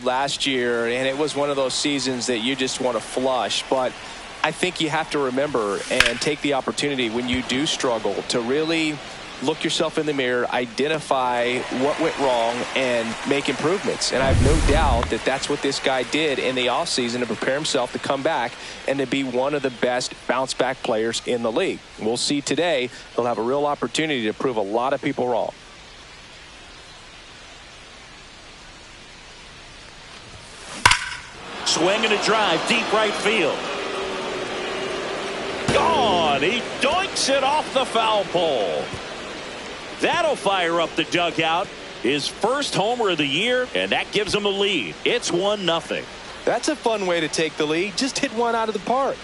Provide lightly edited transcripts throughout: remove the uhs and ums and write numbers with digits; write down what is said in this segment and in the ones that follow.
last year, and it was one of those seasons that you just want to flush. But I think you have to remember and take the opportunity when you do struggle to really look yourself in the mirror, identify what went wrong, and make improvements. And I have no doubt that that's what this guy did in the offseason to prepare himself to come back and to be one of the best bounce-back players in the league. We'll see today. He'll have a real opportunity to prove a lot of people wrong. Swing and a drive, deep right field. Gone. He doinks it off the foul pole. That'll fire up the dugout. His first homer of the year, and that gives him a lead. It's 1-0. That's a fun way to take the lead. Just hit one out of the park.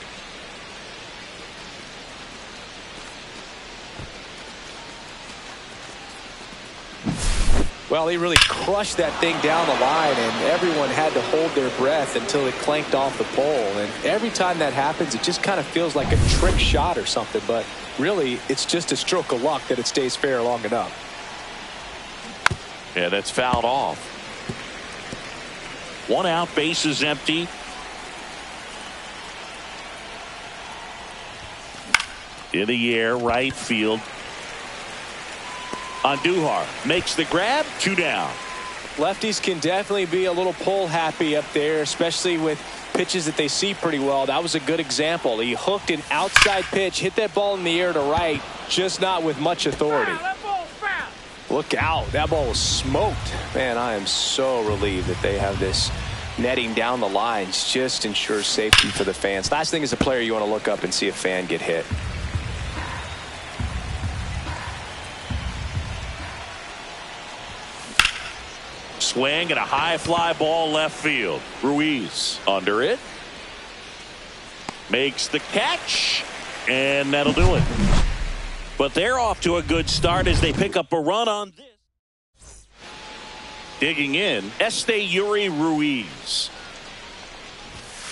Well, he really crushed that thing down the line, and everyone had to hold their breath until it clanked off the pole. And every time that happens, it just kind of feels like a trick shot or something. But really, it's just a stroke of luck that it stays fair long enough. Yeah, that's fouled off. 1 out, base is empty. In the air, right field. Andujar makes the grab, 2 down. Lefties can definitely be a little pull happy up there, especially with pitches that they see pretty well. That was a good example. He hooked an outside pitch, hit that ball in the air to right, just not with much authority. Look out. That ball was smoked. Man, I am so relieved that they have this netting down the lines. Just ensures safety for the fans. Last thing as a player, you want to look up and see a fan get hit. Swing and a high fly ball left field. Ruiz under it. Makes the catch. And that'll do it. But they're off to a good start as they pick up a run on this. Digging in, Esteury Ruiz.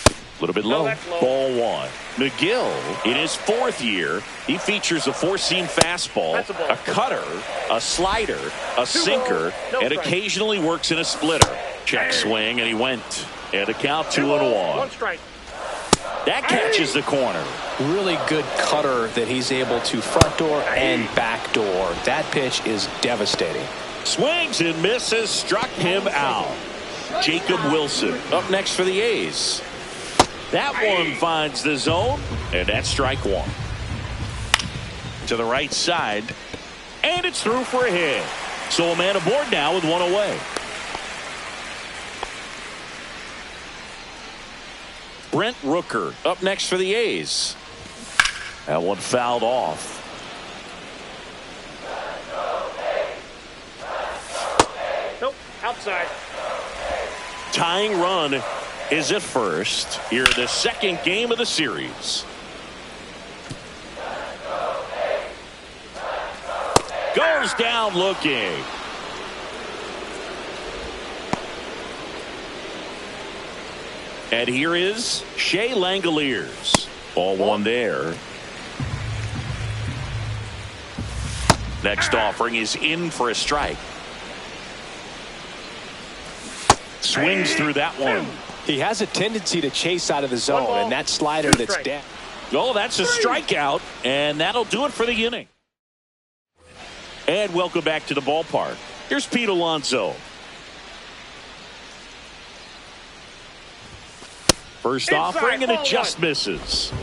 A little bit low. Ball 1. McGill, in his 4th year, he features a four-seam fastball, a cutter, a slider, a sinker, and occasionally works in a splitter. Check swing, and he went. And a count 2-1. 1 strike. That catches the corner. Really good cutter that he's able to front door and back door. That pitch is devastating. Swings and misses, struck him out. Jacob Wilson up next for the A's. That one finds the zone, and that's strike 1. To the right side, and it's through for a hit. So a man aboard now with 1 away. Brent Rooker up next for the A's. That one fouled off. Nope, outside. Tying run is at first here in the 2nd game of the series. Goes down looking. And here is Shea Langoliers. Ball 1 there. Next offering is in for a strike. Swings through that one. He has a tendency to chase out of the zone, and that slider that's down. Oh, that's a strikeout, and that'll do it for the inning. And welcome back to the ballpark. Here's Pete Alonso. First offering, and it just misses.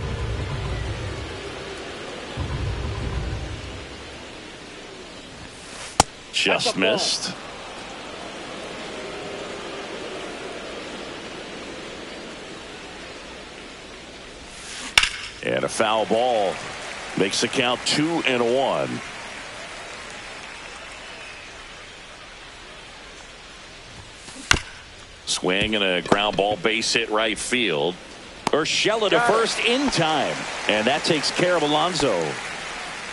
Just missed. And a foul ball makes the count 2-1. Swing and a ground ball, base hit right field. Urshela to first in time. And that takes care of Alonso.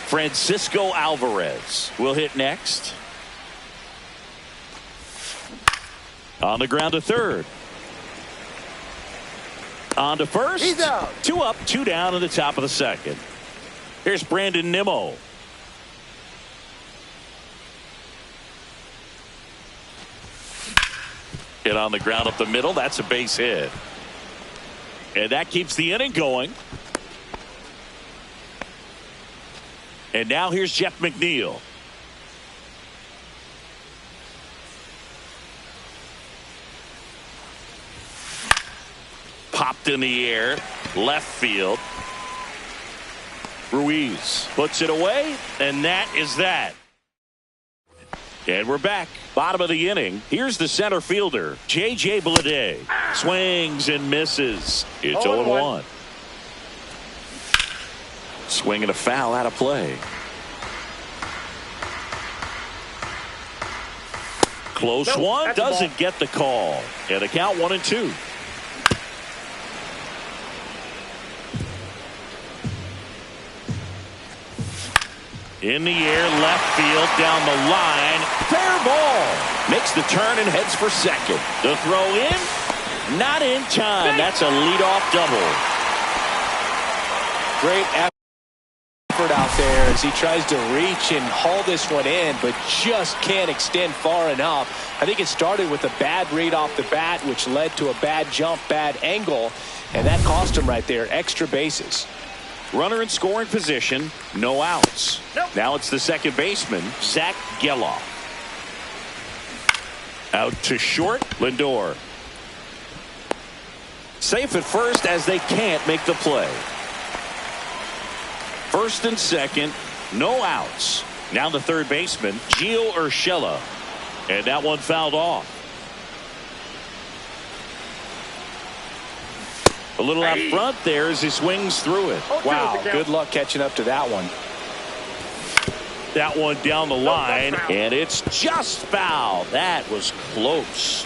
Francisco Alvarez will hit next. On the ground to third. On to first. He's out. 2 up, 2 down in the top of the 2nd. Here's Brandon Nimmo. Hit on the ground up the middle. That's a base hit. And that keeps the inning going. And now here's Jeff McNeil. Popped in the air. Left field. Ruiz puts it away. And that is that. And we're back. Bottom of the inning. Here's the center fielder, J.J. Bleday. Swings and misses. It's 0-1. Swing and a foul out of play. Close one. Doesn't get the call. And a count 1-2. In the air, left field, down the line. Fair ball. Makes the turn and heads for second. The throw in. Not in time. That's a leadoff double. Great effort out there as he tries to reach and haul this one in, but just can't extend far enough. I think it started with a bad read off the bat, which led to a bad jump, bad angle, and that cost him right there. Extra bases. Runner in scoring position, no outs. Now it's the second baseman, Zach Geloff. Out to short, Lindor. Safe at first as they can't make the play. First and second, no outs. Now the third baseman, Gio Urshela. And that one fouled off. A little out front there as he swings through it. Wow, good luck catching up to that one. That one down the line, and it's just foul. That was close.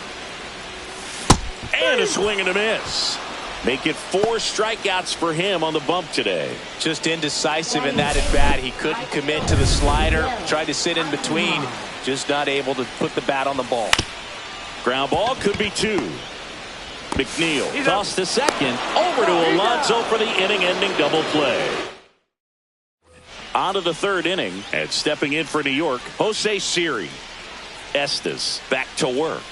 And a swing and a miss. Make it 4 strikeouts for him on the bump today. Just indecisive in that at bat. He couldn't commit to the slider. Tried to sit in between. Just not able to put the bat on the ball. Ground ball could be 2. McNeil tossed to second. Over to Alonso for the inning-ending double play. On to the third inning, and stepping in for New York, Jose Siri. Estes back to work.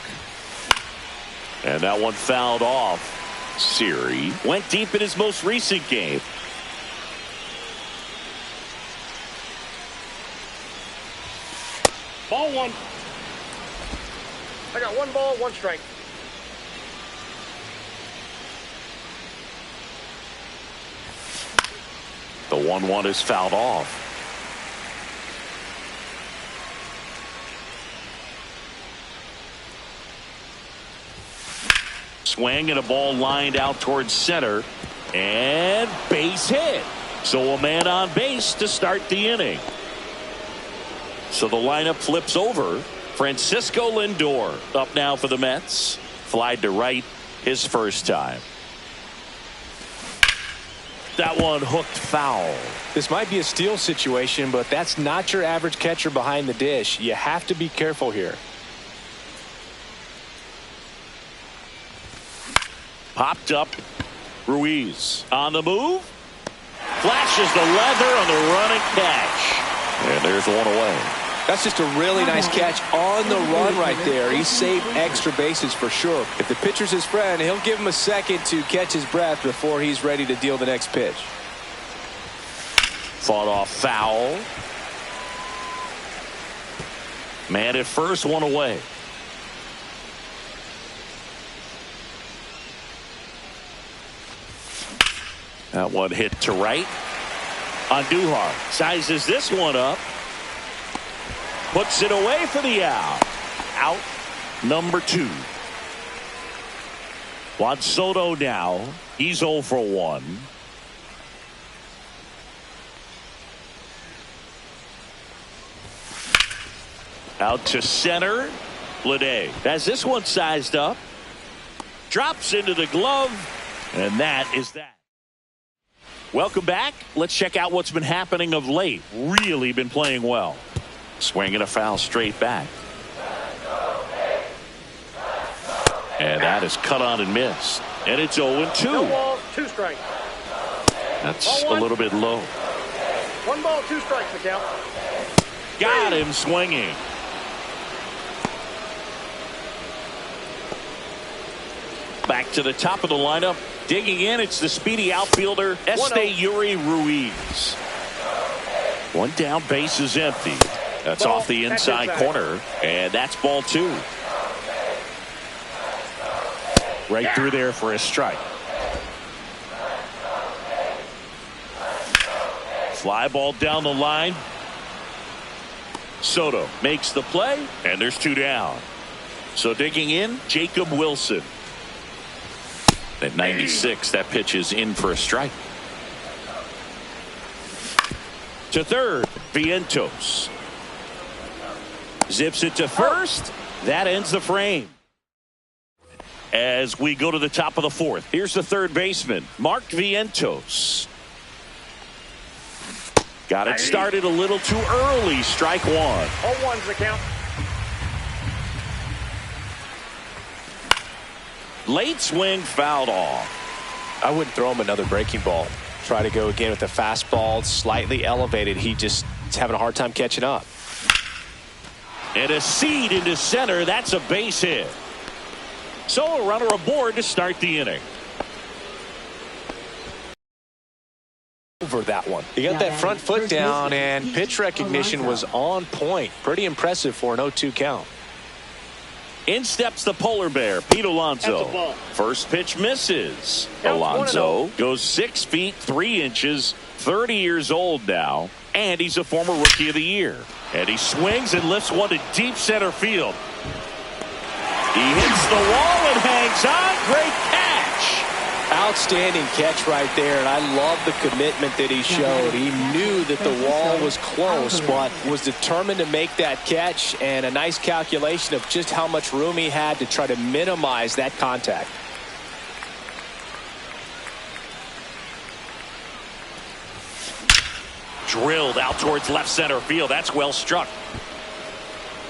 And that one fouled off. Siri went deep in his most recent game. Ball 1. I got 1 ball, 1 strike. The 1-1 is fouled off. Swing and a ball lined out towards center. And base hit. So a man on base to start the inning. So the lineup flips over. Francisco Lindor up now for the Mets. Flied to right his first time. That one hooked foul. This might be a steal situation, but that's not your average catcher behind the dish. You have to be careful here. Popped up. Ruiz on the move. Flashes the leather on the running catch. And there's one away. That's just a really nice catch on the run right there. He saved extra bases for sure. If the pitcher's his friend, he'll give him a second to catch his breath before he's ready to deal the next pitch. Fought off foul. Man at first, one away. That one hit to right. Andujar sizes this one up. Puts it away for the out. Out number 2. Juan Soto now. He's 0 for 1. Out to center. Bleday has this one sized up. Drops into the glove. And that is that. Welcome back. Let's check out what's been happening of late. Really been playing well. Swing and a foul straight back. And that is cut on and missed. And it's 0-2. No ball, 2 strikes. That's a little bit low. 1 ball, 2 strikes, the count. Got him swinging. Back to the top of the lineup. Digging in, it's the speedy outfielder, Esteury Ruiz. One down, base is empty. That's off the inside corner, and that's ball 2. Right through there for a strike. Fly ball down the line. Soto makes the play, and there's 2 down. So digging in, Jacob Wilson. At 96, that pitch is in for a strike. To third, Vientos. Zips it to first. That ends the frame. As we go to the top of the 4th, here's the third baseman, Mark Vientos. Got it started a little too early. Strike 1. 0-1's the count. Late swing fouled off. I wouldn't throw him another breaking ball. Try to go again with the fastball, slightly elevated. He just is having a hard time catching up. And a seed into center. That's a base hit. So a runner aboard to start the inning. Over that one. He got that front foot down, and pitch recognition was on point. Pretty impressive for an 0-2 count. In steps the polar bear, Pete Alonso. First pitch misses. Alonso goes 6 feet 3 inches, 30 years old now, and he's a former Rookie of the Year. And he swings and lifts one to deep center field. He hits the wall and hangs on. Great catch. Outstanding catch right there, and I love the commitment that he showed. He knew that the wall was close, but was determined to make that catch, and a nice calculation of just how much room he had to try to minimize that contact. Drilled out towards left center field. That's well struck.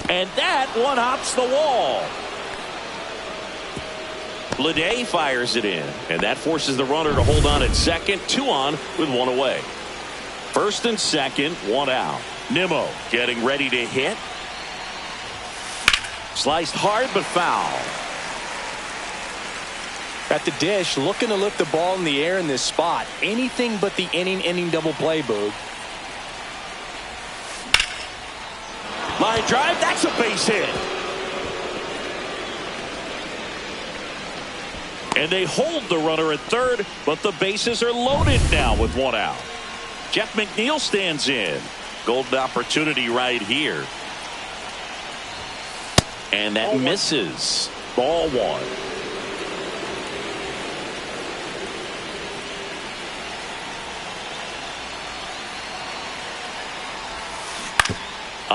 And that one hops the wall. Bleday fires it in, and that forces the runner to hold on at second. 2 on with 1 away. First and second, 1 out. Nimmo getting ready to hit. Sliced hard but foul. At the dish, looking to lift the ball in the air in this spot. Anything but the inning double play, Boog. Line drive, that's a base hit. And they hold the runner at third, but the bases are loaded now with 1 out. Jeff McNeil stands in. Golden opportunity right here. And that misses. Ball 1.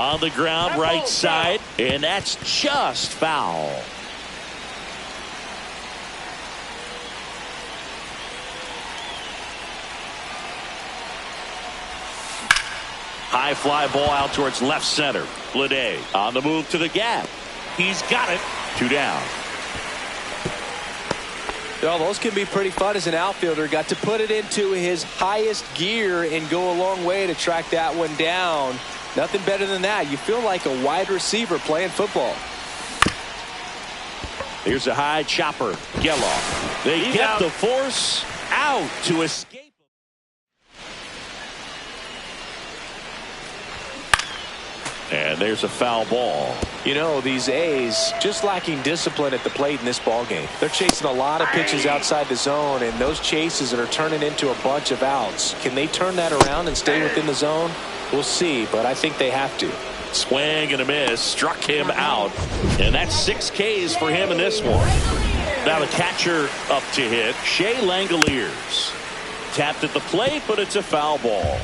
On the ground, right side, and that's just foul. High fly ball out towards left center. Bleday on the move to the gap. He's got it. 2 down. Well, those can be pretty fun as an outfielder. Got to put it into his highest gear and go a long way to track that one down. Nothing better than that. You feel like a wide receiver playing football. Here's a high chopper. Geloff. They get the force out to escape. And there's a foul ball. You know, these A's just lacking discipline at the plate in this ball game. They're chasing a lot of pitches outside the zone, and those chases are turning into a bunch of outs. Can they turn that around and stay within the zone? We'll see, but I think they have to. Swing and a miss. Struck him out. And that's 6 Ks for him in this one. Now the catcher up to hit. Shea Langoliers. Tapped at the plate, but it's a foul ball.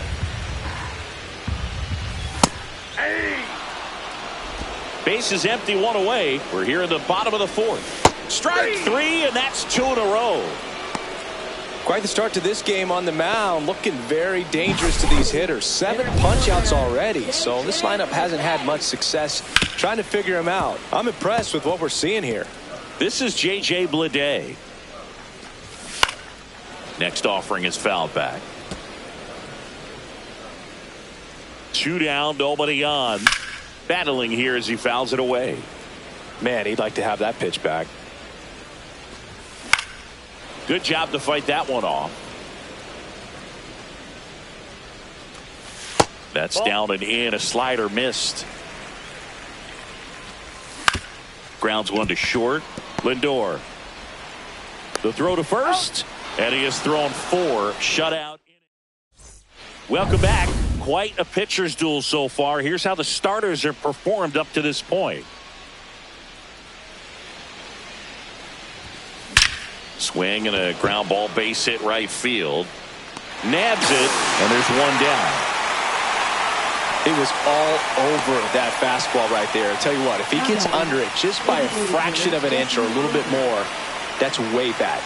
Base is empty, 1 away. We're here in the bottom of the 4th. Strike 3, and that's 2 in a row. Quite the start to this game on the mound. Looking very dangerous to these hitters. 7 punch-outs already, so this lineup hasn't had much success trying to figure him out. I'm impressed with what we're seeing here. This is J.J. Bleday. Next offering is fouled back. 2 down, nobody on. Battling here as he fouls it away. Man, he'd like to have that pitch back. Good job to fight that one off. That's down and in. A slider missed. Grounds one to short. Lindor. The throw to first. And he has thrown 4. Shutout. Welcome back. Quite a pitcher's duel so far. Here's how the starters have performed up to this point. Swing and a ground ball, base hit right field. Nabs it, and there's one down. It was all over that fastball right there. I tell you what, if he gets under it just by a fraction of an inch or a little bit more, that's way back.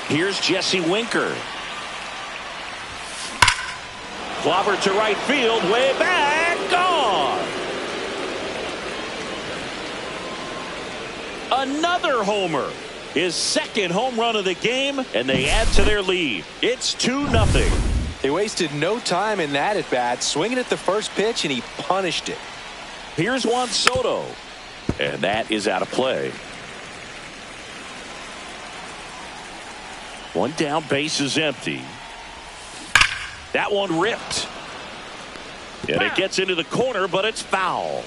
Here's Jesse Winker. Clobber to right field, way back, gone. Another homer. His second home run of the game, and they add to their lead. It's 2-0. They wasted no time in that at-bat, swinging at the first pitch, and he punished it. Here's Juan Soto, and that is out of play. One down, base is empty. That one ripped. And it gets into the corner, but it's foul.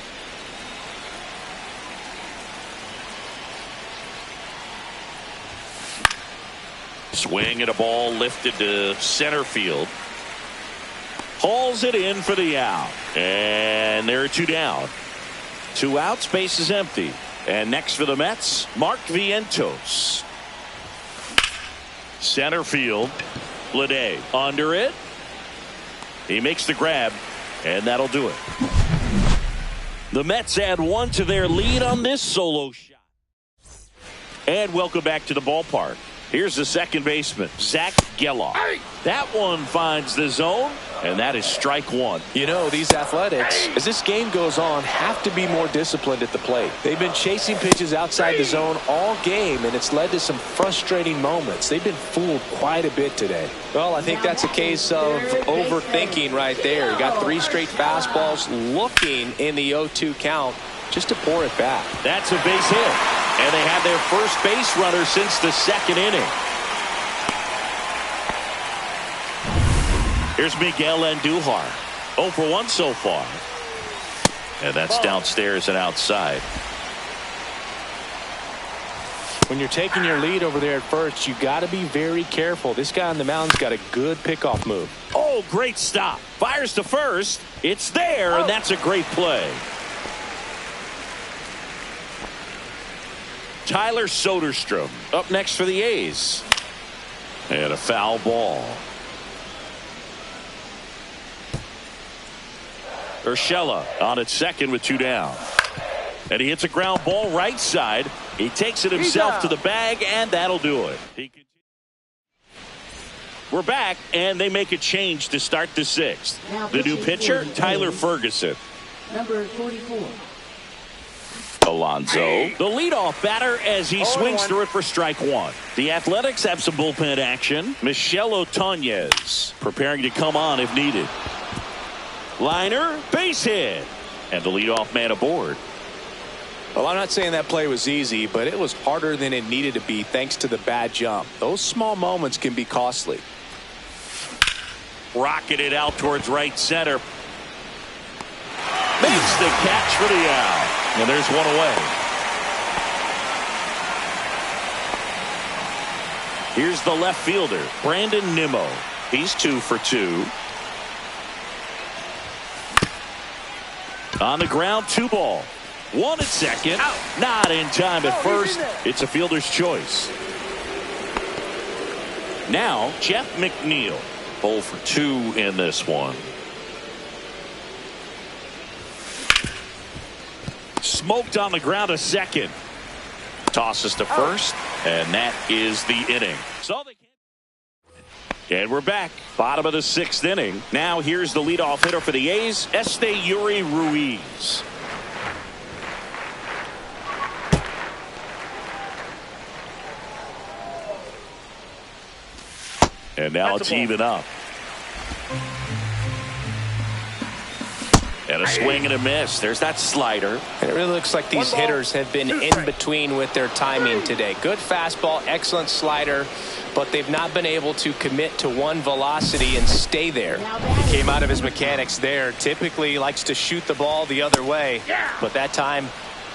Swing and a ball lifted to center field. Hauls it in for the out. And there are 2 down. 2 outs, base is empty. And next for the Mets, Mark Vientos. Center field. Bleday under it. He makes the grab, and that'll do it. The Mets add 1 to their lead on this solo shot. And welcome back to the ballpark. Here's the second baseman, Zach Gelof. That one finds the zone, and that is strike 1. You know, these Athletics, as this game goes on, have to be more disciplined at the plate. They've been chasing pitches outside the zone all game, and it's led to some frustrating moments. They've been fooled quite a bit today. Well, I think that's a case of overthinking right there. You got 3 straight fastballs looking in the 0-2 count just to pour it back. That's a base hit. And they have their first base runner since the second inning. Here's Miguel Andujar. 0 for 1 so far. And that's downstairs and outside. When you're taking your lead over there at first, you got to be very careful. This guy on the mound's got a good pickoff move. Oh, great stop. Fires to first. It's there, and that's a great play. Tyler Soderstrom up next for the A's. And a foul ball. Urshela on at second with 2 down. And he hits a ground ball right side. He takes it himself to the bag, and that'll do it. We're back, and they make a change to start the 6th. The new pitcher, Tyler Ferguson. Number 44. Alonso, the leadoff batter, as he swings through it for strike 1. The Athletics have some bullpen action. Michel Otañez preparing to come on if needed. Liner, base hit. And the leadoff man aboard. Well, I'm not saying that play was easy, but it was harder than it needed to be thanks to the bad jump. Those small moments can be costly. Rocketed out towards right center. Makes the catch for the out. And there's one away. Here's the left fielder, Brandon Nimmo. He's 2 for 2. On the ground, 2 ball. 1 at second. Not in time at first. It's a fielder's choice. Now, Jeff McNeil. 0 for 2 in this one. Smoked on the ground a second. Tosses to first, and that is the inning. And we're back. Bottom of the 6th inning. Now here's the leadoff hitter for the A's, Esteury Ruiz. And now it's even up. And a swing and a miss. There's that slider. And it really looks like these hitters have been in between with their timing today. Good fastball, excellent slider. but they've not been able to commit to one velocity and stay there. He came out of his mechanics there. Typically likes to shoot the ball the other way, but that time,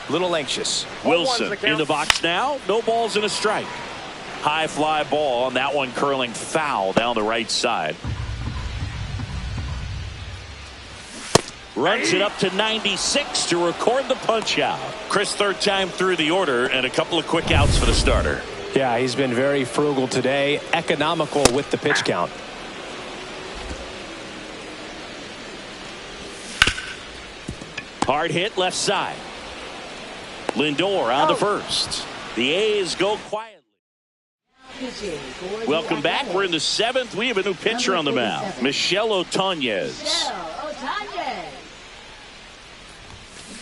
a little anxious. Wilson in the box now. No balls and a strike. High fly ball on that one, curling foul down the right side. Runs it up to 96 to record the punch out. Chris, third time through the order and a couple of quick outs for the starter. Yeah, he's been very frugal today, economical with the pitch count. Hard hit left side. Lindor on to first. The A's go quietly. Welcome back. We're in the seventh. We have a new pitcher on the mound, Michel Otañez.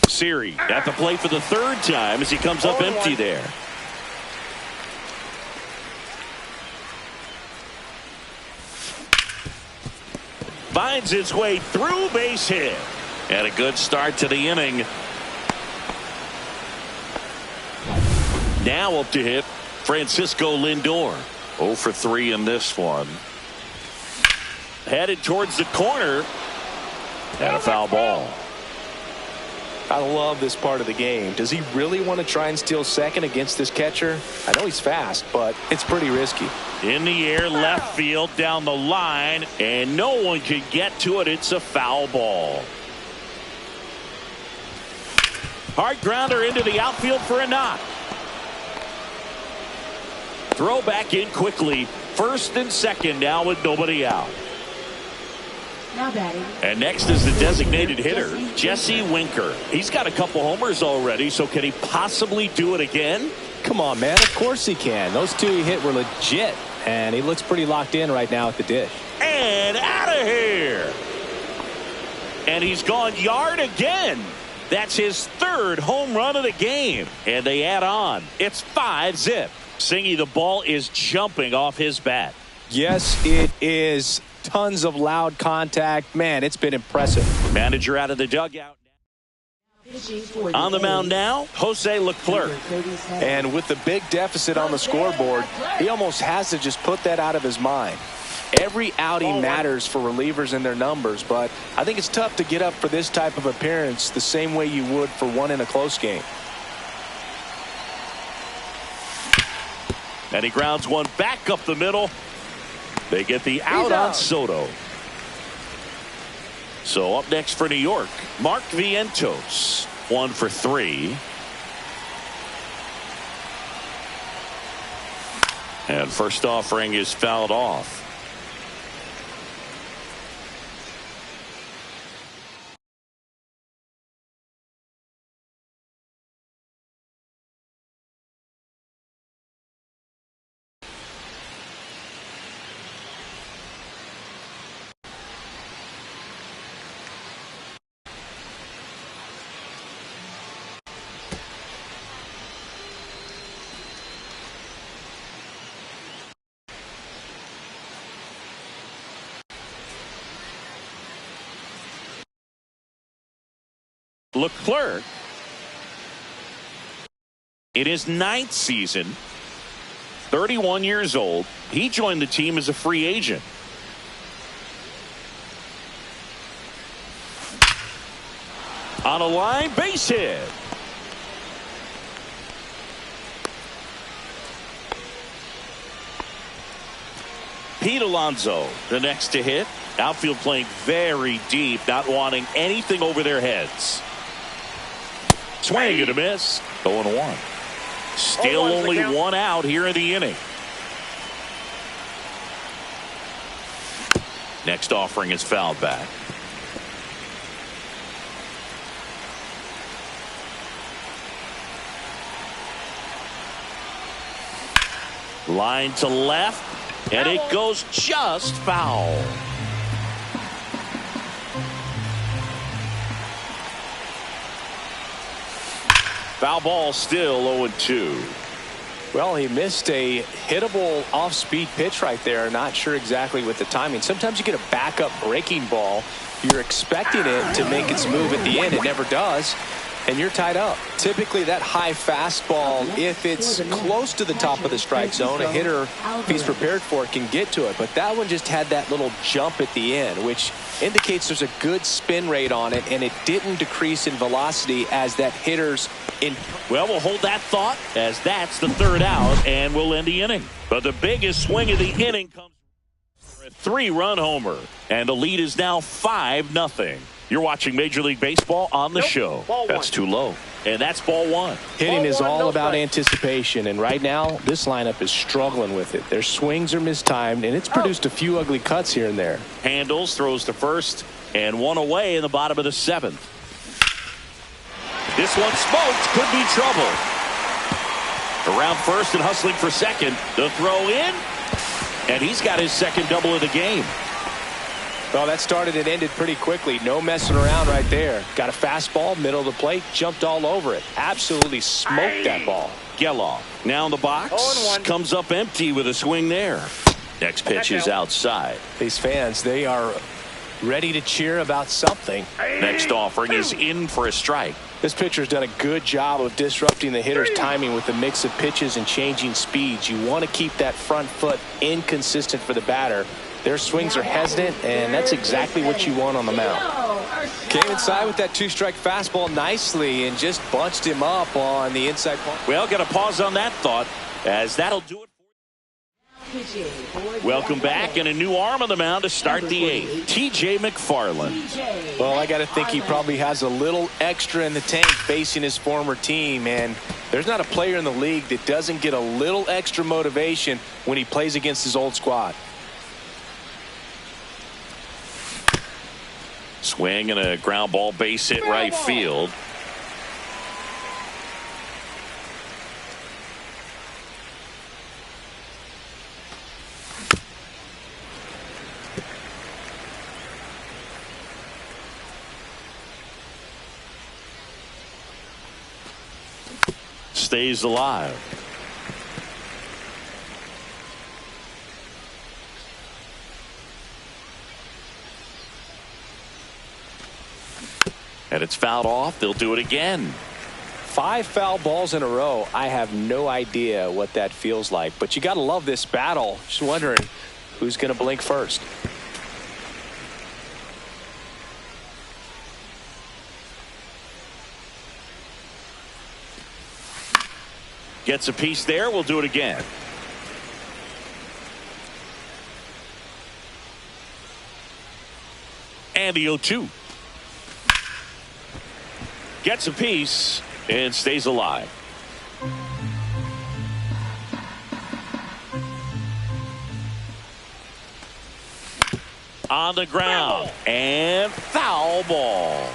Siri at the plate for the third time as he comes up empty there. Finds its way through, base hit. And a good start to the inning. Now up to hit Francisco Lindor. 0 for 3 in this one. Headed towards the corner. And a foul ball. I love this part of the game. Does he really want to try and steal second against this catcher? I know he's fast, but it's pretty risky. In the air, left field, down the line, and no one can get to it. It's a foul ball. Hard grounder into the outfield for a knock. Throw back in quickly. First and second now with nobody out. Now batting. And next is the designated hitter, Jesse Winker. He's got a couple homers already, so can he possibly do it again? Come on, man. Of course he can. Those two he hit were legit, and he looks pretty locked in right now at the dish. And out of here. And he's gone yard again. That's his third home run of the game. And they add on. It's 5-zip. Singy, the ball is jumping off his bat. Yes, it is. Tons of loud contact. Man, it's been impressive. Manager out of the dugout. On the mound now, Jose Leclerc. And with the big deficit on the scoreboard, he almost has to just put that out of his mind. Every outing matters for relievers and their numbers, but I think it's tough to get up for this type of appearance the same way you would for one in a close game. And he grounds one back up the middle. They get the out on Soto. So up next for New York, Mark Vientos. 1 for 3. And first offering is fouled off. Leclerc, in his 9th season, 31 years old, he joined the team as a free agent. On a line, base hit. Pete Alonso, the next to hit. Outfield playing very deep, not wanting anything over their heads. Swing and a miss. 0-1. Still only one out here in the inning. Next offering is fouled back. Line to left, and it goes just foul. Foul ball, still 0-2. Well, he missed a hittable off-speed pitch right there. Not sure exactly with the timing. Sometimes you get a backup breaking ball. You're expecting it to make its move at the end. It never does. and you're tied up. Typically, that high fastball, if it's close to the top of the strike zone, a hitter, if he's prepared for it, can get to it. But that one just had that little jump at the end, which indicates there's a good spin rate on it, and it didn't decrease in velocity as that hitter's in. Well, we'll hold that thought as that's the third out, and we'll end the inning. But the biggest swing of the inning comes from a 3-run homer, and the lead is now 5-0. You're watching Major League Baseball on the show. That's too low. And that's ball one. Hitting is all about anticipation, and right now this lineup is struggling with it. Their swings are mistimed, and it's produced a few ugly cuts here and there. Handles, throws to first, and one away in the bottom of the 7th. This one smoked, could be trouble. Around first and hustling for second. The throw in, and he's got his second double of the game. Well, that started and ended pretty quickly. No messing around right there. Got a fastball, middle of the plate, jumped all over it. Absolutely smoked that ball. Gelof now in the box. 0-1. Comes up empty with a swing there. Next pitch is outside. These fans, they are ready to cheer about something. Next offering is in for a strike. This pitcher's done a good job of disrupting the hitter's timing with the mix of pitches and changing speeds. You want to keep that front foot inconsistent for the batter. Their swings are hesitant, and that's exactly what you want on the mound. Came inside with that 2-strike fastball nicely and just bunched him up on the inside part. Well, got to pause on that thought, as that'll do it. Welcome back, and a new arm on the mound to start the 8th. T.J. McFarland. Well, I got to think he probably has a little extra in the tank facing his former team, and there's not a player in the league that doesn't get a little extra motivation when he plays against his old squad. Swing and a ground ball, base hit right field. Stays alive. And it's fouled off. They'll do it again. 5 foul balls in a row. I have no idea what that feels like, but you got to love this battle. Just wondering who's going to blink first. Gets a piece there. We'll do it again. And the 0-2. Gets a piece and stays alive. On the ground. And foul ball.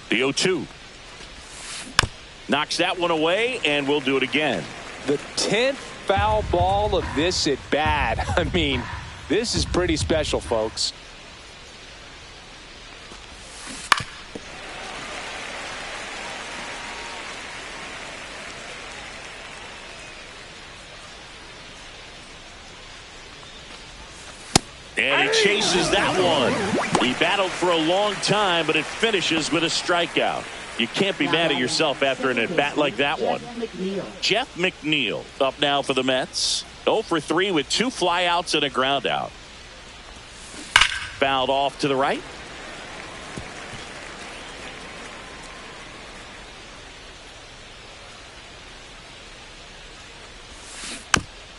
The 0-2. Knocks that one away, and we'll do it again. The 10th foul ball of this at bat. I mean, this is pretty special, folks. And he chases that one. He battled for a long time, but it finishes with a strikeout. You can't be mad at yourself after an at-bat like that one. Jeff McNeil up now for the Mets. 0 for 3 with 2 flyouts and a ground out. Fouled off to the right.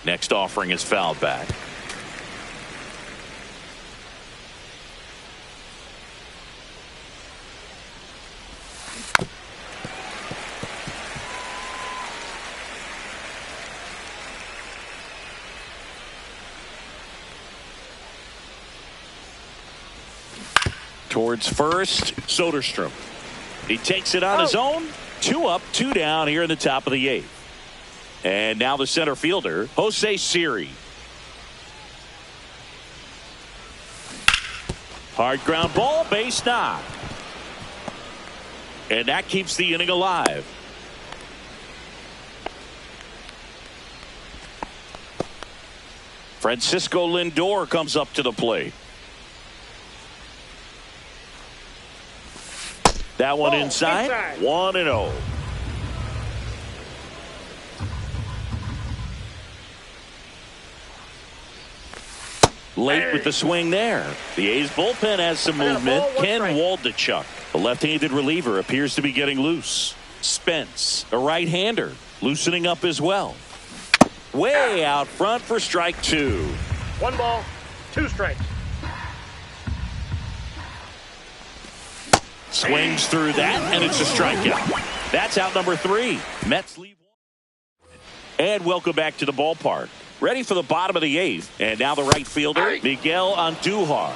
Next offering is fouled back. Towards first, Soderstrom. He takes it on his own. 2 up, 2 down here in the top of the 8th. And now the center fielder, Jose Siri. Hard ground ball, base knock. And that keeps the inning alive. Francisco Lindor comes up to the plate. That one Ball, inside. inside. 1-0. Late with the swing there. The A's bullpen has some movement. ball, one Ken strike. Waldichuk, the left-handed reliever, appears to be getting loose. Spence, a right-hander, loosening up as well. Way out front for strike 2. 1 ball, 2 strikes. Swings through that, and it's a strikeout. That's out number 3. Mets leave. And welcome back to the ballpark. Ready for the bottom of the 8th. And now the right fielder, Miguel Andujar.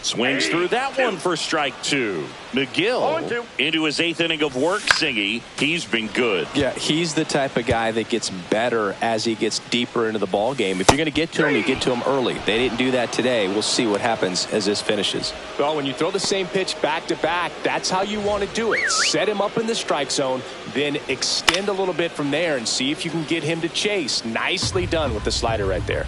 Swings through that one for strike 2. Miguel 0-2. into his 8th inning of work, Singy. He's been good. Yeah, he's the type of guy that gets better as he gets deeper into the ball game. If you're going to get to him, you get to him early. They didn't do that today. We'll see what happens as this finishes. Well, when you throw the same pitch back to back, that's how you want to do it. Set him up in the strike zone, then extend a little bit from there and see if you can get him to chase. Nicely done with the slider right there.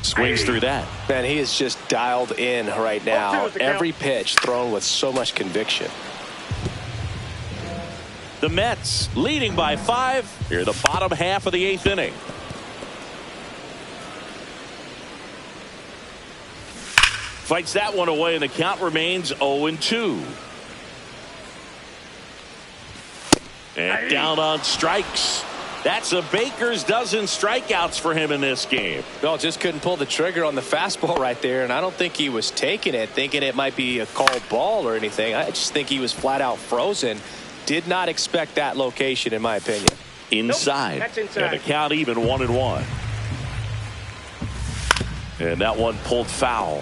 Swings through that. Man, he is just dialed in right now. 0-2 is the count. Every pitch thrown with so much conviction. The Mets leading by 5 here, the bottom half of the 8th inning. Fights that one away, and the count remains 0-2. And down on strikes. That's a baker's dozen strikeouts for him in this game. Well, just couldn't pull the trigger on the fastball right there, and I don't think he was taking it, thinking it might be a called ball or anything. I just think he was flat out frozen. Did not expect that location, in my opinion. Inside. Nope, that's inside. And the count even 1-1. And that one pulled foul.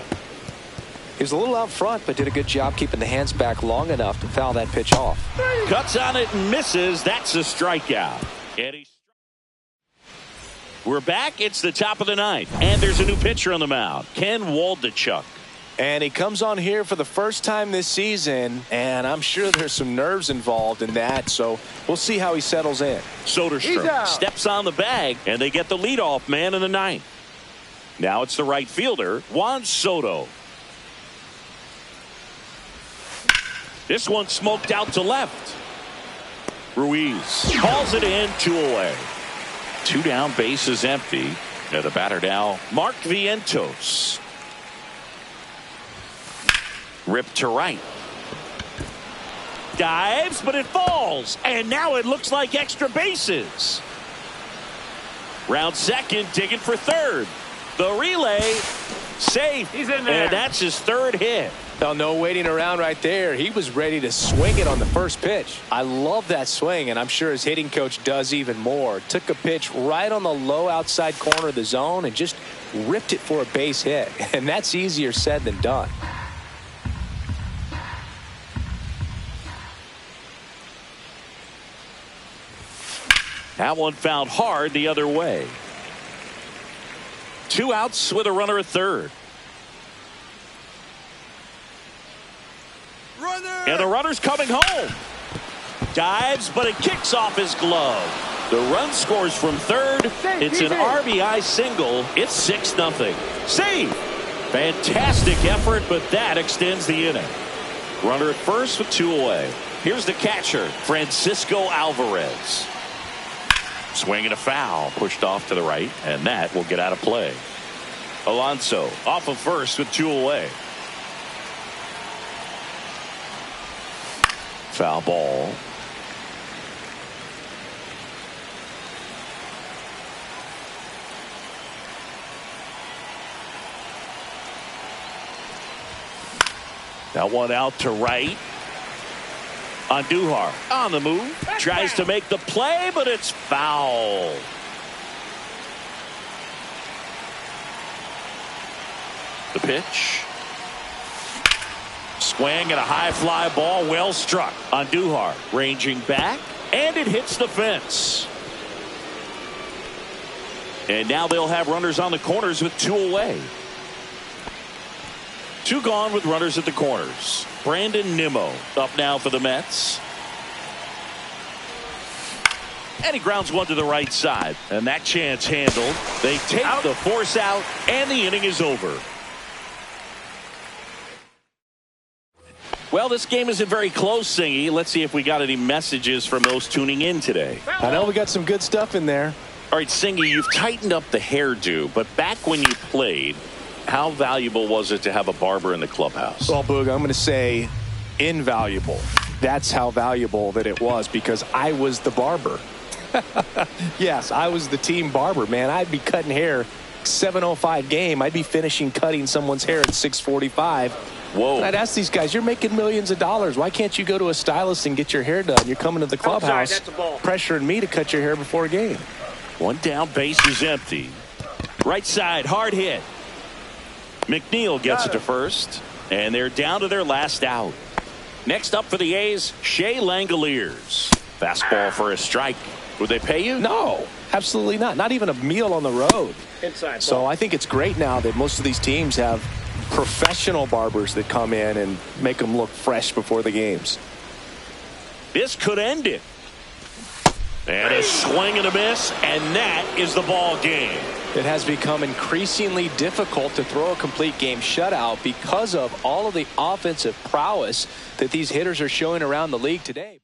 He was a little out front, but did a good job keeping the hands back long enough to foul that pitch off. Cuts on it and misses. That's a strikeout. We're back. It's the top of the 9th, and there's a new pitcher on the mound, Ken Waldichuk. And he comes on here for the first time this season, and I'm sure there's some nerves involved in that, so we'll see how he settles in. He's Soderstrom out. steps on the bag, and they get the leadoff man in the 9th. Now it's the right fielder, Juan Soto. This one smoked out to left. Ruiz calls it in, 2 away. 2 down, base is empty. Now the batter now, Mark Vientos. Ripped to right. Dives, but it falls. And now it looks like extra bases. Round second, digging for third. The relay, safe. He's in there. And that's his 3rd hit. Well, no waiting around right there. He was ready to swing it on the first pitch. I love that swing, and I'm sure his hitting coach does even more. Took a pitch right on the low outside corner of the zone and just ripped it for a base hit. And that's easier said than done. That one found hard the other way. 2 outs with a runner at third. And the runner's coming home. Dives, but it kicks off his glove. The run scores from third. It's an RBI single. It's 6-0. Save. Fantastic effort, but that extends the inning. Runner at first with 2 away. Here's the catcher, Francisco Alvarez. Swing and a foul, pushed off to the right, and that will get out of play. Alonso off of first with 2 away. Foul ball. That one out to right. Andujar on the move. Tries to make the play, but it's foul. The pitch. Swing and a high fly ball, well struck. Andujar ranging back, and it hits the fence. And now they'll have runners on the corners with 2 away. 2 gone with runners at the corners. Brandon Nimmo up now for the Mets. And he grounds one to the right side. And that chance handled. They take the force out, and the inning is over. Well, this game isn't very close, Singy. Let's see if we got any messages from those tuning in today. I know we got some good stuff in there. All right, Singy, you've tightened up the hairdo, but back when you played, how valuable was it to have a barber in the clubhouse? Well, Boog, I'm going to say invaluable. That's how valuable that it was because I was the barber. Yes, I was the team barber, man. I'd be cutting hair 7:05 game. I'd be finishing cutting someone's hair at 6:45. Whoa. And I'd ask these guys, you're making millions of dollars. Why can't you go to a stylist and get your hair done? You're coming to the clubhouse that's a ball. pressuring me to cut your hair before a game. One down, base is empty. Right side, hard hit. McNeil gets it to first, and they're down to their last out. Next up for the A's, Shea Langoliers. Fastball for a strike. Would they pay you? No, absolutely not. Not even a meal on the road. Inside So ball. I think it's great now that most of these teams have professional barbers that come in and make them look fresh before the games. This could end it. And a swing and a miss, and that is the ball game. It has become increasingly difficult to throw a complete game shutout because of all of the offensive prowess that these hitters are showing around the league today.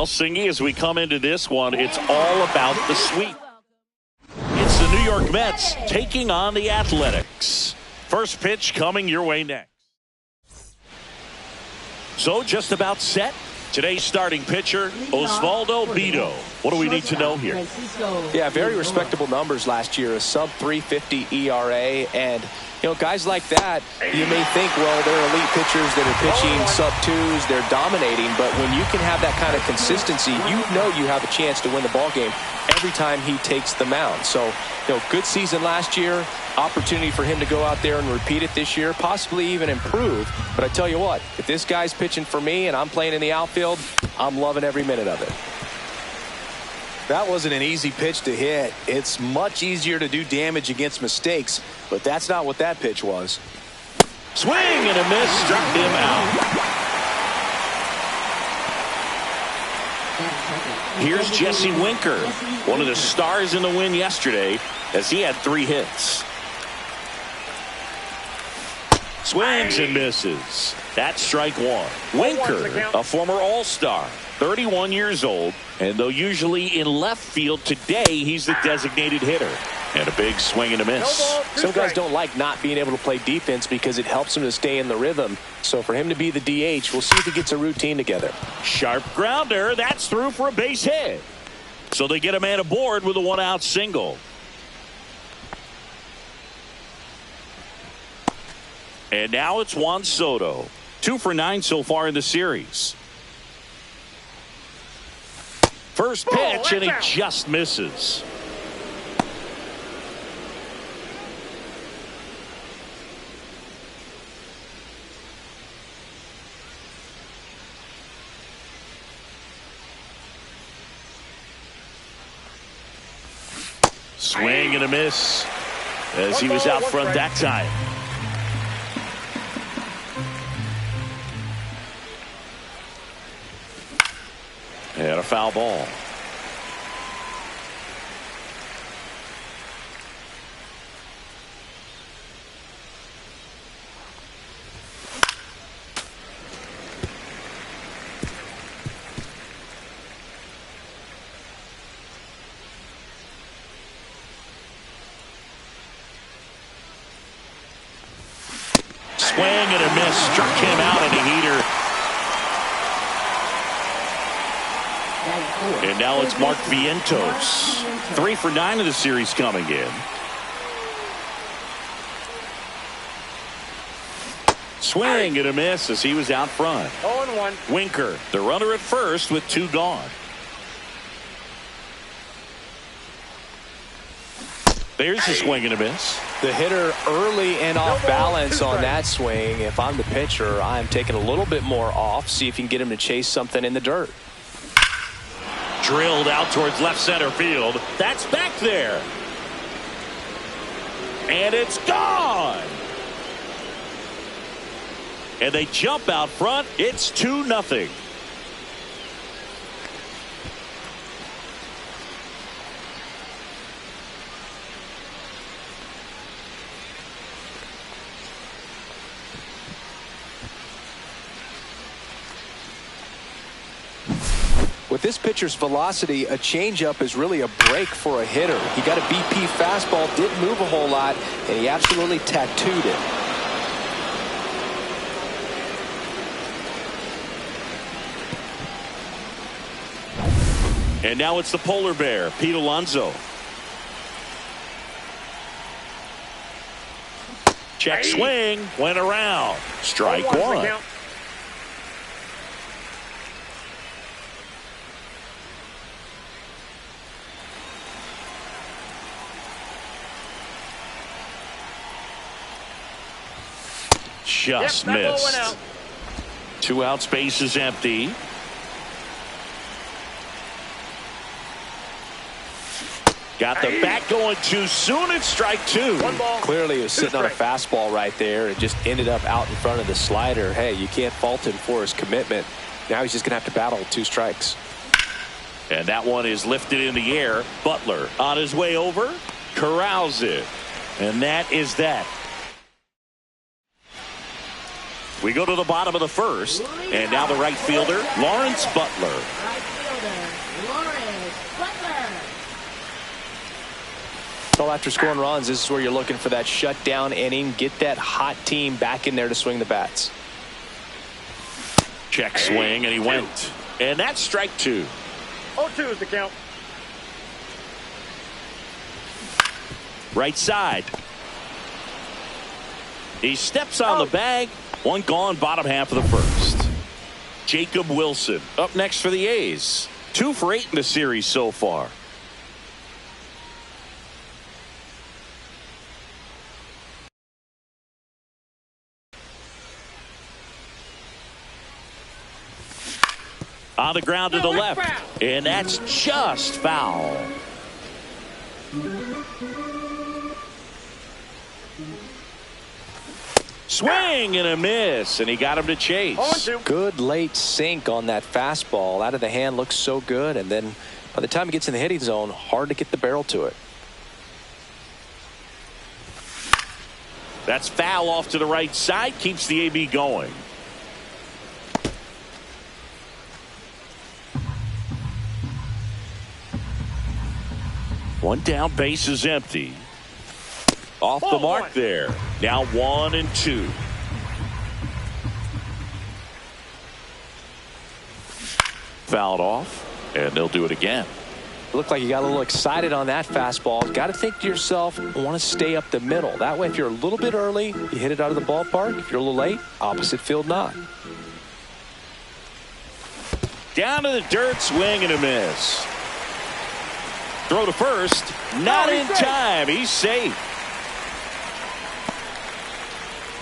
Well, Singy, as we come into this one, it's all about the sweep. It's the New York Mets taking on the Athletics. First pitch coming your way next. So just about set. Today's starting pitcher, Osvaldo Bido. What do we need to know here? Yeah, very respectable numbers last year, a sub 350 ERA. And, you know, guys like that, you may think, well, they're elite pitchers that are pitching sub twos, they're dominating. But when you can have that kind of consistency, you know you have a chance to win the ball game every time he takes the mound. So, you know, good season last year. Opportunity for him to go out there and repeat it this year, possibly even improve. But I tell you what, if this guy's pitching for me and I'm playing in the outfield, I'm loving every minute of it. That wasn't an easy pitch to hit. It's much easier to do damage against mistakes, but that's not what that pitch was. Swing and a miss, struck him out. Here's Jesse Winker, one of the stars in the win yesterday, as he had 3 hits. Swings and misses. That's strike one. Winker, a former All-Star, 31 years old, and though usually in left field, today he's the designated hitter. And a big swing and a miss. Some guys don't like not being able to play defense because it helps them to stay in the rhythm. So for him to be the DH, we'll see if he gets a routine together. Sharp grounder. That's through for a base hit. So they get a man aboard with a 1-out single. And now it's Juan Soto. 2 for 9 so far in the series. First pitch, and he just misses. Swing and a miss as he was out front that time. And a foul ball. Swing and a miss, struck him out in a heater. And now it's Mark Vientos. 3 for 9 of the series coming in. Swing and a miss as he was out front. 0-1. Winker, the runner at first with 2 gone. There's a swing and a miss. The hitter early and off balance on that swing. If I'm the pitcher, I'm taking a little bit more off, see if you can get him to chase something in the dirt. Drilled out towards left center field. That's back there. And it's gone. And they jump out front. It's 2-0. With this pitcher's velocity, a changeup is really a break for a hitter. He got a BP fastball, didn't move a whole lot, and he absolutely tattooed it. And now it's the polar bear, Pete Alonso. Check swing, went around. Strike one. Just missed. 2 out, space is empty. Got the bat going too soon. It's strike 2. Clearly he was sitting on a fastball right there and just ended up out in front of the slider. Hey, you can't fault him for his commitment. Now he's just going to have to battle 2 strikes. And that one is lifted in the air. Butler on his way over, corrals it. And that is that. We go to the bottom of the first, and now the right fielder, Lawrence Butler. Lawrence Butler. So after scoring runs, this is where you're looking for that shutdown inning. Get that hot team back in there to swing the bats. Check swing, and he went. And that's strike 2. 0-2 is the count. Right side. He steps on the bag. One gone, bottom half of the first. Jacob Wilson up next for the A's. 2 for 8 in the series so far. On the ground to the left, and that's just foul. Swing and a miss, and he got him to chase. 0-2. Good late sink on that fastball. Out of the hand, looks so good, and then by the time he gets in the hitting zone, hard to get the barrel to it. That's foul off to the right side, keeps the AB going. One down, base is empty. Off the mark there. Now 1-2. Fouled off, and they'll do it again. Looked like you got a little excited on that fastball. Got to think to yourself, want to stay up the middle. That way, if you're a little bit early, you hit it out of the ballpark. If you're a little late, opposite field not. Down to the dirt, swing and a miss. Throw to first, not in time. He's safe.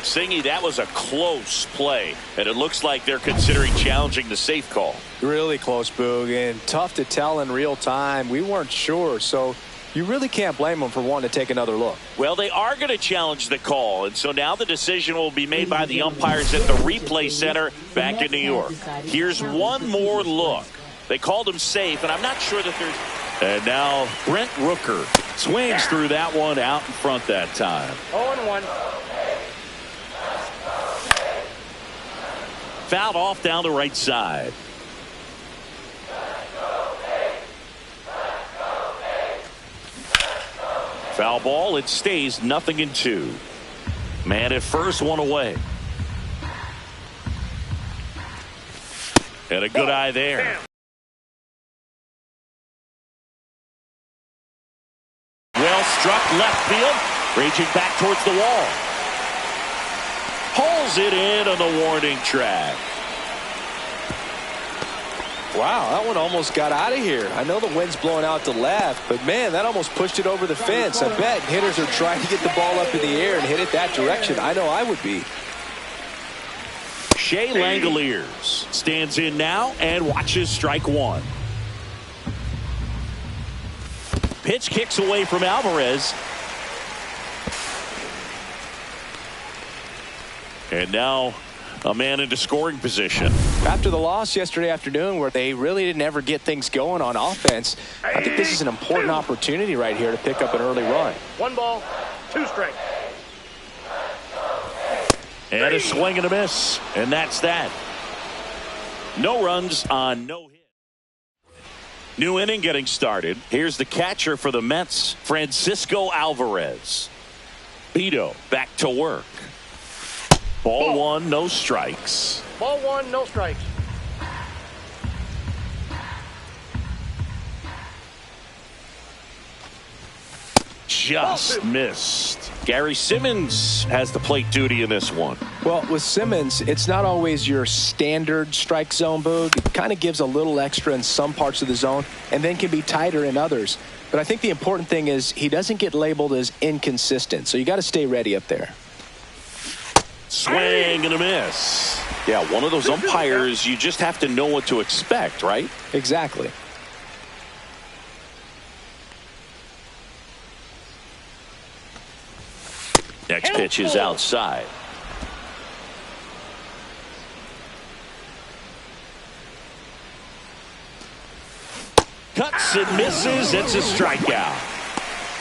Singy, that was a close play, and it looks like they're considering challenging the safe call. Really close, Boog, and tough to tell in real time. We weren't sure, so you really can't blame them for wanting to take another look. Well, they are going to challenge the call, and so now the decision will be made by the umpires at the replay center back in New York. Here's one more look. They called him safe, and I'm not sure that there's... And now Brent Rooker swings through that one out in front that time. 0-1. Fouled off down the right side. Foul ball, it stays 0-2. Man at first, one away. And a good eye there. Well struck left field, raging back towards the wall. Pulls it in on the warning track. Wow, that one almost got out of here. I know the wind's blowing out to left, but man, that almost pushed it over the fence. I bet hitters are trying to get the ball up in the air and hit it that direction. I know I would be. Shea Langoliers stands in now and watches strike 1. Pitch kicks away from Alvarez. And now a man into scoring position. After the loss yesterday afternoon where they really didn't ever get things going on offense, I think this is an important opportunity right here to pick up an early run. 1 ball, 2 strikes. And a swing and a miss. And that's that. No runs on no hit. New inning getting started. Here's the catcher for the Mets, Francisco Alvarez. Beto back to work. Ball 1, no strikes. Ball 1, no strikes. Just missed. Gary Simmons has the plate duty in this one. Well, with Simmons, it's not always your standard strike zone, Boog. It kind of gives a little extra in some parts of the zone and then can be tighter in others. But I think the important thing is he doesn't get labeled as inconsistent, so you got to stay ready up there. Swing and a miss. Yeah, one of those umpires, you just have to know what to expect, right? Exactly. Next pitch is outside. Cuts and misses. It's a strikeout.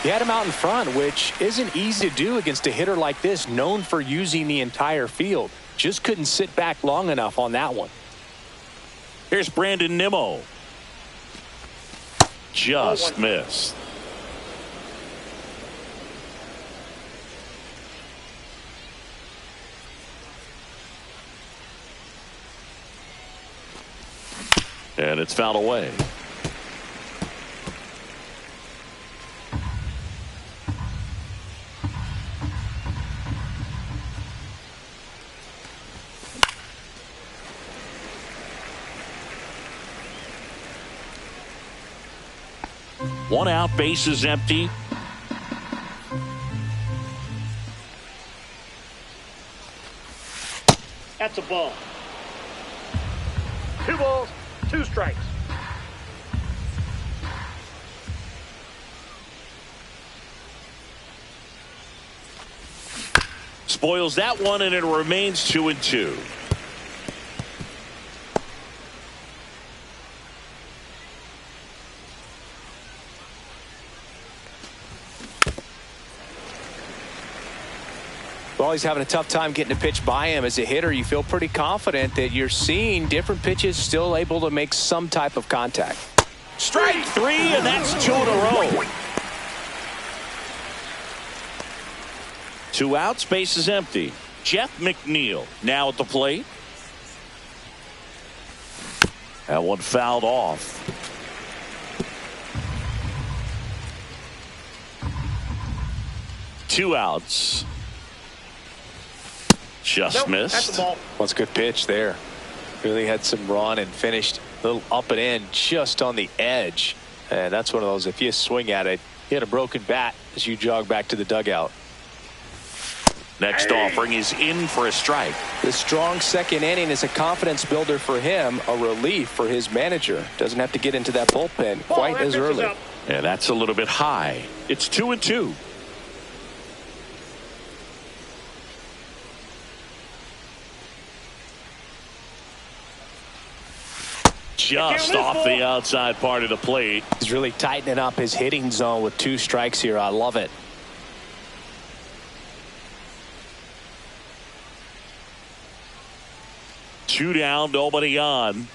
He had him out in front, which isn't easy to do against a hitter like this, known for using the entire field. Just couldn't sit back long enough on that one. Here's Brandon Nimmo. Just missed. And it's fouled away. One out, bases empty. That's a ball. 2 balls, 2 strikes. Spoils that one, and it remains 2-2. Well, he's having a tough time getting a pitch by him. As a hitter, you feel pretty confident that you're seeing different pitches still able to make some type of contact. Strike 3, and that's 2 in a row. 2 outs, base is empty. Jeff McNeil now at the plate. That one fouled off. Two outs. Just missed. That's the ball. Well, it's a good pitch there. Really had some run and finished a little up and in just on the edge. And that's one of those, if you swing at it, you hit a broken bat as you jog back to the dugout. Next offering is in for a strike. The strong second inning is a confidence builder for him, a relief for his manager. Doesn't have to get into that bullpen quite as early. Yeah, that's a little bit high. It's 2-2. Just off the outside part of the plate. He's really tightening up his hitting zone with 2 strikes here. I love it. Two down, nobody on.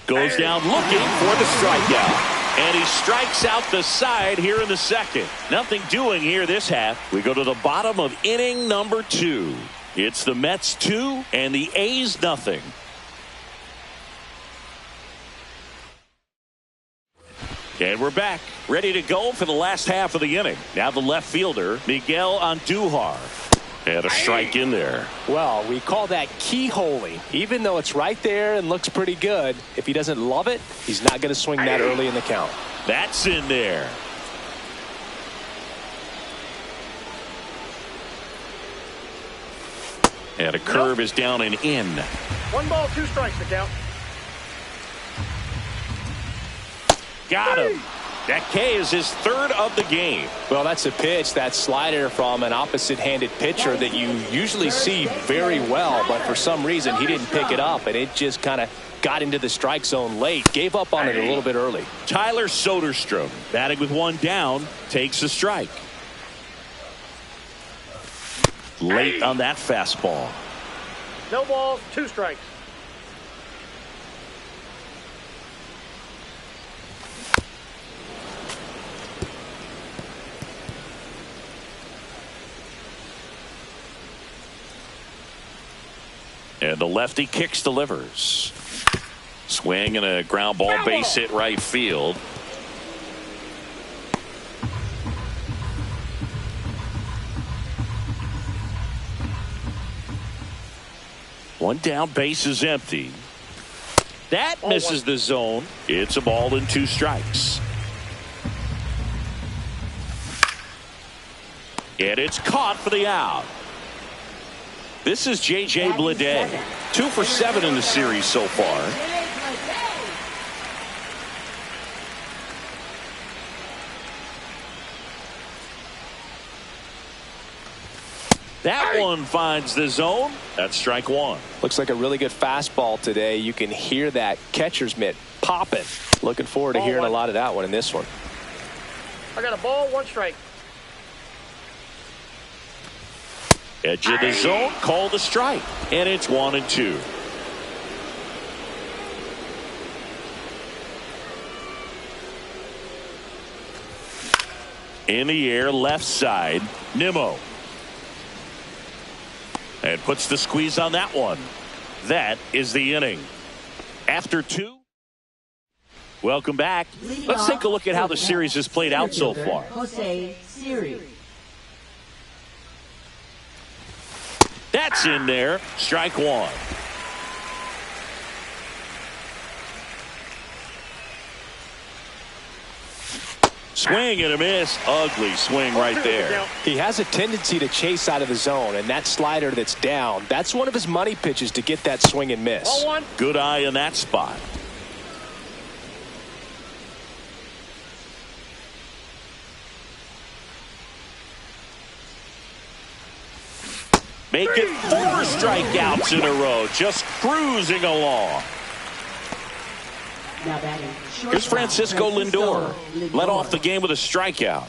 Goes down looking for the strikeout. And he strikes out the side here in the second. Nothing doing here this half. We go to the bottom of inning number 2. It's the Mets 2 and the A's nothing. And we're back, ready to go for the last half of the inning. Now the left fielder, Miguel Andujar. And a strike in there. Well, we call that keyholing. Even though it's right there and looks pretty good, if he doesn't love it, he's not going to swing that early in the count. That's in there. And a curve is down and in. 1 ball, 2 strikes to count. Got him. That K is his 3rd of the game. Well, that's a pitch, that slider from an opposite-handed pitcher that you usually see very well, but for some reason he didn't pick it up, and it just kind of got into the strike zone late. Gave up on it a little bit early. Tyler Soderstrom, batting with 1 down, takes a strike. Late on that fastball. No balls, 2 strikes. And the lefty kicks, delivers. Swing and a ground ball, base hit right field. One down, base is empty. That misses the zone. It's a ball and 2 strikes. And it's caught for the out. This is J.J. Bleday. 2 for 7 in the series so far. That one finds the zone. That's strike 1. Looks like a really good fastball today. You can hear that catcher's mitt popping. Looking forward to hearing a lot of that one in this one. I got a ball, 1 strike. Edge of the zone, called a strike. And it's 1-2. In the air, left side, Nimmo. And puts the squeeze on that one. That is the inning. After 2. Welcome back. Let's take a look at how the series has played out so far. Jose Siri. That's in there. Strike one. Swing and a miss. Ugly swing right there. He has a tendency to chase out of the zone, and that slider that's down, that's one of his money pitches to get that swing and miss. Ball one. Good eye in that spot. Make it 4 strikeouts in a row. Just cruising along. Here's Francisco Lindor. Led off the game with a strikeout.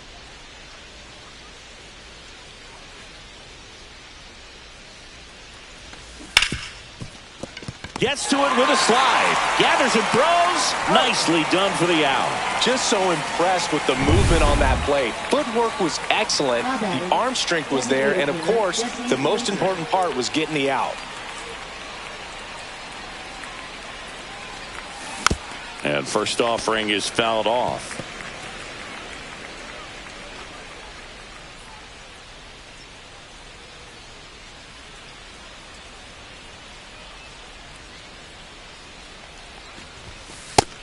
Gets to it with a slide. Gathers and throws. Nicely done for the out. Just so impressed with the movement on that plate. Footwork was excellent. The arm strength was there. And, of course, the most important part was getting the out. And first offering is fouled off.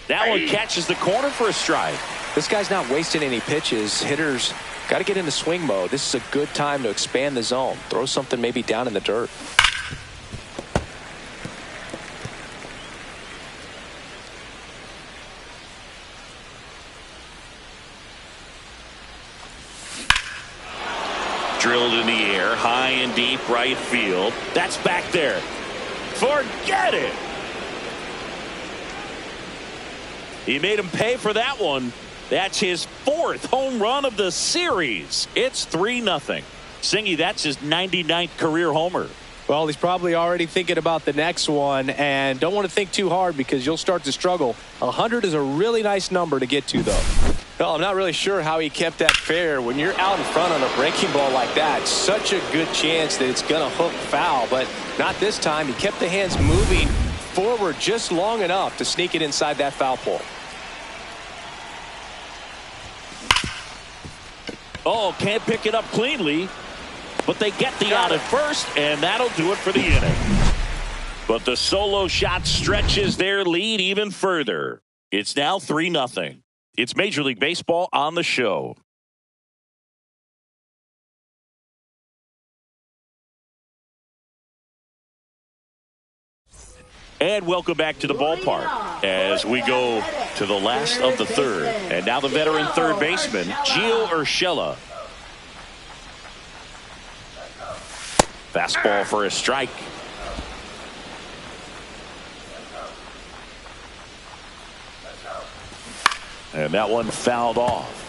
That one catches the corner for a strike. This guy's not wasting any pitches. Hitters got to get into swing mode. This is a good time to expand the zone. Throw something maybe down in the dirt. Drilled in the air, high and deep right field. That's back there. Forget it. He made him pay for that one. That's his 4th home run of the series. It's 3-0. Singy, that's his 99th career homer. Well, he's probably already thinking about the next one, and don't want to think too hard because you'll start to struggle. 100 is a really nice number to get to, though. Well, I'm not really sure how he kept that fair. When you're out in front on a breaking ball like that, such a good chance that it's going to hook foul, but not this time. He kept the hands moving forward just long enough to sneak it inside that foul pole. Oh, can't pick it up cleanly, but they get the out at first, and that'll do it for the inning. But the solo shot stretches their lead even further. It's now 3-0. It's Major League Baseball on the show. And welcome back to the ballpark as we go to the last of the third. And now the veteran third baseman, Gio Urshela. Fastball for a strike. And that one fouled off.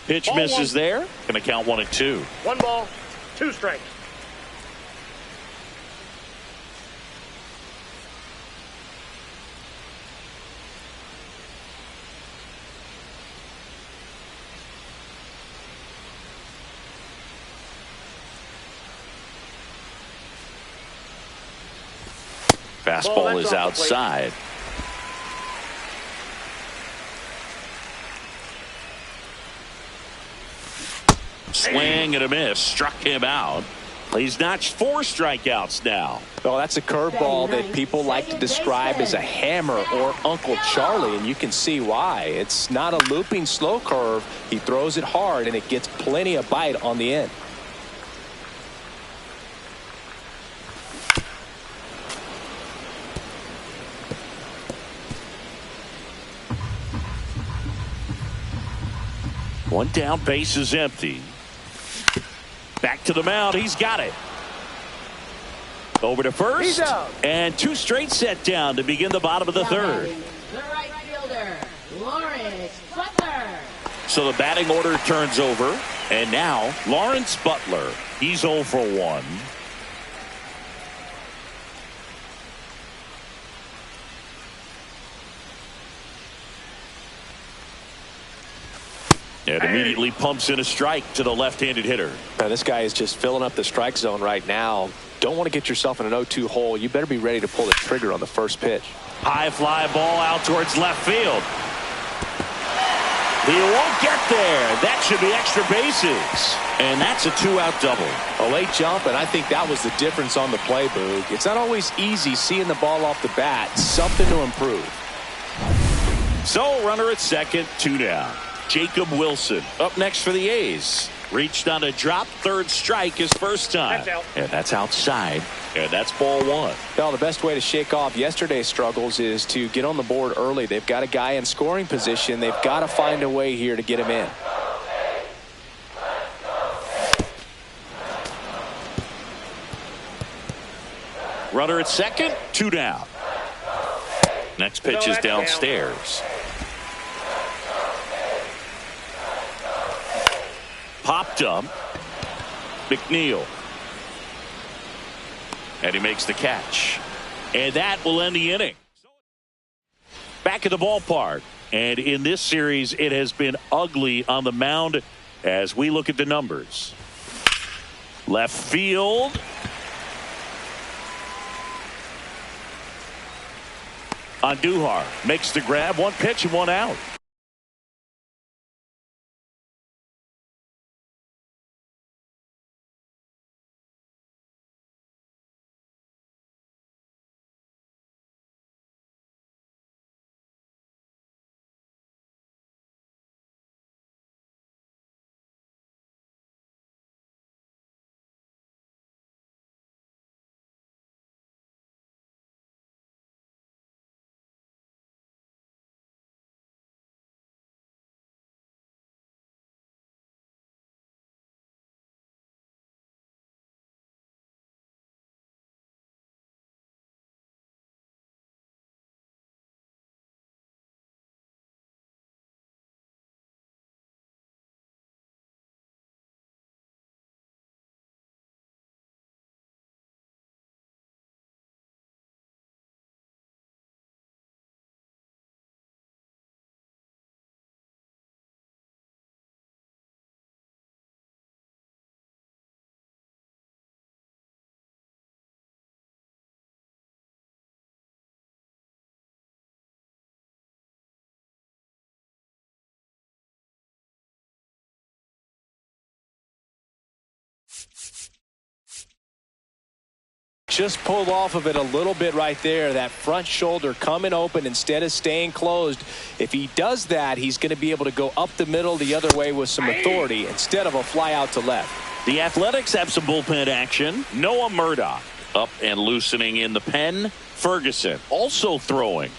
Pitch misses there. Going to count 1-2. 1 ball, 2 strikes. Fastball is outside. Swing and a miss. Struck him out. He's notched 4 strikeouts now. Well, that's a curveball that people like to describe as a hammer or Uncle Charlie, and you can see why. It's not a looping slow curve. He throws it hard, and it gets plenty of bite on the end. One down, base is empty. Back to the mound. He's got it. Over to first. He's out. And 2 straight set down to begin the bottom of the third. The right fielder, Lawrence Butler. So the batting order turns over. And now Lawrence Butler. He's 0 for 1. And immediately pumps in a strike to the left-handed hitter. Now, this guy is just filling up the strike zone right now. Don't want to get yourself in an 0-2 hole. You better be ready to pull the trigger on the first pitch. High fly ball out towards left field. He won't get there. That should be extra bases. And that's a 2-out double. A late jump, and I think that was the difference on the play, Boog. It's not always easy seeing the ball off the bat. Something to improve. So, runner at second, 2 down. Jacob Wilson up next for the A's. Reached on a drop, third strike his first time. That's out. And that's outside. And that's ball 1. Well, the best way to shake off yesterday's struggles is to get on the board early. They've got a guy in scoring position. They've got to find a way here to get him in. Runner at second, 2 down. Next pitch is downstairs. Popped up. McNeil. And he makes the catch. And that will end the inning. Back at the ballpark. And in this series, it has been ugly on the mound as we look at the numbers. Left field. Andujar makes the grab. 1 pitch and 1 out. Just pulled off of it a little bit right there. That front shoulder coming open instead of staying closed. If he does that, he's going to be able to go up the middle the other way with some authority instead of a fly out to left. The Athletics have some bullpen action. Noah Murdoch up and loosening in the pen. Ferguson also throwing.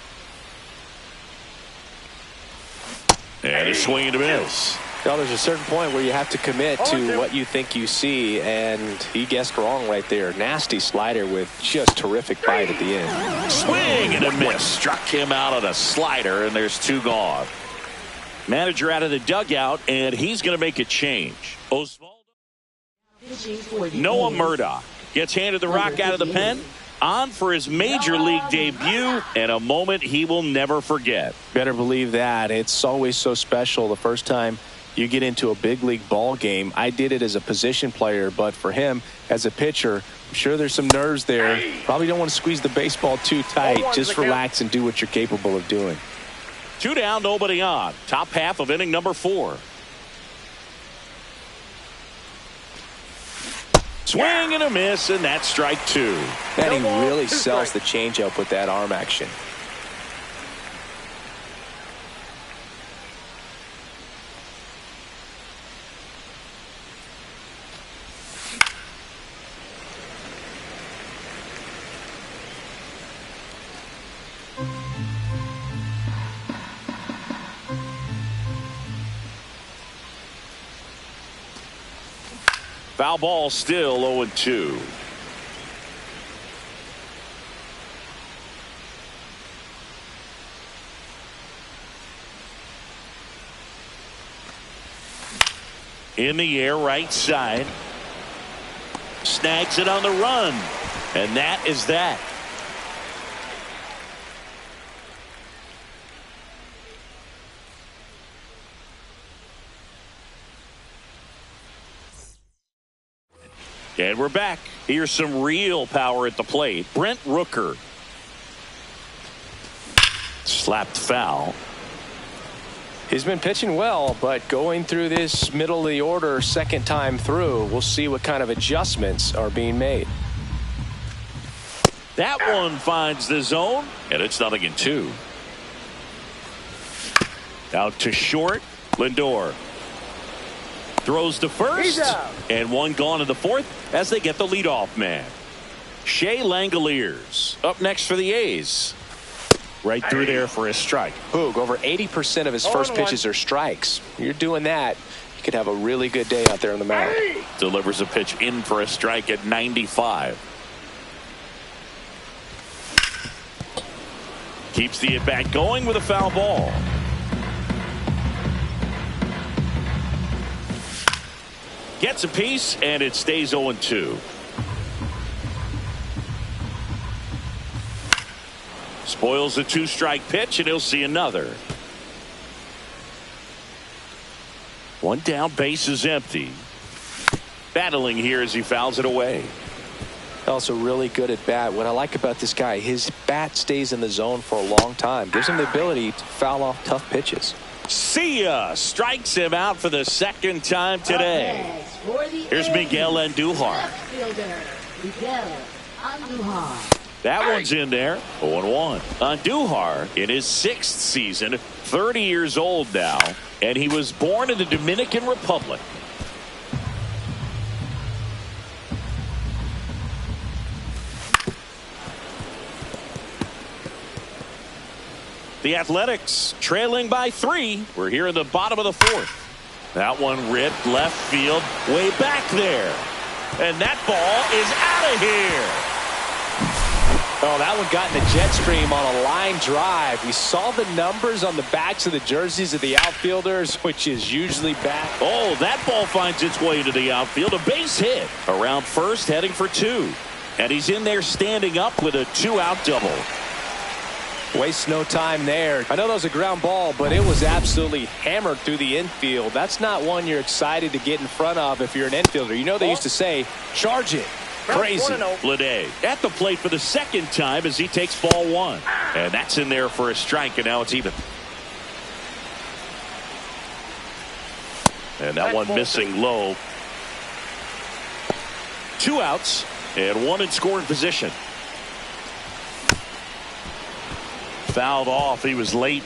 And a swing and a miss. Well, there's a certain point where you have to commit to what you think you see, and he guessed wrong right there. Nasty slider with just terrific bite at the end. Swing and a miss. Struck him out on a slider, and there's 2 gone. Manager out of the dugout, and he's going to make a change. Noah Murdoch gets handed the rock out of the pen. On for his major league debut, and a moment he will never forget. Better believe that. It's always so special the first time you get into a big league ball game. I did it as a position player, but for him as a pitcher, I'm sure there's some nerves there. Probably don't want to squeeze the baseball too tight. Just relax and do what you're capable of doing. 2 down, nobody on. Top half of inning number 4. Swing and a miss, and that's strike 2. And he really sells the changeup with that arm action. Foul ball, still 0-2. In the air, right side. Snags it on the run. And that is that. And we're back. Here's some real power at the plate. Brent Rooker. Slapped foul. He's been pitching well, but going through this middle of the order second time through, we'll see what kind of adjustments are being made. That one finds the zone, and it's 0-2. Out to short. Lindor throws to first, and one gone in the fourth as they get the leadoff man. Shea Langoliers up next for the A's. Right through there for a strike. Boog, over 80% of his first pitches are strikes. You're doing that, you could have a really good day out there on the mound. Delivers a pitch in for a strike at 95. Keeps the at-bat going with a foul ball. Gets a piece, and it stays 0-2. Spoils the 2-strike pitch, and he'll see another. One down, base is empty. Battling here as he fouls it away. Also really good at bat. What I like about this guy, his bat stays in the zone for a long time. Gives him the ability to foul off tough pitches. See ya! Strikes him out for the second time today. Here's Miguel Andujar. That one's in there. 0-1. Andujar in his 6th season, 30 years old now, and he was born in the Dominican Republic. The Athletics trailing by 3. We're here in the bottom of the 4th. That one ripped left field, way back there. And that ball is out of here. Oh, that one got in the jet stream on a line drive. We saw the numbers on the backs of the jerseys of the outfielders, which is usually back. Oh, that ball finds its way into the outfield. A base hit around first, heading for 2. And he's in there standing up with a 2-out double. Waste no time there. I know that was a ground ball, but it was absolutely hammered through the infield. That's not one you're excited to get in front of if you're an infielder. You know they used to say, charge it. Crazy. Lede at the plate for the second time as he takes ball 1. And that's in there for a strike, and now it's even. And that one missing low. 2 outs and 1 in scoring position. Fouled off. He was late.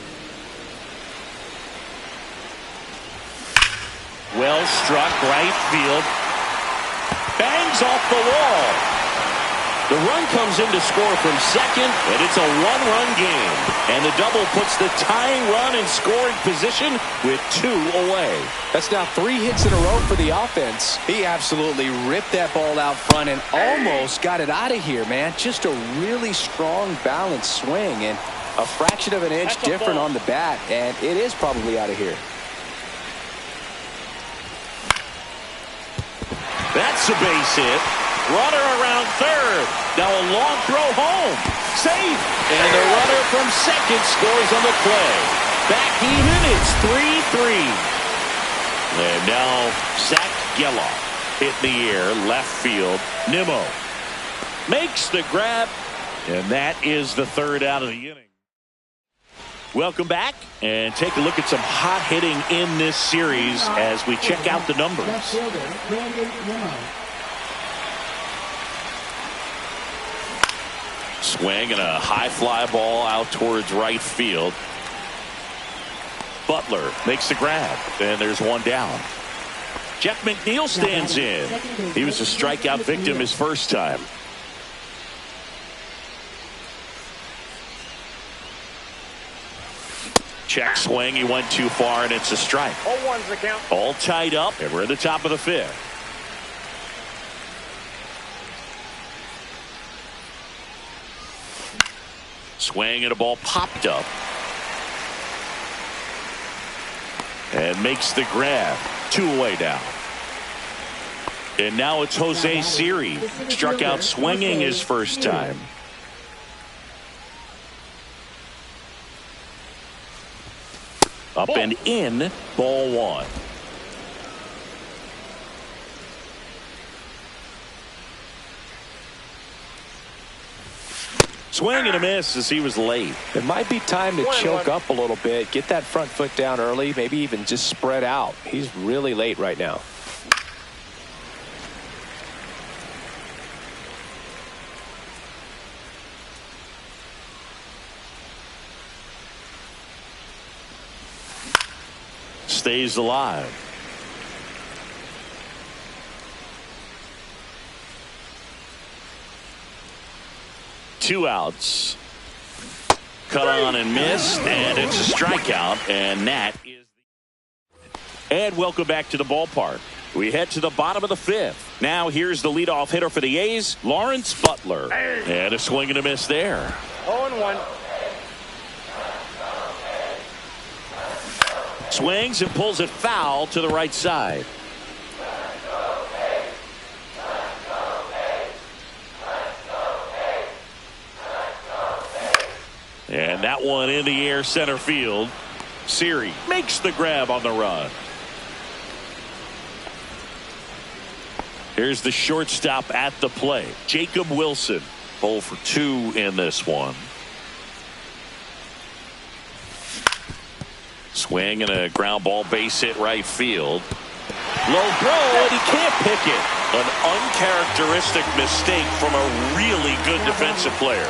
Well struck right field. Bangs off the wall. The run comes in to score from second, and it's a 1-run game. And the double puts the tying run in scoring position with 2 away. That's now 3 hits in a row for the offense. He absolutely ripped that ball out front and almost got it out of here, man. Just a really strong, balanced swing, and a fraction of an inch different on the bat, and it is probably out of here. That's a base hit. Runner around third. Now a long throw home. Safe. And the runner from second scores on the play. Back even. It's 3-3. And now Zach Gelof hit in the air. Left field. Nimmo makes the grab. And that is the 3rd out of the inning. Welcome back, and take a look at some hot hitting in this series as we check out the numbers. Swing and a high fly ball out towards right field. Butler makes the grab, and there's one down. Jeff McNeil stands in. He was a strikeout victim his first time. Check swing. He went too far, and it's a strike. 0-1's the count. All tied up, and we're at the top of the 5th. Swing, and a ball popped up. And makes the grab. 2 away now. And now it's Jose Siri. Struck out swinging his first time. Up and in, ball one. Swing and a miss as he was late. It might be time to choke up a little bit, get that front foot down early, maybe even just spread out. He's really late right now. Stays alive. Two outs. Cut on and missed, and it's a strikeout, and that is and welcome back to the ballpark. We head to the bottom of the fifth. Now here's the leadoff hitter for the A's, Lawrence Butler. And a swing and a miss there. 0-1. Swings and pulls it foul to the right side. And that one in the air center field. Siri makes the grab on the run. Here's the shortstop at the plate, Jacob Wilson. 0 for 2 in this one. Swing and a ground ball base hit right field. Low throw, and he can't pick it. An uncharacteristic mistake from a really good defensive player.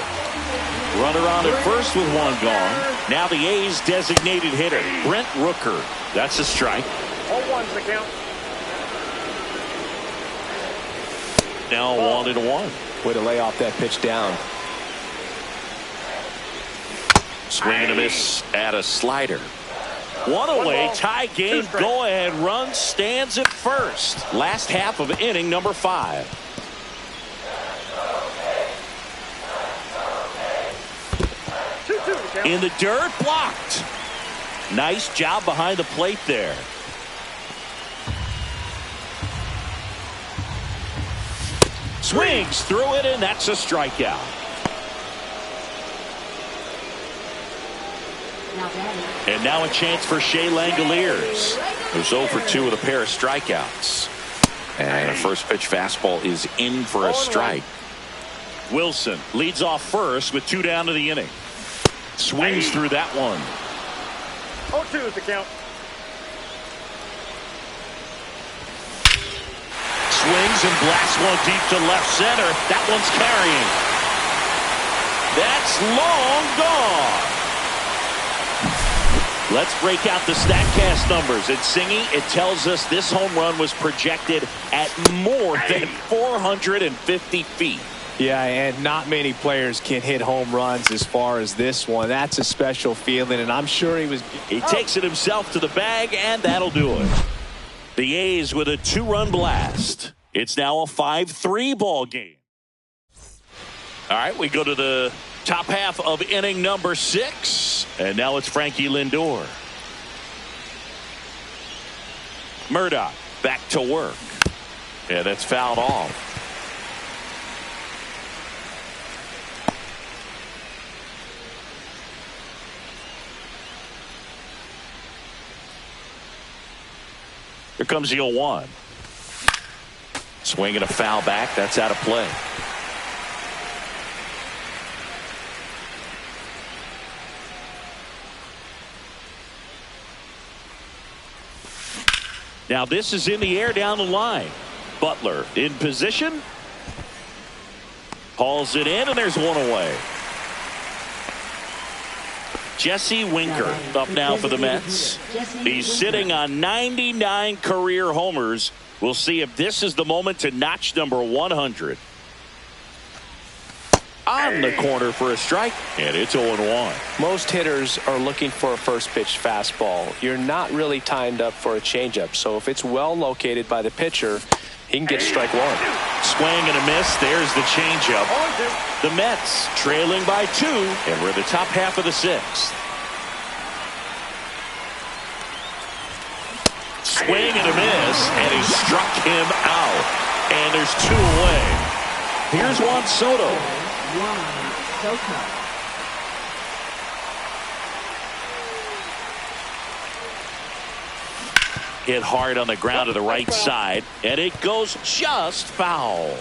Runner on at first with one gone. Now the A's designated hitter, Brent Rooker. That's a strike. 0-1's the count. Now 1-1. Way to lay off that pitch down. Swing and a miss at a slider. One away, tie game, go ahead run stands at first. Last half of inning number 5. In the dirt, blocked. Nice job behind the plate there. Swings through it, and that's a strikeout. And now a chance for Shea Langoliers, who's 0 for 2 with a pair of strikeouts. And a first pitch fastball is in for a strike. Wilson leads off first with 2 down to the inning. Swings through that one. 0-2 is the count. Swings and blasts one deep to left center. That one's carrying. That's long gone. Let's break out the StatCast numbers. It's Singy. It tells us this home run was projected at more than 450 feet. Yeah, and not many players can hit home runs as far as this one. That's a special feeling, and I'm sure he takes it himself to the bag, and that'll do it. The A's with a 2-run blast. It's now a 5-3 ball game. All right, we go to the top half of inning number 6, and now it's Frankie Lindor. Murdoch back to work. Yeah, that's fouled off. Here comes the 0-1. Swing and a foul back. That's out of play. Now this is in the air down the line. Butler in position. Hauls it in, and there's one away. Jesse Winker up now for the Mets. He's sitting on 99 career homers. We'll see if this is the moment to notch number 100. On the corner for a strike, and it's 0-1. Most hitters are looking for a first pitch fastball. You're not really timed up for a changeup, so if it's well located by the pitcher, he can get strike one. Swing and a miss. There's the changeup. The Mets trailing by 2, and we're in the top half of the 6th. Swing and a miss, and he struck him out. And there's 2 away. Here's Juan Soto. Juan Soto. Hit hard on the ground to the right side, and it goes just foul.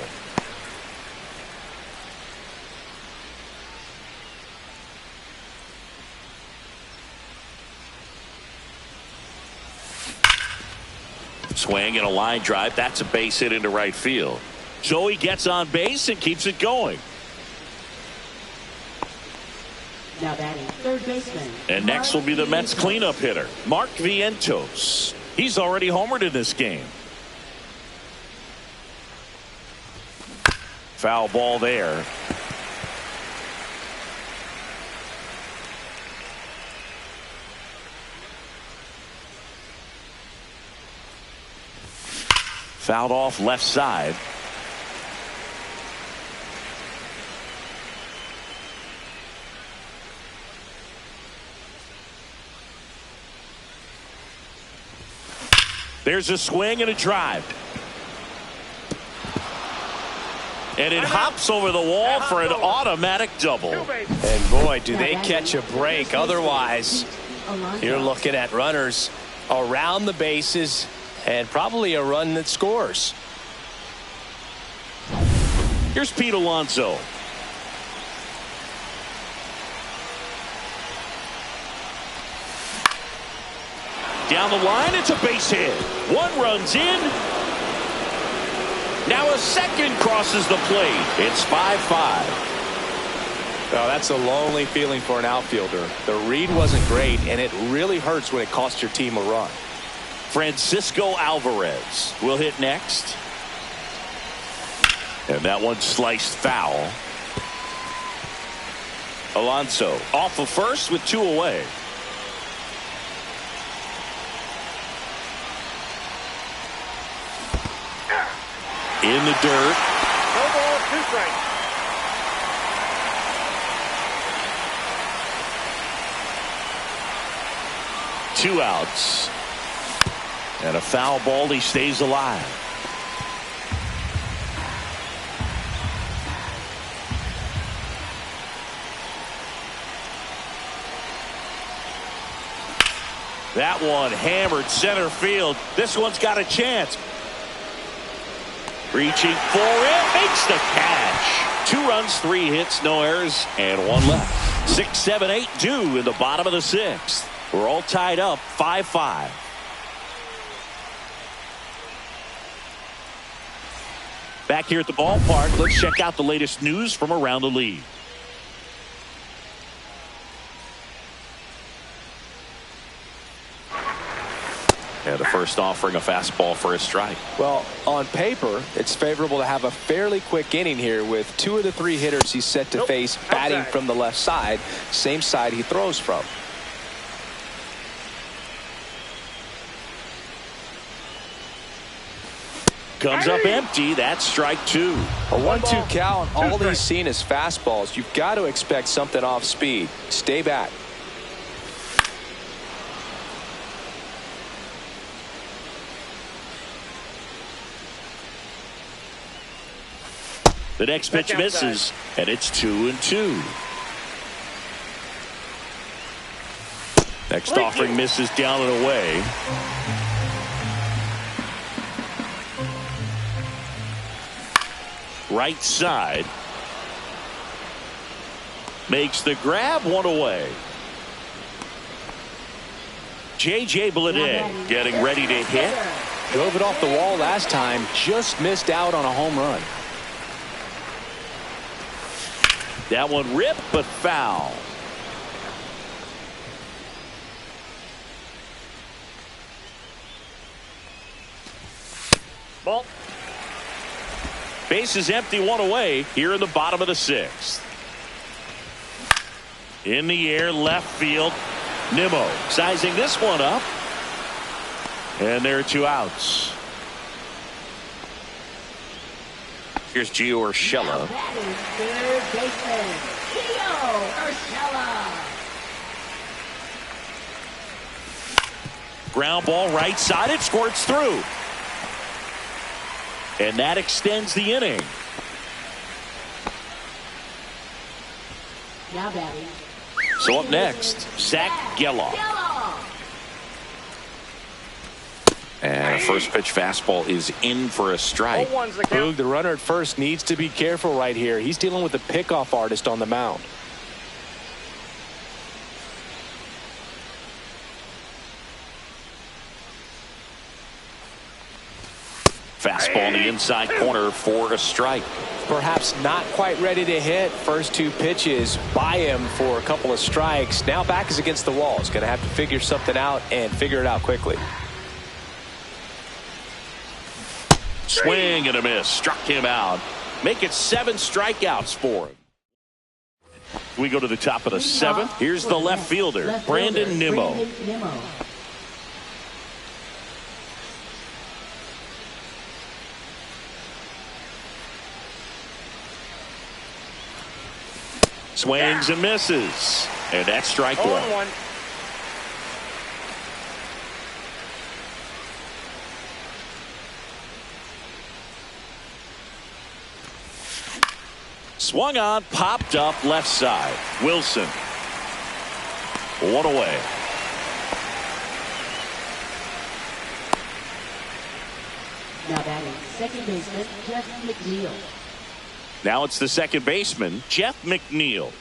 Swing and a line drive. That's a base hit into right field. Joey gets on base and keeps it going. Now batting third baseman. And next will be the Mets cleanup hitter, Mark Vientos. He's already homered in this game. Foul ball there. Fouled off left side. There's a swing and a drive. And it hops over the wall for an automatic double. And boy, do they catch a break. Otherwise, you're looking at runners around the bases and probably a run that scores. Here's Pete Alonso. Down the line, it's a base hit. 1 runs in. Now a second crosses the plate. It's 5-5. Oh, that's a lonely feeling for an outfielder. The read wasn't great, and it really hurts when it costs your team a run. Francisco Alvarez will hit next. And that one sliced foul. Alonso off of first with 2 away. In the dirt. No ball, 2 strikes. Two outs. And a foul ball. He stays alive. That one hammered center field. This one's got a chance. Reaching for it, makes the catch. 2 runs, 3 hits, no errors, and 1 left. 6, 7, 8 due in the bottom of the 6th. We're all tied up 5-5. Back here at the ballpark, let's check out the latest news from around the league. And the first offering a fastball for a strike. Well, on paper, it's favorable to have a fairly quick inning here with 2 of the 3 hitters he's set to face batting from the left side, same side he throws from. Comes up empty. That's strike 2. A 1-2 count. All he's seen is fastballs. You've got to expect something off speed. Stay back. The next pitch misses, and it's 2-2. Next offering misses down and away. Right side. Makes the grab, 1 away. J.J. Bleday getting ready to hit. Drove it off the wall last time. Just missed out on a home run. That one ripped, but foul. Ball. Base is empty, 1 away here in the bottom of the 6th. In the air, left field. Nimmo sizing this one up. And there are 2 outs. Here's Gio Urshela. Third baseman, Gio Urshela. Ground ball right side. It squirts through. And that extends the inning. Now batting. So up next, Zach Geloff. And a first pitch fastball is in for a strike. 0-1's the count. Boog, the runner at first needs to be careful right here. He's dealing with a pickoff artist on the mound. Fastball in the inside corner for a strike. Perhaps not quite ready to hit. First two pitches by him for a couple of strikes. Now back is against the wall. He's going to have to figure something out and figure it out quickly. Swing and a miss. Struck him out. Make it 7 strikeouts for him. We go to the top of the 7th. Here's the left fielder, Brandon Nimmo. Swings and misses. And that's strike 1. 0-1. Swung on, popped up left side. Wilson. 1 away. Now batting. Second baseman, Jeff McNeil. Now it's the second baseman, Jeff McNeil.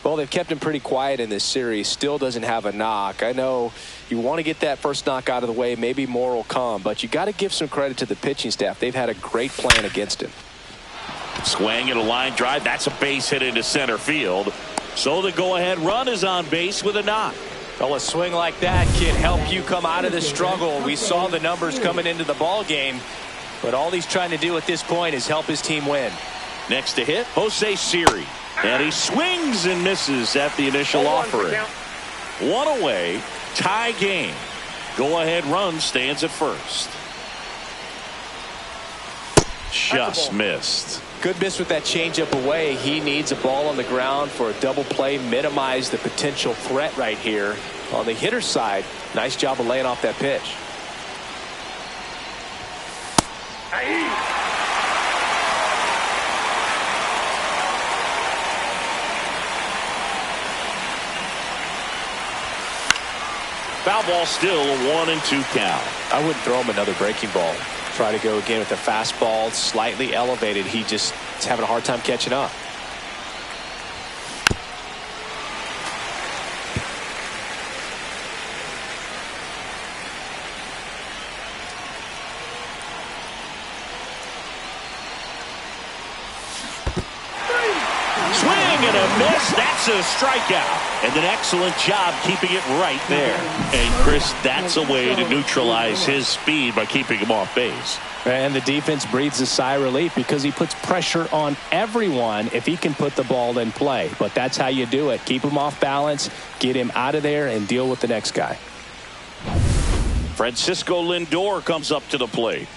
Well, they've kept him pretty quiet in this series. Still doesn't have a knock. I know you want to get that first knock out of the way. Maybe more will come. But you got to give some credit to the pitching staff. They've had a great plan against him. Swing and a line drive. That's a base hit into center field. So the go-ahead run is on base with a knock. Well, a swing like that can help you come out of the struggle. We saw the numbers coming into the ball game. But all he's trying to do at this point is help his team win. Next to hit, Jose Siri. And he swings and misses at the initial 0-1's the offering. count. 1 away, tie game. Go-ahead run stands at first. Just missed. Good miss with that changeup away. He needs a ball on the ground for a double play. Minimize the potential threat right here. On the hitter's side, nice job of laying off that pitch. Foul ball, still a 1-2 count. I wouldn't throw him another breaking ball. Try to go again with the fastball slightly elevated. He just is having a hard time catching up. Swing and a miss. That's a strikeout. And an excellent job keeping it right there. And Chris, that's a way to neutralize his speed by keeping him off base. And the defense breathes a sigh of relief because he puts pressure on everyone if he can put the ball in play. But that's how you do it. Keep him off balance, get him out of there, and deal with the next guy. Francisco Lindor comes up to the plate.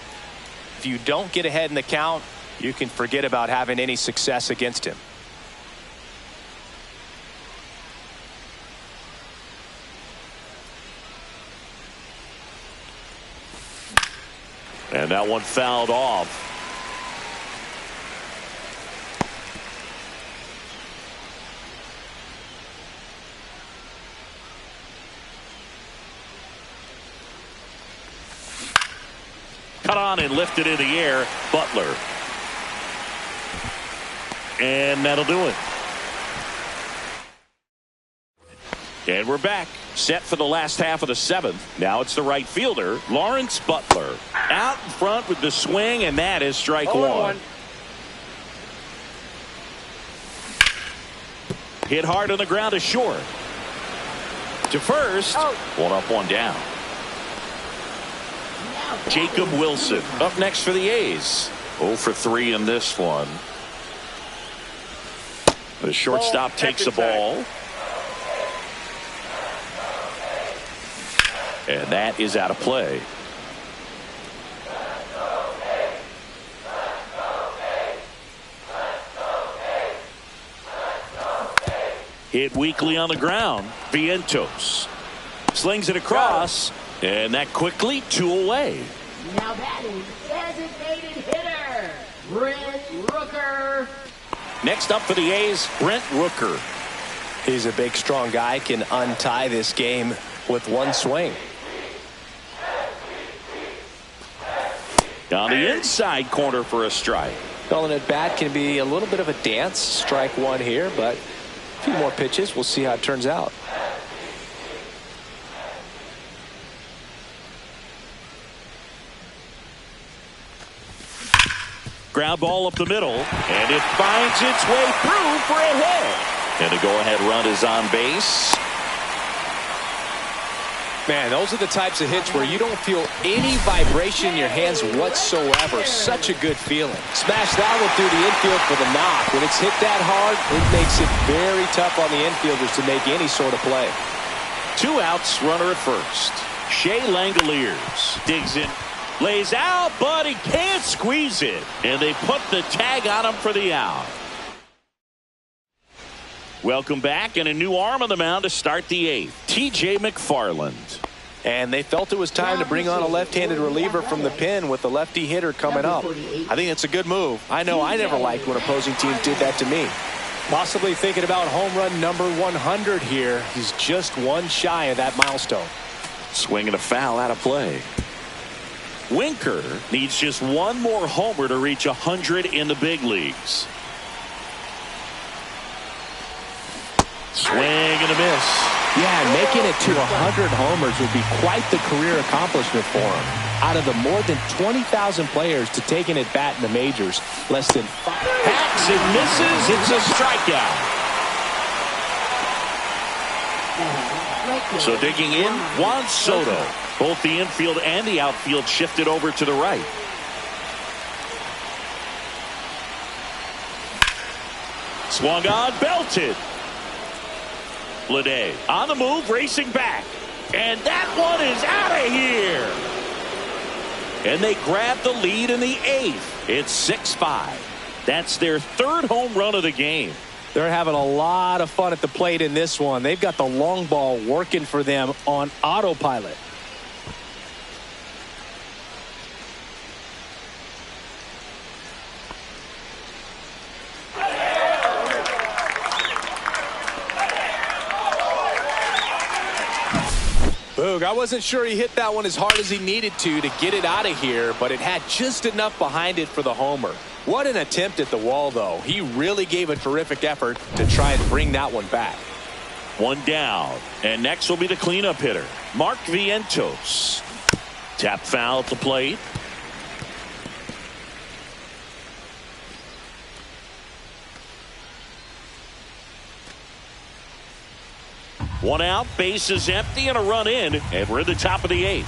If you don't get ahead in the count, you can forget about having any success against him. And that one fouled off. Cut on and lifted in the air. Butler. And that'll do it. And we're back. Set for the last half of the 7th. Now it's the right fielder, Lawrence Butler. Out in front with the swing, and that is strike 1. Hit hard on the ground to short. To first. 1 up, 1 down. Jacob Wilson up next for the A's. 0 for 3 in this one. The shortstop takes the ball. And that is out of play. Hit weakly on the ground. Vientos slings it across, and that quickly 2 away. Now batting, designated hitter, Brent Rooker. Next up for the A's, Brent Rooker. He's a big, strong guy, can untie this game with one swing. On the inside corner for a strike. Calling it bat can be a little bit of a dance. Strike one here, but a few more pitches. We'll see how it turns out. Ground ball up the middle, and it finds its way through for a hit. And the go-ahead run is on base. Man, those are the types of hits where you don't feel any vibration in your hands whatsoever. Such a good feeling. Smash that one through the infield for the knock. When it's hit that hard, it makes it very tough on the infielders to make any sort of play. 2 outs, runner at first. Shea Langoliers digs in, lays out, but he can't squeeze it. And they put the tag on him for the out. Welcome back, and a new arm on the mound to start the 8th. T.J. McFarland. And they felt it was time to bring on a left-handed reliever from the pen with the lefty hitter coming up. I think it's a good move. I know I never liked when opposing teams did that to me. Possibly thinking about home run number 100 here. He's just one shy of that milestone. Swinging a foul out of play. Winker needs just one more homer to reach 100 in the big leagues. Swing and a miss. Yeah, making it to 100 homers would be quite the career accomplishment for him. Out of the more than 20,000 players to take an at-bat in the majors, less than 5. Hacks and misses. It's a strikeout. So digging in, Juan Soto. Both the infield and the outfield shifted over to the right. Swung on, belted. Bleday on the move, racing back. And that one is out of here. And they grab the lead in the 8th. It's 6-5. That's their 3rd home run of the game. They're having a lot of fun at the plate in this one. They've got the long ball working for them on autopilot. Boog, I wasn't sure he hit that one as hard as he needed to get it out of here, but it had just enough behind it for the homer. What an attempt at the wall, though. He really gave a terrific effort to try and bring that one back. 1 down, and next will be the cleanup hitter, Mark Vientos. Tap foul at the plate. One out, base is empty, and a run in, and we're at the top of the 8th.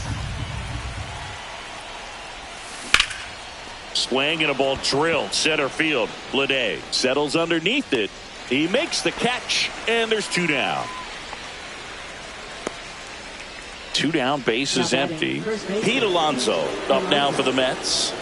Swing and a ball drilled center field. Bleday settles underneath it. He makes the catch, and there's 2 down. 2 down, base is empty. Pete Alonso up now for the Mets.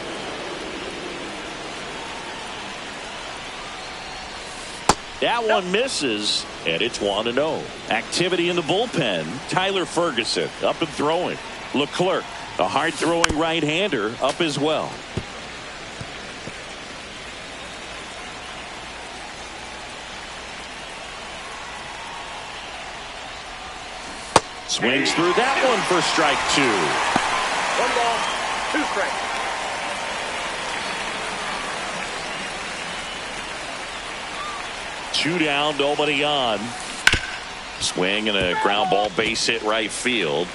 That one misses, and it's 1-0. Activity in the bullpen. Tyler Ferguson up and throwing. Leclerc, a hard-throwing right-hander, up as well. Swings through that one for strike 2. 1 ball, 2 strikes. Two down, nobody on. Swing and a ground ball, base hit right field.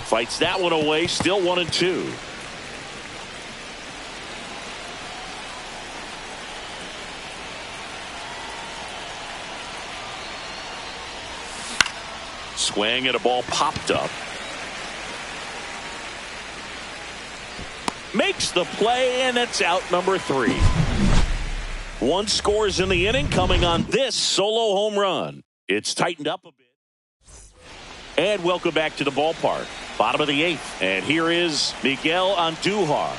Fights that one away, still 1-2. Swing and a ball popped up. Makes the play, and it's out number 3. 1 scores in the inning, coming on this solo home run. It's tightened up a bit. And welcome back to the ballpark. Bottom of the 8th. And here is Miguel Andujar.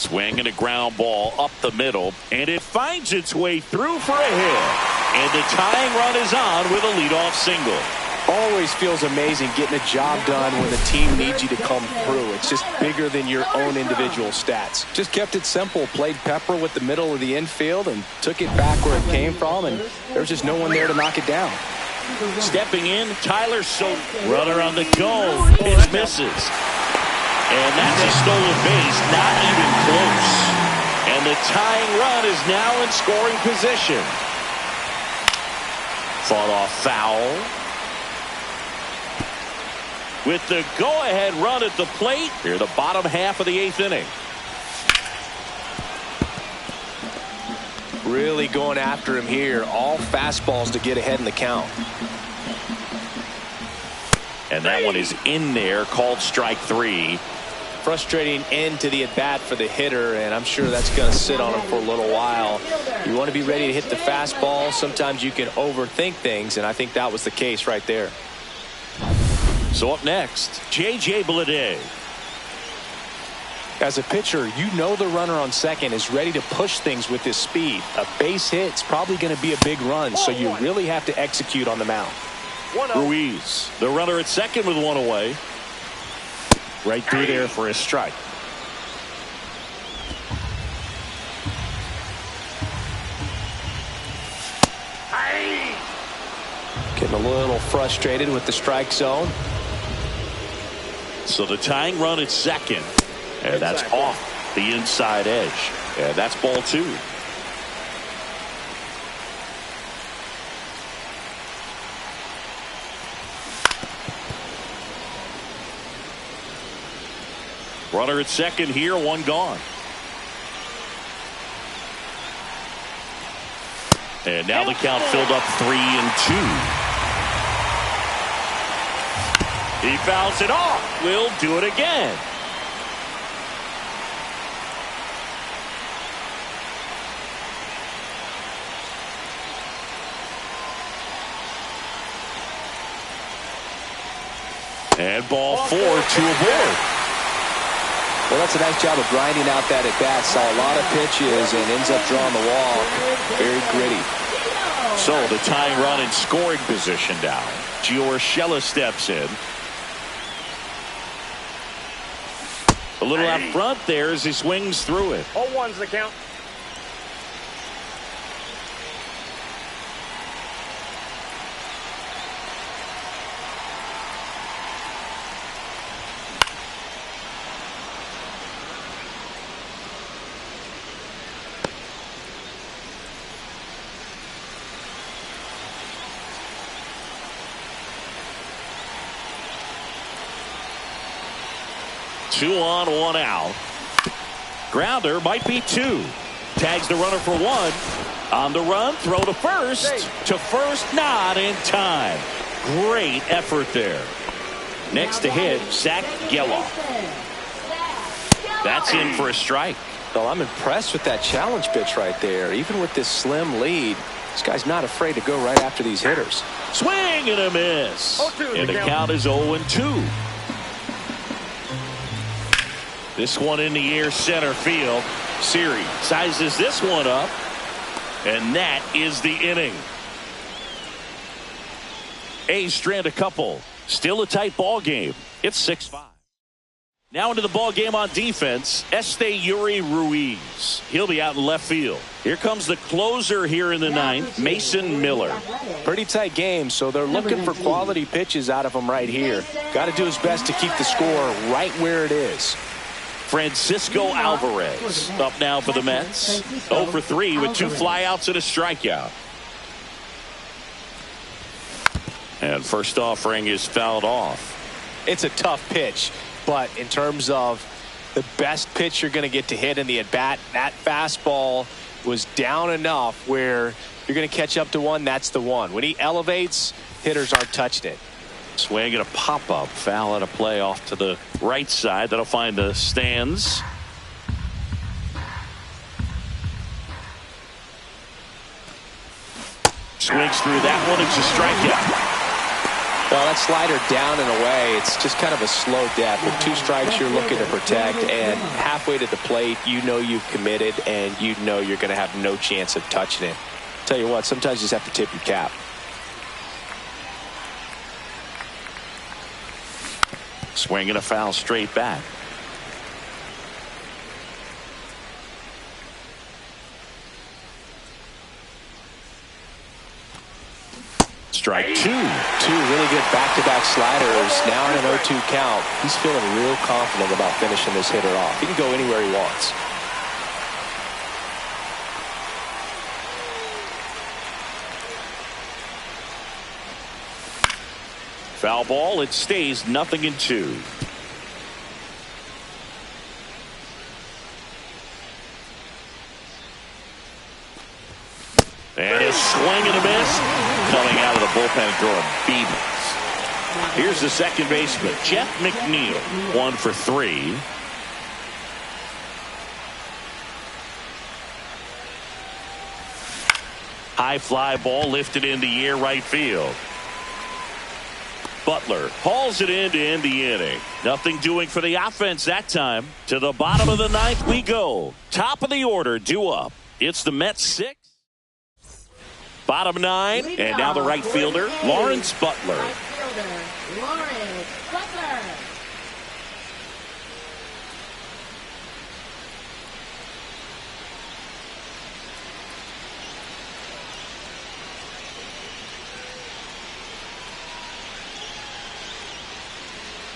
Swing and a ground ball up the middle, and it finds its way through for a hit. And the tying run is on with a leadoff single. Always feels amazing getting a job done when the team needs you to come through. It's just bigger than your own individual stats. Just kept it simple, played pepper with the middle of the infield and took it back where it came from, and there was just no one there to knock it down. Stepping in, Tyler Soto. Runner on the go. Pitch misses. And that's a stolen base, not even close. And the tying run is now in scoring position. Fought off foul. With the go-ahead run at the plate, here the bottom half of the 8th inning. Really going after him here. All fastballs to get ahead in the count. And that one is in there, called strike 3. Frustrating end to the at-bat for the hitter, and I'm sure that's going to sit on him for a little while. You want to be ready to hit the fastball. Sometimes you can overthink things, and I think that was the case right there. So up next, J.J. Bleday. As a pitcher, you know the runner on second is ready to push things with his speed. A base hit's probably going to be a big run, so you really have to execute on the mound. Ruiz, the runner at second with one away. Right through there for a strike. Getting a little frustrated with the strike zone. So the tying run at second. And that's off the inside edge. And that's ball 2. Runner at second here, one gone. And now the count filled up 3-2. He fouls it off. We'll do it again. And ball 4, 2 aboard. Well, that's a nice job of grinding out that at-bat. Saw a lot of pitches and ends up drawing the walk. Very gritty. So the tying run in scoring position now. Gio Urshela steps in. A little out front there as he swings through it. 0-1's the count. Two on, one out. Grounder might be 2. Tags the runner for 1. On the run, throw to first. To first, not in time. Great effort there. Next to hit, Zach Geloff. That's in for a strike. Well, I'm impressed with that challenge pitch right there. Even with this slim lead, this guy's not afraid to go right after these hitters. Swing and a miss. And the count is 0-2. This one in the air center field. Siri sizes this one up. And that is the inning. A's strand a couple. Still a tight ball game. It's 6-5. Now into the ball game on defense, Esteury Ruiz. He'll be out in left field. Here comes the closer here in the 9th, Mason Miller. Pretty tight game, so they're looking for quality pitches out of him right here. Got to do his best to keep the score right where it is. Francisco Alvarez up now for the Mets. 0 for 3 with 2 flyouts and a strikeout. And first offering is fouled off. It's a tough pitch, but in terms of the best pitch you're going to get to hit in the at-bat, that fastball was down enough where you're going to catch up to one, that's the one. When he elevates, hitters aren't touching it. Swing and a pop-up. Foul at a play off to the right side. That'll find the stands. Swings through that one. It's a strikeout. Well, that slider down and away, it's just kind of a slow death. With 2 strikes, you're looking to protect, and halfway to the plate, you know you've committed, and you know you're going to have no chance of touching it. Tell you what, sometimes you just have to tip your cap. Swinging a foul straight back. Strike 2. 2 really good back-to-back sliders. Now in an 0-2 count. He's feeling real confident about finishing this hitter off. He can go anywhere he wants. Foul ball. It stays 0-2. And a swing and a miss. Coming out of the bullpen, Durham Beavers. Here's the second baseman, Jeff McNeil. 1 for 3. High fly ball lifted in the air right field. Butler hauls it in to end the inning. Nothing doing for the offense that time. To the bottom of the 9th we go. Top of the order due up. It's the Mets 6. Bottom 9, and now the right fielder, Lawrence Butler. Right fielder, Lawrence Butler.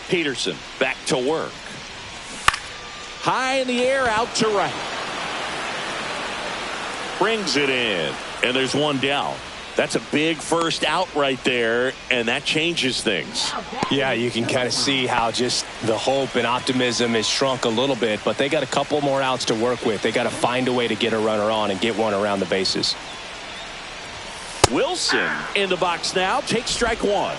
Peterson back to work. High in the air, out to right. Brings it in, and there's 1 down. That's a big first out right there, and that changes things. Yeah, you can kind of see how just the hope and optimism has shrunk a little bit, but they got a couple more outs to work with. They got to find a way to get a runner on and get one around the bases. Wilson in the box now, takes strike 1.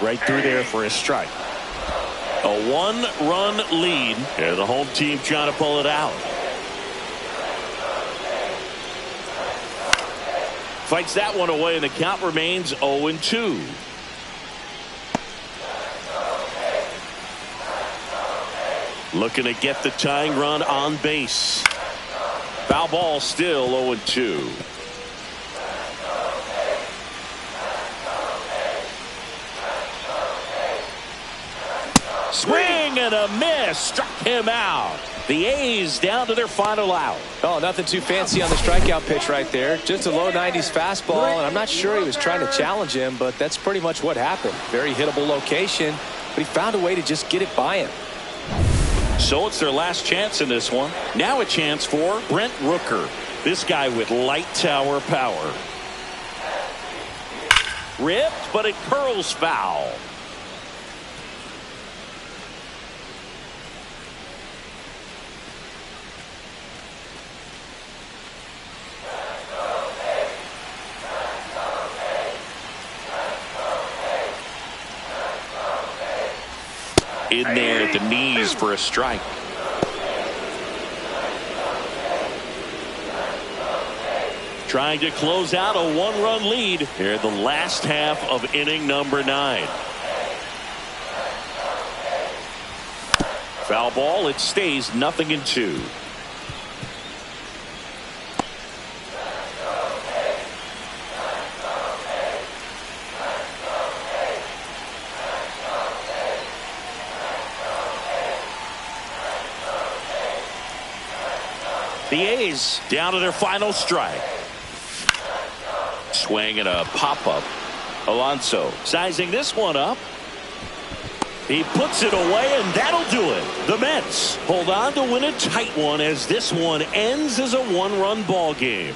Right through there for a strike. A one-run lead, and the home team trying to pull it out. Fights that one away, and the count remains 0-2. Looking to get the tying run on base. Foul ball, still 0-2. Swing and a miss. Struck him out. The A's down to their final out. Oh, nothing too fancy on the strikeout pitch right there. Just a low 90s fastball, and I'm not sure he was trying to challenge him, but that's pretty much what happened. Very hittable location, but he found a way to just get it by him. So it's their last chance in this one. Now a chance for Brent Rooker. This guy with light tower power. Ripped, but it curls foul. In there at the knees for a strike. Trying to close out a one-run lead here in the last half of inning number 9. Foul ball. It stays 0-2. The A's down to their final strike. Swing and a pop-up. Alonso sizing this one up. He puts it away, and that'll do it. The Mets hold on to win a tight one as this one ends as a one-run ball game.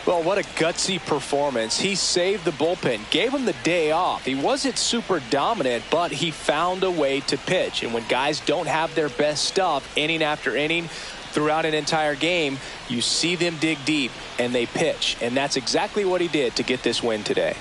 Well, what a gutsy performance. He saved the bullpen, gave him the day off. He wasn't super dominant, but he found a way to pitch. And when guys don't have their best stuff inning after inning throughout an entire game, you see them dig deep and they pitch. And that's exactly what he did to get this win today.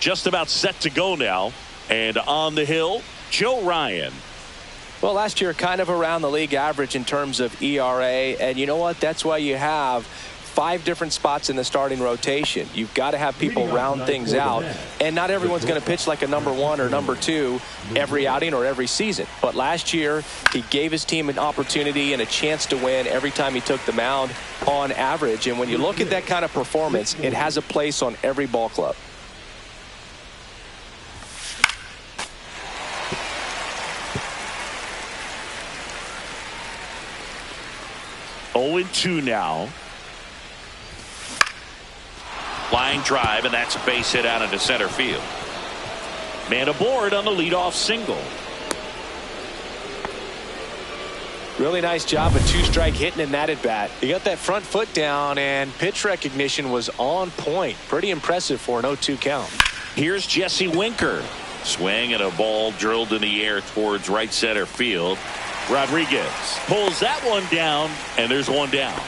Just about set to go now. And on the hill, Joe Ryan. Well, last year kind of around the league average in terms of ERA. And you know what? That's why you have 5 different spots in the starting rotation. You've got to have people round things out. And not everyone's going to pitch like a number 1 or number 2 every outing or every season. But last year, he gave his team an opportunity and a chance to win every time he took the mound on average. And when you look at that kind of performance, it has a place on every ball club. 0-2 now. Line drive, and that's a base hit out into center field. Man aboard on the leadoff single. Really nice job of 2-strike hitting in that at bat. He got that front foot down, and pitch recognition was on point. Pretty impressive for an 0-2 count. Here's Jesse Winker. Swing and a ball drilled in the air towards right center field. Rodriguez pulls that one down, and there's one down.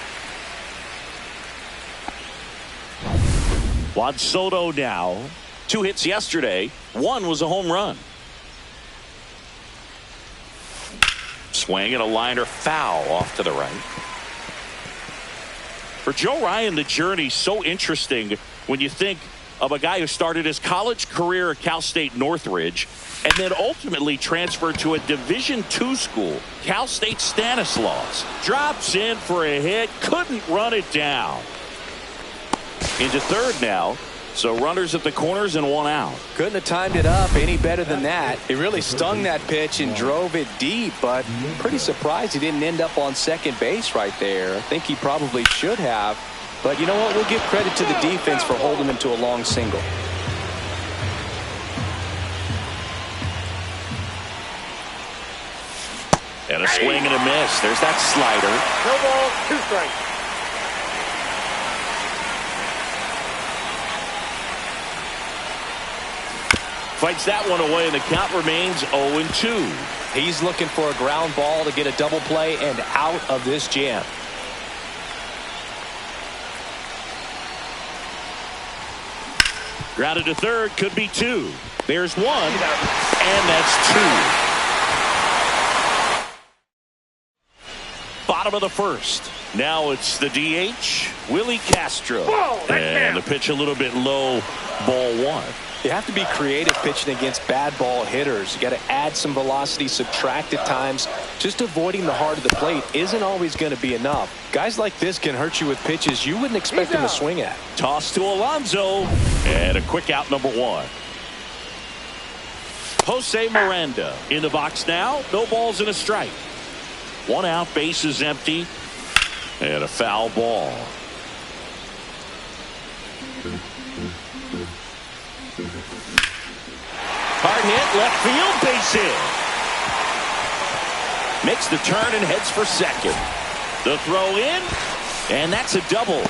Juan Soto now. 2 hits yesterday. 1 was a home run. Swing and a liner foul off to the right. For Joe Ryan, the journey's so interesting when you think of a guy who started his college career at Cal State Northridge and then ultimately transferred to a Division II school, Cal State Stanislaus. Drops in for a hit, couldn't run it down. Into third now, so runners at the corners and 1 out. Couldn't have timed it up any better than that. He really stung that pitch and drove it deep, but pretty surprised he didn't end up on second base right there. I think he probably should have. But you know what? We'll give credit to the defense for holding him to a long single. And a swing and a miss. There's that slider. No ball, 2 strikes. Fights that one away, and the count remains 0-2. He's looking for a ground ball to get a double play and out of this jam. Grounded to third, could be 2. There's 1, and that's 2. Bottom of the first. Now it's the DH, Willie Castro. And the pitch a little bit low, ball 1. You have to be creative pitching against bad ball hitters. You got to add some velocity, subtract at times. Just avoiding the heart of the plate isn't always going to be enough. Guys like this can hurt you with pitches you wouldn't expect them to swing at. Toss to Alonso, and a quick out, number 1. Jose Miranda in the box now. No balls and a strike. 1 out, base is empty, and a foul ball. Hard hit, left field, base hit. Makes the turn and heads for second. The throw in, and that's a double.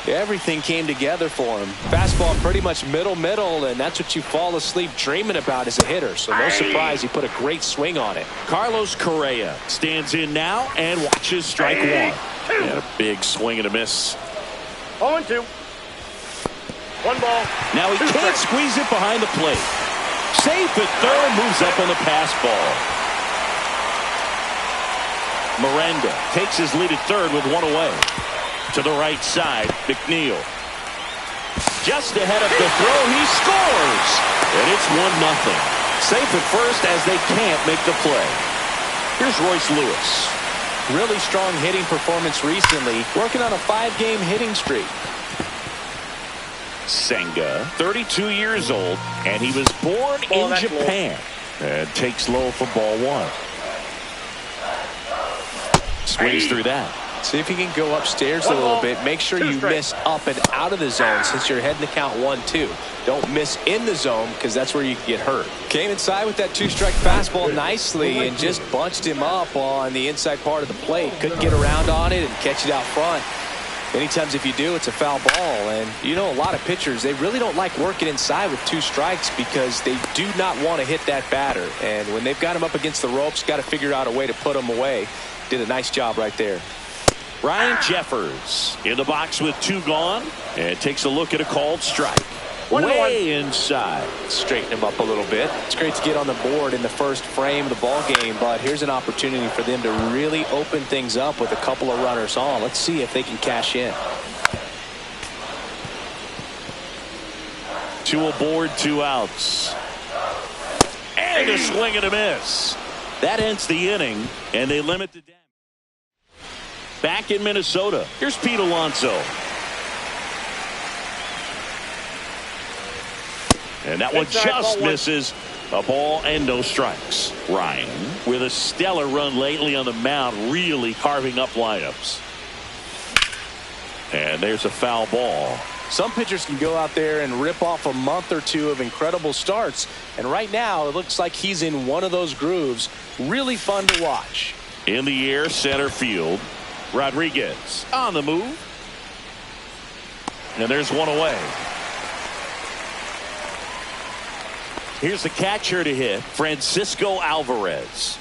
Everything came together for him. Fastball pretty much middle, and that's what you fall asleep dreaming about as a hitter. So no surprise he put a great swing on it. Carlos Correa stands in now and watches strike 1. And a big swing and a miss. 0-2. 1 ball. Now he can't squeeze it behind the plate. Safe at third, moves up on the pass ball. Miranda takes his lead at third with 1 away. To the right side, McNeil. Just ahead of the throw, he scores! And it's 1-0. Safe at first as they can't make the play. Here's Royce Lewis. Really strong hitting performance recently, working on a 5-game hitting streak. Senga, 32 years old, and he was born in Japan. And takes low for ball 1. Swings through that. See if you can go upstairs a little bit. Make sure you miss up and out of the zone since you're heading to count 1-2. Don't miss in the zone because that's where you can get hurt. Came inside with that two-strike fastball nicely and just bunched him up on the inside part of the plate. Couldn't get around on it and catch it out front. Many times if you do, it's a foul ball. And you know, a lot of pitchers, they really don't like working inside with 2 strikes because they do not want to hit that batter. And when they've got him up against the ropes, got to figure out a way to put him away. Did a nice job right there. Ryan Jeffers in the box with 2 gone and takes a look at a called strike. Way inside. Straighten him up a little bit. It's great to get on the board in the first frame of the ball game, but here's an opportunity for them to really open things up with a couple of runners on. Let's see if they can cash in. 2 aboard, 2 outs. And a swing and a miss. That ends the inning, and they limit the damage. Back in Minnesota, here's Pete Alonso. And that one just misses. A ball and no strikes. Ryan with a stellar run lately on the mound, really carving up lineups. And there's a foul ball. Some pitchers can go out there and rip off a month or 2 of incredible starts. And right now, it looks like he's in one of those grooves. Really fun to watch. In the air, center field. Rodriguez on the move. And there's one away. Here's the catcher to hit, Francisco Alvarez.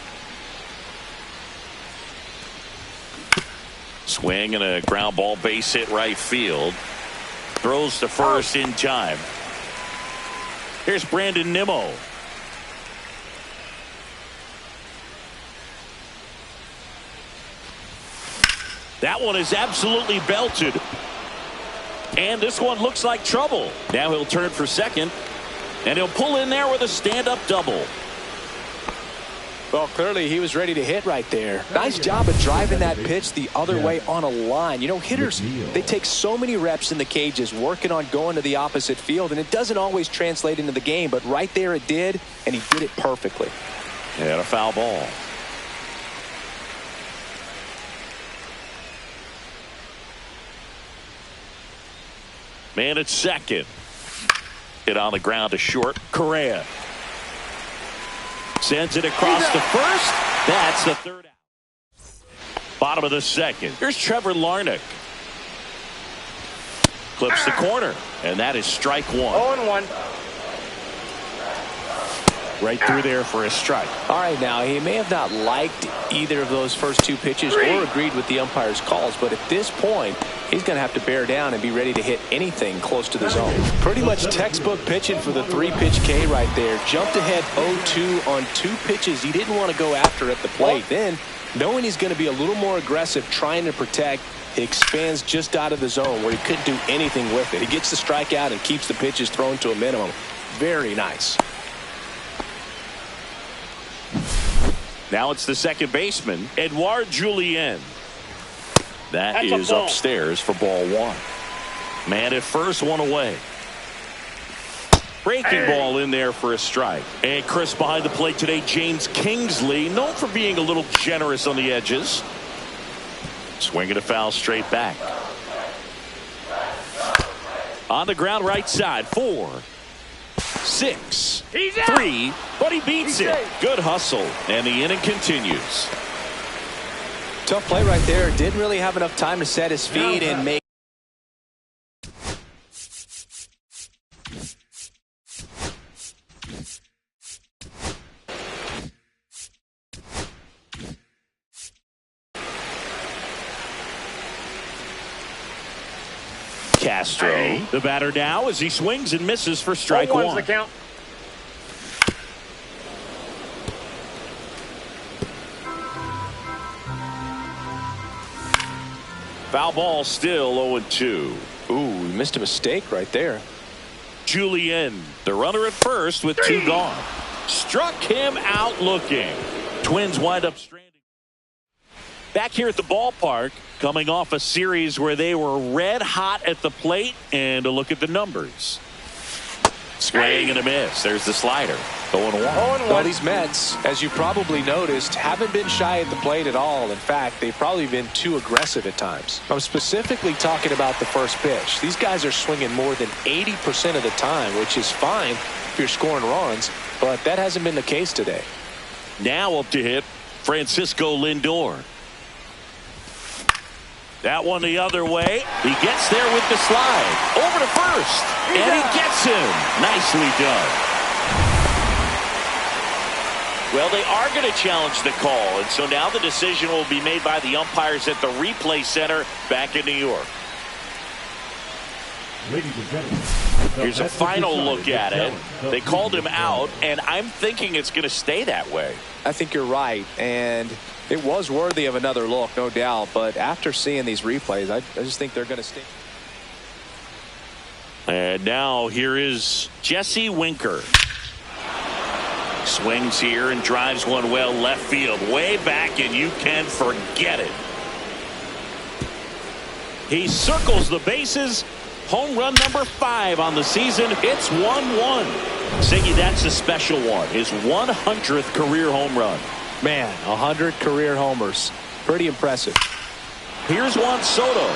Swing and a ground ball, base hit right field. Throws to first in time. Here's Brandon Nimmo. That one is absolutely belted. And this one looks like trouble. Now he'll turn for second. And he'll pull in there with a stand-up double. Well, clearly he was ready to hit right there. Nice job of driving that pitch the other way on a line. You know, hitters, they take so many reps in the cages working on going to the opposite field, and it doesn't always translate into the game, but right there it did, and he did it perfectly. And a foul ball. Man at second. Hit on the ground to short. Correa sends it across to first. That's the 3rd out. Bottom of the 2nd. Here's Trevor Larnach. Clips the corner, and that is strike 1. 0-1. Right through there for a strike. All right, now he may have not liked either of those first 2 pitches or agreed with the umpire's calls, but at this point he's going to have to bear down and be ready to hit anything close to the zone. Pretty much textbook pitching for the 3-pitch K right there. Jumped ahead 0-2 on 2 pitches he didn't want to go after at the plate. Then, knowing he's going to be a little more aggressive trying to protect, he expands just out of the zone where he couldn't do anything with it. He gets the strikeout and keeps the pitches thrown to a minimum. Very nice. Now it's the second baseman, Edouard Julien. That is upstairs for ball 1. Man at first, 1 away. Breaking ball in there for a strike. And Chris behind the plate today, James Kingsley, known for being a little generous on the edges. Swinging a foul straight back. On the ground right side, 4, 6, 3, but he beats it. Good hustle, and the inning continues. Tough play right there. Didn't really have enough time to set his feet and make. Castro, the batter now as he swings and misses for strike 1. The count. Foul ball, still 0-2. Ooh, he missed a mistake right there. Julien, the runner at first with 2 gone. Struck him out looking. Twins wind up stranding. Back here at the ballpark, coming off a series where they were red hot at the plate, and a look at the numbers. Swing and a miss. There's the slider. 0-1. Well, these Mets, as you probably noticed, haven't been shy at the plate at all. In fact, they've probably been too aggressive at times. I'm specifically talking about the first pitch. These guys are swinging more than 80% of the time, which is fine if you're scoring runs, but that hasn't been the case today. Now up to hit Francisco Lindor. That one the other way. He gets there with the slide. Over to first. And he gets him. Nicely done. Well, they are going to challenge the call. And so now the decision will be made by the umpires at the replay center back in New York. Here's a final look at it. They called him out, and I'm thinking it's going to stay that way. I think you're right, and it was worthy of another look, no doubt. But after seeing these replays, I just think they're going to stay. And now here is Jesse Winker. Swings here and drives one well left field. Way back, and you can forget it. He circles the bases. Home run number 5 on the season. It's 1-1. Siggy, that's a special one. His 100th career home run. Man, 100 career homers. Pretty impressive. Here's Juan Soto.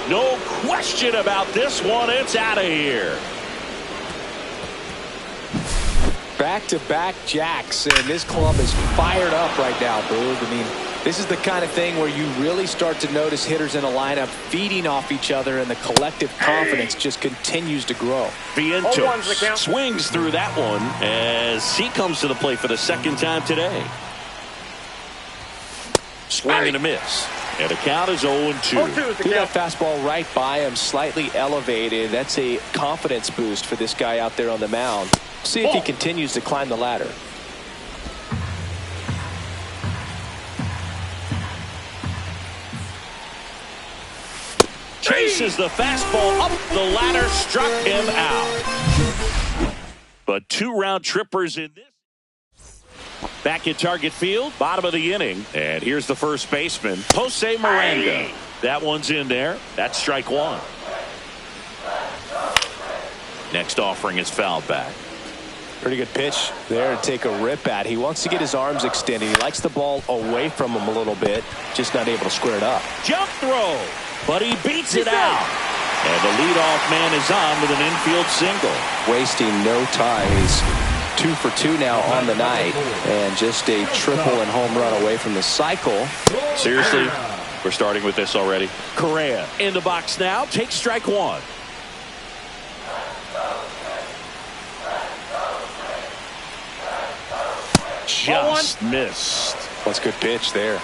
No question about this one. It's out of here. Back-to-back jacks, and this club is fired up right now, Boog. I mean, this is the kind of thing where you really start to notice hitters in a lineup feeding off each other, and the collective confidence just continues to grow. Vientos swings through that one as he comes to the plate for the second time today. Swing and a miss. And the count is 0-2. Threw that fastball right by him, slightly elevated. That's a confidence boost for this guy out there on the mound. See if he continues to climb the ladder. Chases the fastball up the ladder, struck him out. But 2 round trippers in this. Back at Target Field, bottom of the inning. And here's the first baseman, Jose Miranda. That one's in there. That's strike 1. Next offering is fouled back. Pretty good pitch there to take a rip at. He wants to get his arms extended. He likes the ball away from him a little bit, just not able to square it up. Jump throw, but he beats it out. And the leadoff man is on with an infield single. Wasting no time. He's 2 for 2 now on the night, and just a triple and home run away from the cycle. Seriously, we're starting with this already. Correa in the box now, takes strike 1. Just missed. That's a good pitch there.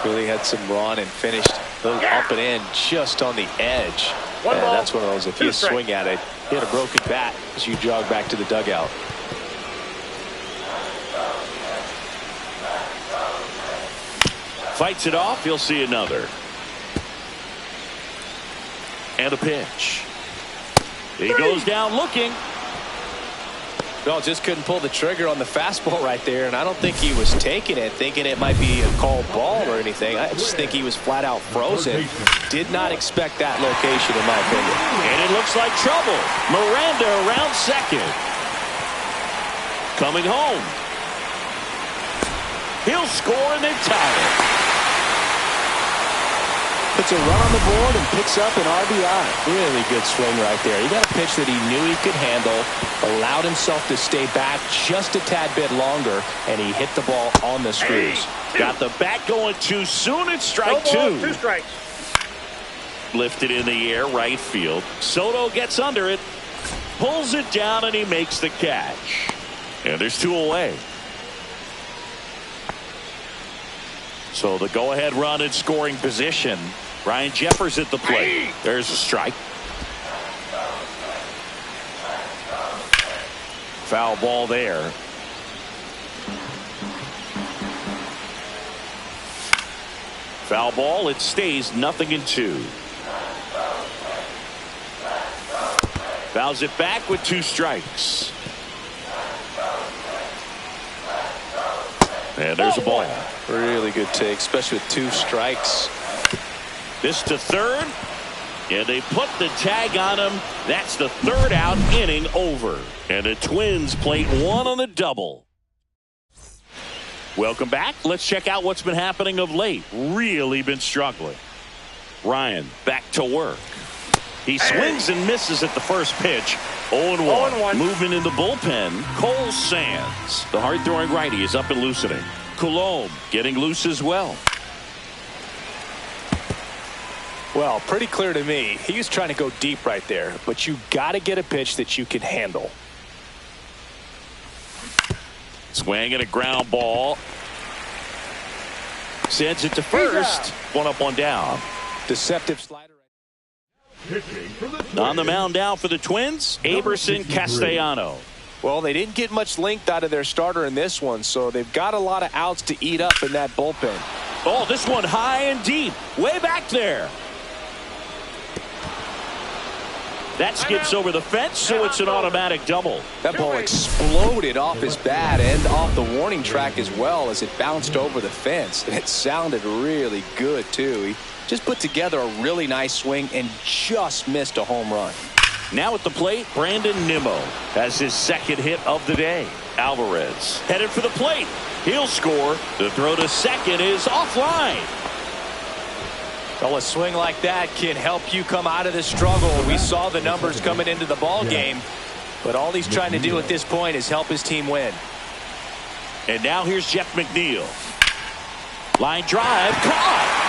Really had some run and finished a little up and in just on the edge. And that's one of those, if you swing at it, hit a broken bat as you jog back to the dugout. Fights it off. You'll see another. And a pitch. He goes down looking. No, just couldn't pull the trigger on the fastball right there, and I don't think he was taking it, thinking it might be a called ball or anything. I just think he was flat out frozen. Did not expect that location, in my opinion. And it looks like trouble. Miranda around second. Coming home. He'll score, and they've tied it. Puts a run on the board and picks up an RBI. Really good swing right there. He got a pitch that he knew he could handle, allowed himself to stay back just a tad bit longer, and he hit the ball on the screws. Got the bat going too soon. It's strike 2. 2 strikes. Lifted in the air, right field. Soto gets under it, pulls it down, and he makes the catch. And there's 2 away. So the go-ahead run in scoring position. Ryan Jeffers at the plate. There's a strike. Foul ball there. Foul ball. It stays 0-2. Fouls it back with 2 strikes. And there's a ball. Really good take, especially with 2 strikes. This to third. And they put the tag on him. That's the third out, inning over. And the Twins plate one on the double. Welcome back. Let's check out what's been happening of late. Really been struggling. Ryan back to work. He swings and misses at the first pitch. 0-1. Moving in the bullpen, Cole Sands. The hard-throwing righty is up and loosening. Coulombe getting loose as well. Well, pretty clear to me. He was trying to go deep right there, but you got to get a pitch that you can handle. Swing and a ground ball. Sends it to first. One up, one down. Deceptive slider. On the mound now for the Twins, Aberson Castellano. Well, they didn't get much length out of their starter in this one, so they've got a lot of outs to eat up in that bullpen. Oh, this one high and deep. Way back there. That skips over the fence, so it's an automatic double. That ball exploded off his bat and off the warning track as well as it bounced over the fence. It sounded really good, too. He just put together a really nice swing and just missed a home run. Now at the plate, Brandon Nimmo has his second hit of the day. Alvarez headed for the plate. He'll score. The throw to second is offline. Well, a swing like that can help you come out of this struggle. We saw the numbers coming into the ball game, but all he's trying to do at this point is help his team win. And now here's Jeff McNeil. Line drive, caught.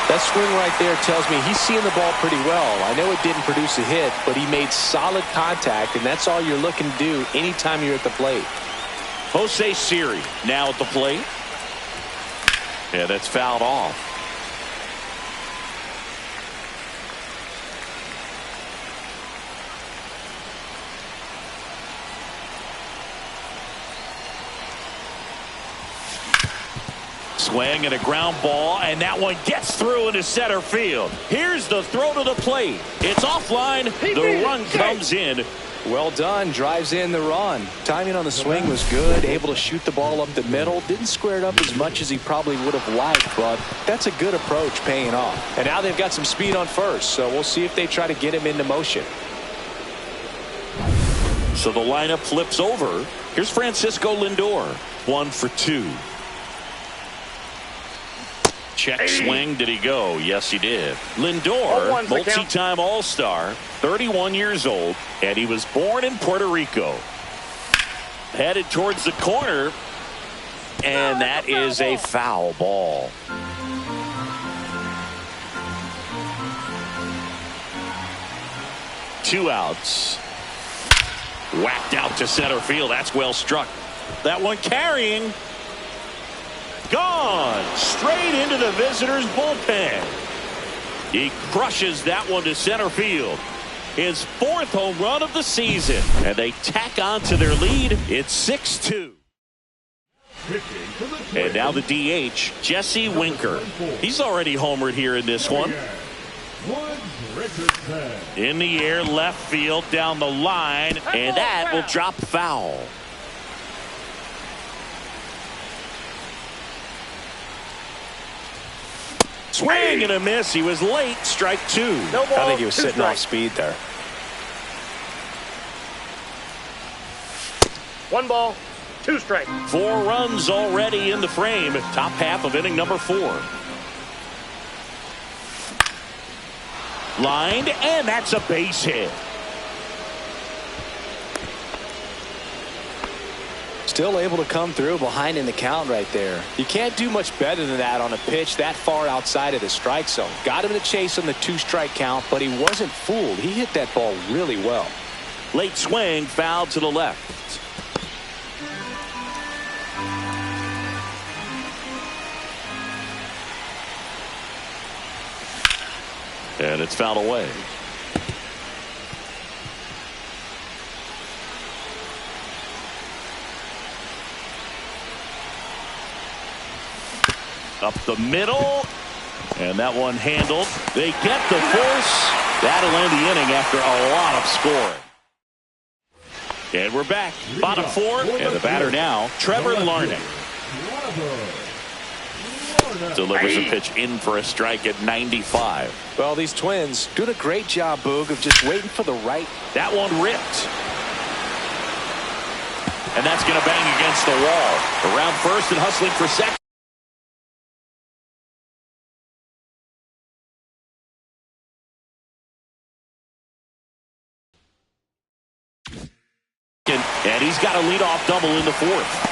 That swing right there tells me he's seeing the ball pretty well. I know it didn't produce a hit, but he made solid contact, and that's all you're looking to do anytime you're at the plate. Jose Siri now at the plate. Yeah, that's fouled off. Swing and a ground ball, and that one gets through into center field. Here's the throw to the plate. It's offline. The run comes in. Well done. Drives in the run. Timing on the swing was good. Able to shoot the ball up the middle. Didn't square it up as much as he probably would have liked, but that's a good approach paying off. And now they've got some speed on first, so we'll see if they try to get him into motion. So the lineup flips over. Here's Francisco Lindor. 1 for 2. Check swing. Did he go? Yes, he did. Lindor, multi-time All-Star, 31 years old, and he was born in Puerto Rico. Headed towards the corner, and that is a foul ball. Two outs. Whacked out to center field. That's well struck. That one carrying. Gone straight into the visitors' bullpen. He crushes that one to center field. His 4th home run of the season, and they tack on to their lead. It's 6-2. And now the DH, Jesse Winker. He's already homered here in this one. In the air, left field, down the line, and that will drop foul. Swing and a miss. He was late. Strike 2. No ball, I think he was sitting off speed there. 1 ball, 2 strikes. 4 runs already in the frame. Top half of inning number 4. Lined, and that's a base hit. Still able to come through behind in the count right there. You can't do much better than that on a pitch that far outside of the strike zone. Got him to chase on the 2-strike count, but he wasn't fooled. He hit that ball really well. Late swing, foul to the left. And it's fouled away. Up the middle, and that one handled. They get the force. That'll end the inning after a lot of scoring. And we're back. Bottom 4, and the batter now, Trevor Larnach. Delivers a pitch in for a strike at 95. Well, these Twins doing a great job, Boog, of just waiting for the right. That one ripped. And that's going to bang against the wall. Around first and hustling for second. And he's got a leadoff double in the fourth.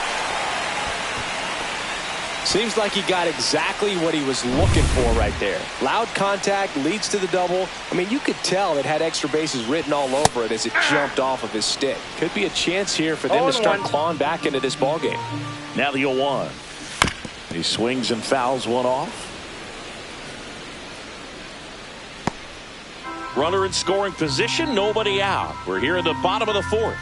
Seems like he got exactly what he was looking for right there. Loud contact leads to the double. I mean, you could tell it had extra bases written all over it as it jumped off of his stick. Could be a chance here for them to start clawing back into this ball game. Now the 0-1. He swings and fouls one off. Runner in scoring position, nobody out. We're here in the bottom of the fourth.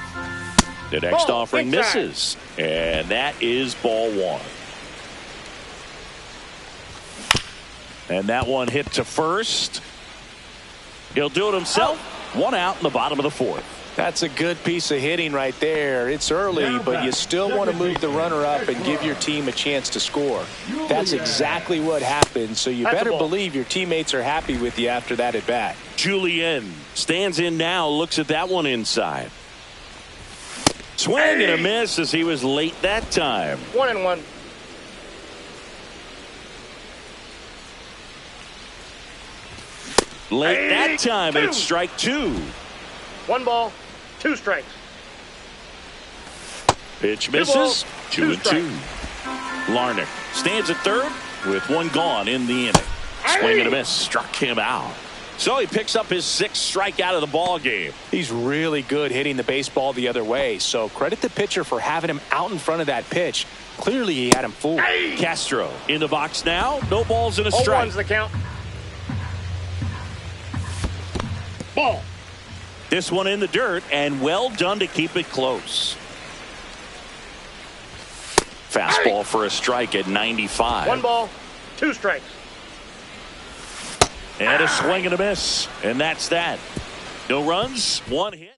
The next offering misses, and that is ball one. And that one hit to first. He'll do it himself. One out in the bottom of the fourth. That's a good piece of hitting right there. It's early, but you still want to move the runner up and give your team a chance to score. That's exactly what happened, so you better believe your teammates are happy with you after that at bat. Julien stands in now, looks at that one inside. Swing and a miss as he was late that time. 1-1. Late that time, and it's strike two. 1 ball, 2 strikes. Pitch misses. 2-2. Larnach stands at third with one gone in the inning. Swing and a miss. Struck him out. So he picks up his 6th strikeout of the ball game. He's really good hitting the baseball the other way, so credit the pitcher for having him out in front of that pitch. Clearly he had him fooled. Castro in the box now. No balls and a strike. 0-1's the count. Ball. This one in the dirt, and well done to keep it close. Fastball for a strike at 95. 1 ball, 2 strikes. And a swing and a miss. And that's that. No runs, 1 hit.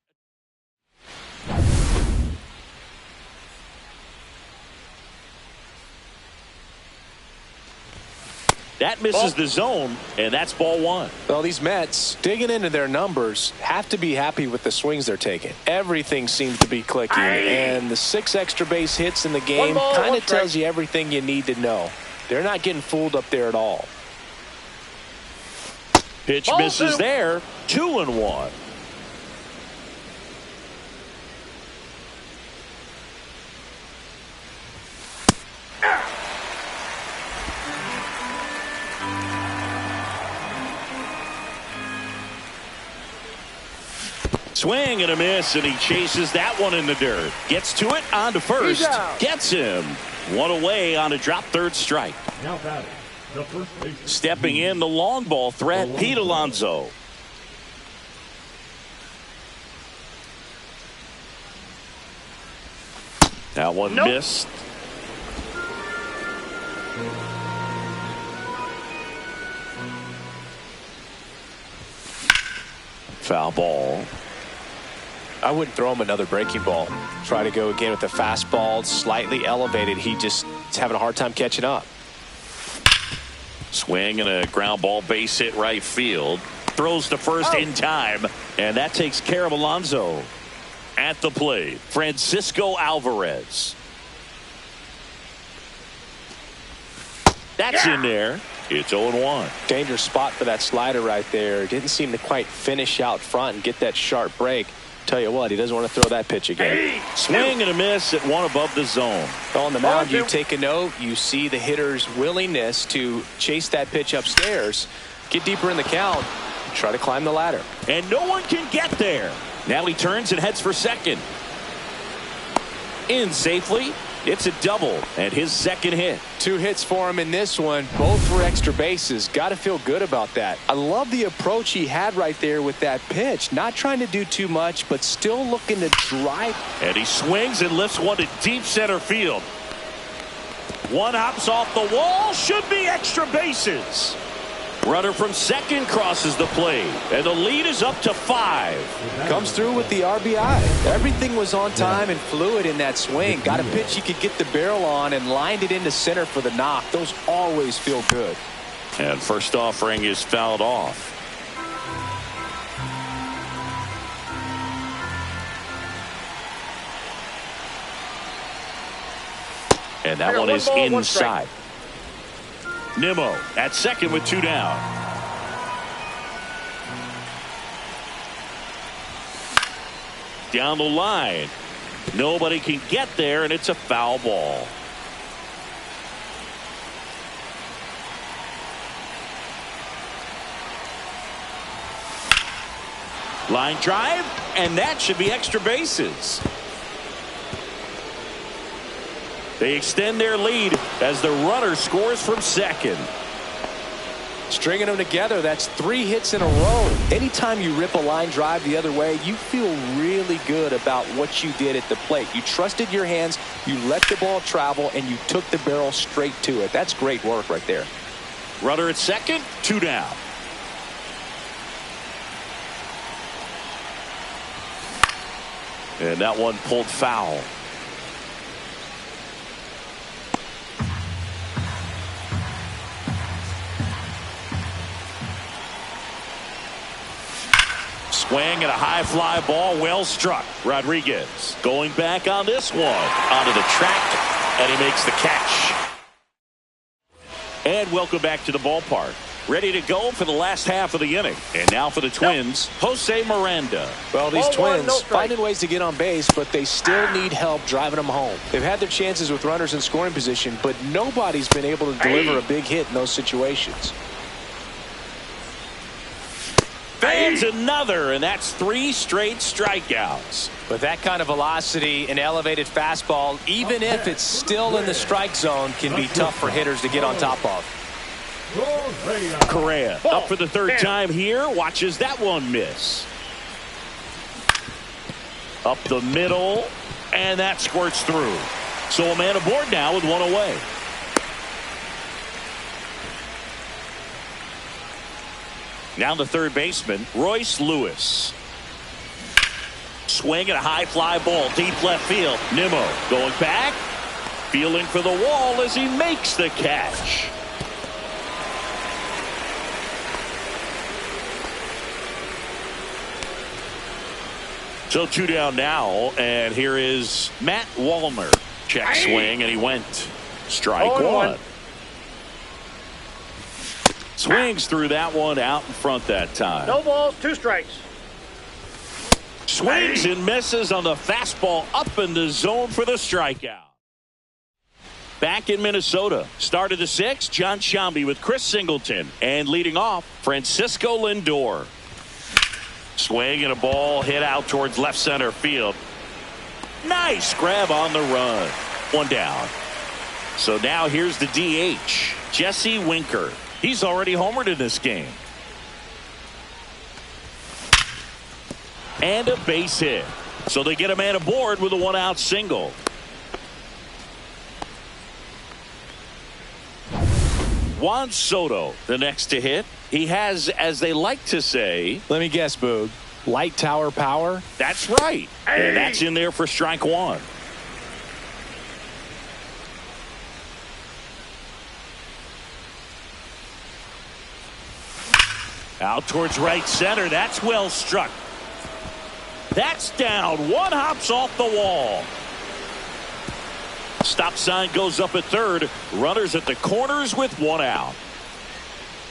That misses the zone, and that's ball 1. Well, these Mets, digging into their numbers, have to be happy with the swings they're taking. Everything seems to be clicking, and the 6 extra base hits in the game kind of tells you everything you need to know. They're not getting fooled up there at all. Pitch misses there. 2-1. Swing and a miss, and he chases that one in the dirt. Gets to it, on to first. Gets him. One away on a drop third strike. Now batting, the first baseman. Stepping in, the long ball threat, Pete Alonso. That one missed. Foul ball. I wouldn't throw him another breaking ball. Try to go again with the fastball, slightly elevated. He just is having a hard time catching up. Swing and a ground ball, base hit right field. Throws to first in time, and that takes care of Alonso. At the plate, Francisco Alvarez. That's in there. It's 0-1. Dangerous spot for that slider right there. Didn't seem to quite finish out front and get that sharp break. Tell you what, he doesn't want to throw that pitch again. Swing and a miss at one above the zone. On the mound, you take a note. You see the hitter's willingness to chase that pitch upstairs, get deeper in the count, try to climb the ladder. And no one can get there. Now he turns and heads for second. In safely. It's a double and his 2nd hit. 2 hits for him in this one, both for extra bases. Got to feel good about that. I love the approach he had right there with that pitch. Not trying to do too much, but still looking to drive. And he swings and lifts one to deep center field. One hops off the wall. Should be extra bases. Runner from second crosses the plate, and the lead is up to 5. Comes through with the RBI. Everything was on time and fluid in that swing. Got a pitch he could get the barrel on and lined it into center for the knock. Those always feel good. And first offering is fouled off. And that one is inside. Nimmo at second with 2 down. Down the line. Nobody can get there, and it's a foul ball. Line drive, and that should be extra bases. They extend their lead as the runner scores from second. Stringing them together, that's 3 hits in a row. Anytime you rip a line drive the other way, you feel really good about what you did at the plate. You trusted your hands, you let the ball travel, and you took the barrel straight to it. That's great work right there. Runner at second, 2 down. And that one pulled foul. Swing and a high fly ball, well struck. Rodriguez going back on this one. Onto the track, and he makes the catch. And welcome back to the ballpark. Ready to go for the last half of the inning. And now for the Twins, Jose Miranda. Well, these Twins finding ways to get on base, but they still need help driving them home. They've had their chances with runners in scoring position, but nobody's been able to deliver a big hit in those situations. Fans another, and that's 3 straight strikeouts. With that kind of velocity, an elevated fastball, even if it's still in the strike zone, can be tough for hitters to get on top of. Correa up for the 3rd time here. Watches that one miss. Up the middle, and that squirts through. So a man aboard now with 1 away. Now the third baseman, Royce Lewis. Swing and a high fly ball, deep left field. Nimmo going back, feeling for the wall as he makes the catch. So 2 down now, and here is Matt Wallner. Check swing, and he went. Strike 1. Swings through that one out in front that time. No balls, 2 strikes. Swings and misses on the fastball up in the zone for the strikeout. Back in Minnesota, start of the 6th, John Sciambi with Chris Singleton. And leading off, Francisco Lindor. Swing and a ball hit out towards left center field. Nice grab on the run. 1 down. So now here's the DH, Jesse Winker. He's already homered in this game. And a base hit. So they get a man aboard with a 1-out single. Juan Soto, the next to hit. He has, as they like to say, let me guess, Boog, light tower power? That's right. And that's in there for strike 1. Out towards right center. That's well struck. That's down. 1 hops off the wall. Stop sign goes up at third. Runners at the corners with 1 out.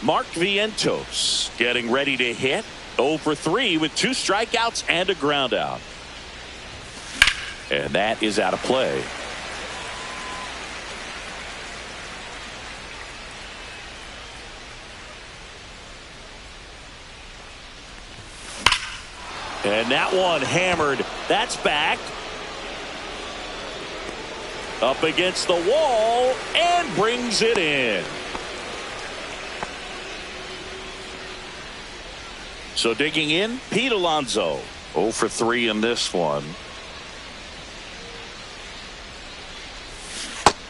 Mark Vientos getting ready to hit. 0 for 3 with 2 strikeouts and a ground out. And that is out of play. And that one hammered. That's back. Up against the wall and brings it in. So digging in, Pete Alonso. 0 for 3 in this one.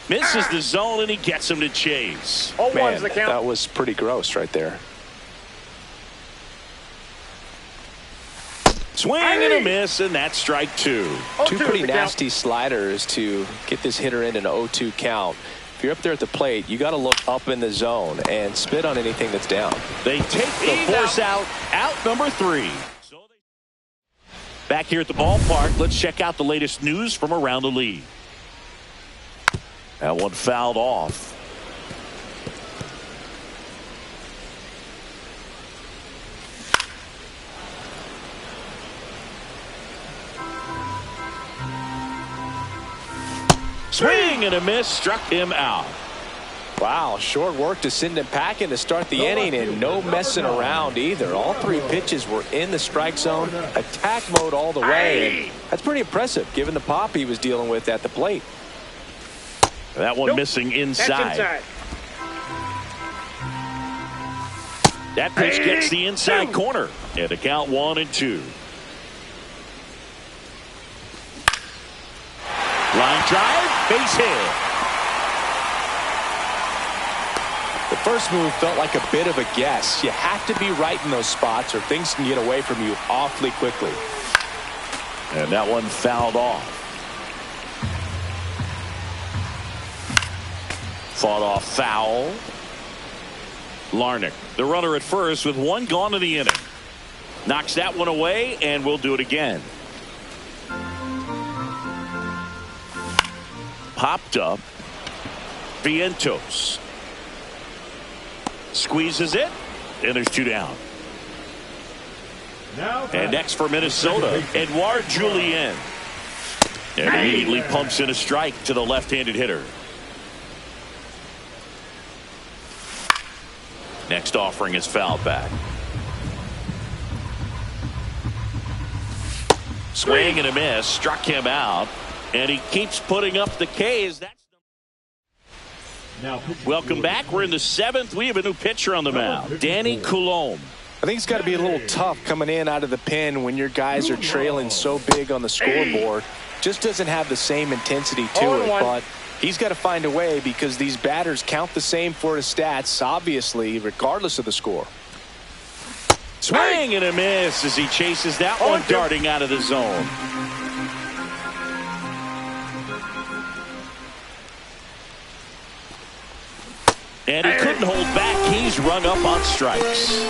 Misses the zone, and he gets him to chase. Oh, man, that was pretty gross right there. Swing and a miss, and that's strike two. Two pretty nasty sliders to get this hitter in an 0-2 count. If you're up there at the plate, you got to look up in the zone and spit on anything that's down. They take the force out number 3. Back here at the ballpark, let's check out the latest news from around the league. That one fouled off. Swing and a miss, struck him out. Wow, short work to send him packing to start the inning, and no messing around either. All 3 pitches were in the strike zone, attack mode all the way. And that's pretty impressive given the pop he was dealing with at the plate. That one missing inside. That pitch gets the inside corner. And a count 1-2. Line drive, base hit. The first move felt like a bit of a guess. You have to be right in those spots or things can get away from you awfully quickly. And that one fouled off. Fought off foul. Larnach, the runner at first with 1 gone in the inning. Knocks that one away, and we'll do it again. Popped up. Vientos. Squeezes it, and there's 2 down. And next for Minnesota, Edouard Julien. And immediately pumps in a strike to the left-handed hitter. Next offering is fouled back. Swing and a miss, struck him out, and he keeps putting up the K's. Welcome back. We're in the 7th. We have a new pitcher on the mound, Danny Coulombe. I think it's got to be a little tough coming in out of the pen when your guys are trailing so big on the scoreboard. Just doesn't have the same intensity to it, but he's got to find a way because these batters count the same for his stats, obviously, regardless of the score. Swing and a miss as he chases that one darting out of the zone. And he couldn't hold back. He's rung up on strikes.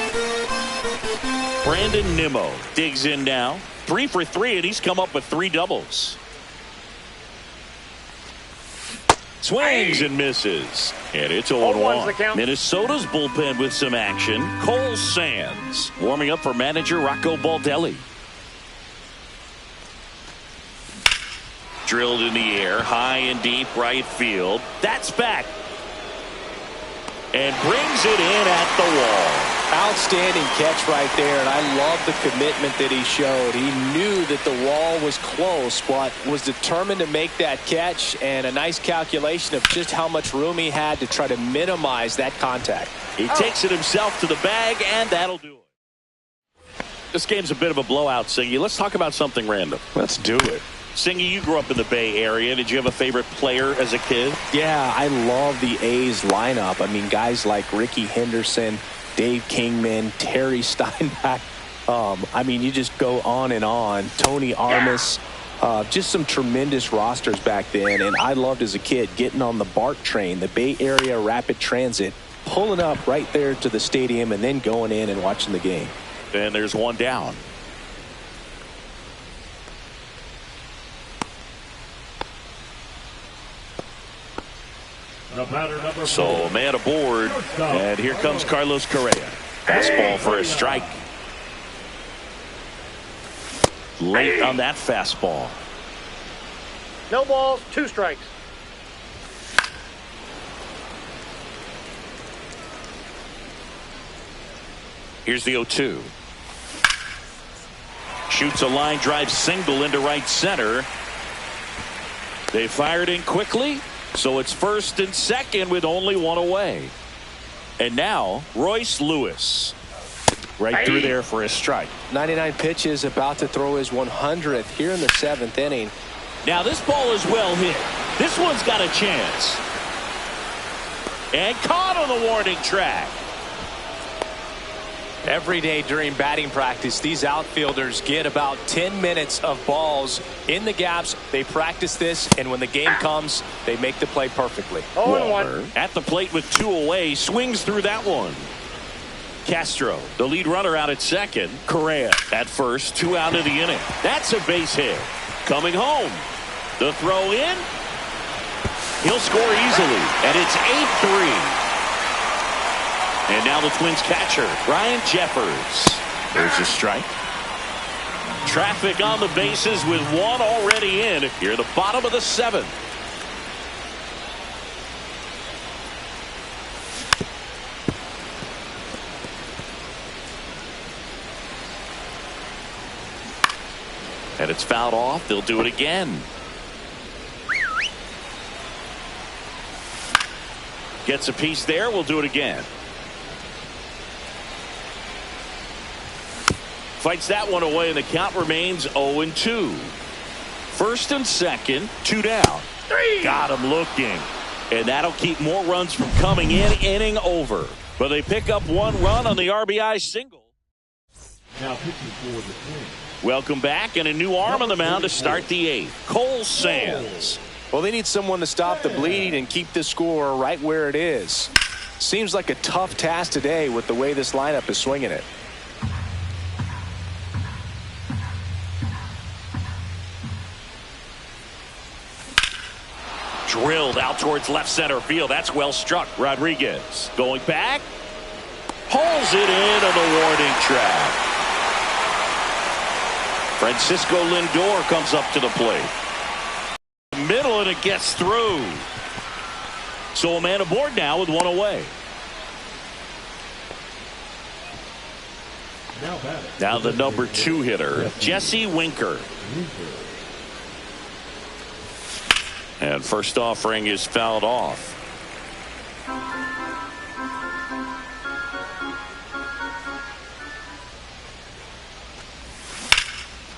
Brandon Nimmo digs in now. 3 for 3, and he's come up with 3 doubles. Swings and misses. And it's 0-1. Minnesota's bullpen with some action. Cole Sands warming up for manager Rocco Baldelli. Drilled in the air, high and deep right field. That's back. And brings it in at the wall. Outstanding catch right there, and I love the commitment that he showed. He knew that the wall was close, but was determined to make that catch, and a nice calculation of just how much room he had to try to minimize that contact. He takes it himself to the bag, and that'll do it. This game's a bit of a blowout, Singy. Let's talk about something random. Let's do it. Singy, you grew up in the Bay Area. Did you have a favorite player as a kid? Yeah, I love the A's lineup. I mean, guys like Ricky Henderson, Dave Kingman, Terry Steinbach. I mean, you just go on and on. Tony Armas. Just some tremendous rosters back then. And I loved as a kid getting on the BART train, the Bay Area Rapid Transit, pulling up right there to the stadium and then going in and watching the game. And there's 1 down. So man aboard, and here comes Carlos Correa. Fastball for a strike. Late on that fastball. No balls, 2 strikes. Here's the 0-2. Shoots a line drive single into right center. They fired in quickly. So it's 1st and 2nd with only 1 away. And now Royce Lewis right through there for a strike. 99 pitches, about to throw his 100th here in the 7th inning. Now this ball is well hit. This one's got a chance. And caught on the warning track. Every day during batting practice, these outfielders get about 10 minutes of balls in the gaps. They practice this, and when the game comes, they make the play perfectly. 0-1. At the plate with 2 away, swings through that one. Castro, the lead runner, out at second. Correa at first, 2 out of the inning. That's a base hit. Coming home. The throw in. He'll score easily, and it's 8-3. And now the Twins catcher, Ryan Jeffers. There's a strike. Traffic on the bases with 1 already in here at the bottom of the 7th. And it's fouled off. They'll do it again. Gets a piece there. We'll do it again. Fights that one away, and the count remains 0-2. First and second, 2 down. 3. Got him looking. And that'll keep more runs from coming in. Inning over. But they pick up 1 run on the RBI single. Now pitching for the Twins. Welcome back, and a new arm on the mound to start the 8th. Cole Sands. Well, they need someone to stop the bleed and keep the score right where it is. Seems like a tough task today with the way this lineup is swinging it. Drilled out towards left center field. That's well struck. Rodriguez going back. Holds it in on the warning track. Francisco Lindor comes up to the plate. Middle, and it gets through. So a man aboard now with 1 away. Now the number 2 hitter, Jesse Winker. And first offering is fouled off.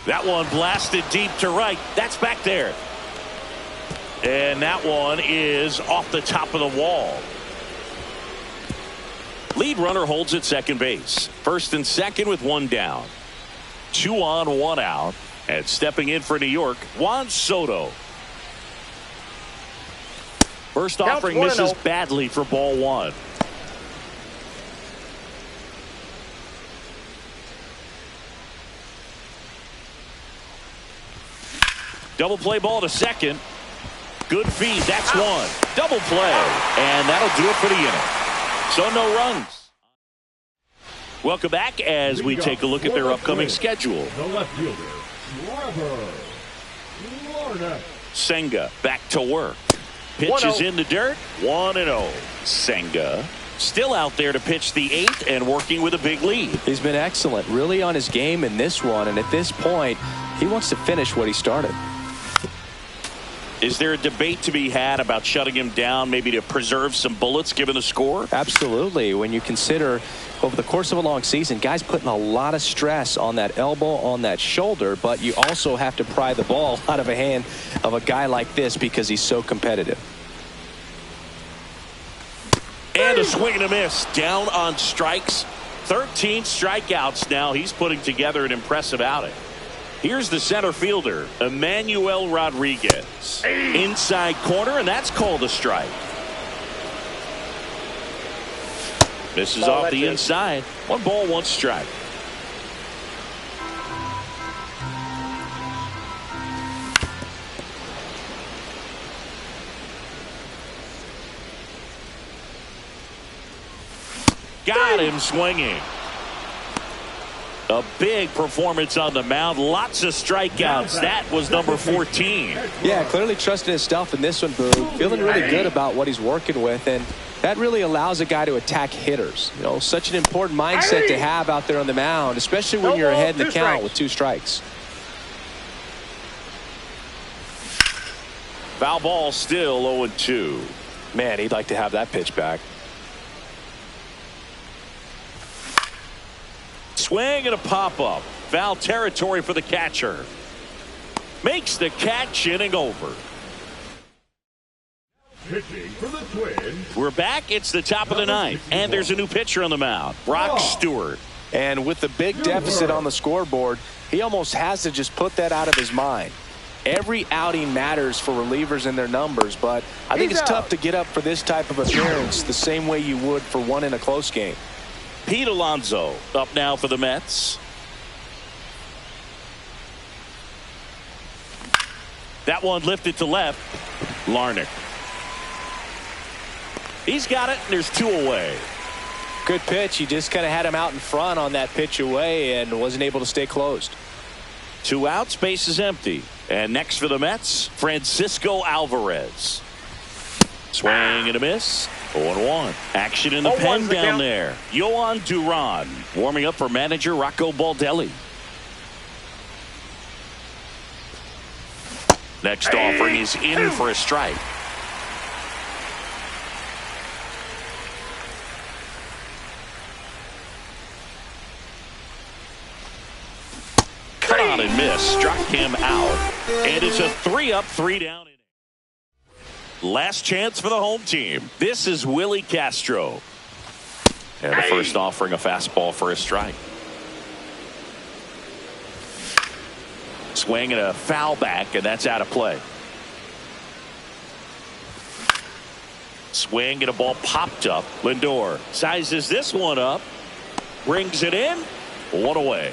That one blasted deep to right. That's back there. And that one is off the top of the wall. Lead runner holds at second base. First and second with 1 down. 2 on, 1 out. And stepping in for New York, Juan Soto. First offering misses badly for ball 1. Double play ball to second. Good feed. That's 1. Double play. And that'll do it for the inning. So no runs. Welcome back as we take a look at their upcoming schedule. The left fielder, Trevor Larnach. Senga back to work. Pitches in the dirt. 1-0. Senga still out there to pitch the 8th and working with a big lead. He's been excellent, really on his game in this one, and at this point, he wants to finish what he started. Is there a debate to be had about shutting him down, maybe to preserve some bullets given the score? Absolutely. When you consider over the course of a long season, guys putting a lot of stress on that elbow, on that shoulder, but you also have to pry the ball out of a hand of a guy like this because he's so competitive. And a swing and a miss. Down on strikes. 13 strikeouts now. He's putting together an impressive outing. Here's the center fielder, Emmanuel Rodriguez. Inside corner, and that's called a strike. Misses off the inside. 1 ball, 1 strike. Got him swinging. A big performance on the mound. Lots of strikeouts. That was number 14. Yeah, clearly trusting his stuff in this one, Boone. Feeling really good about what he's working with, and that really allows a guy to attack hitters. You know, such an important mindset to have out there on the mound, especially when you're ahead in the count with 2 strikes. Foul ball still 0-2. Man, he'd like to have that pitch back. Swing and a pop-up. Foul territory for the catcher. Makes the catch, inning over. Pitching for the Twins. We're back. It's the top of the 9th. And there's a new pitcher on the mound. Brock Stewart. And with the big deficit on the scoreboard, he almost has to just put that out of his mind. Every outing matters for relievers and their numbers, but I think it's tough to get up for this type of appearance the same way you would for one in a close game. Pete Alonso up now for the Mets. That one lifted to left. Larnach. He's got it, and there's 2 away. Good pitch. He just kind of had him out in front on that pitch away and wasn't able to stay closed. 2 outs, base is empty. And next for the Mets, Francisco Alvarez. Swing and a miss. 0-1. Action in the pen down there. Yohan Duran warming up for manager Rocco Baldelli. Next offering is in for a strike. Cut on and miss. Struck him out. And it's a 3-up, 3-down inning. Last chance for the home team. This is Willie Castro. And the first offering, a fastball for a strike. Swing and a foul back, and that's out of play. Swing and a ball popped up. Lindor sizes this one up. Brings it in. 1 away.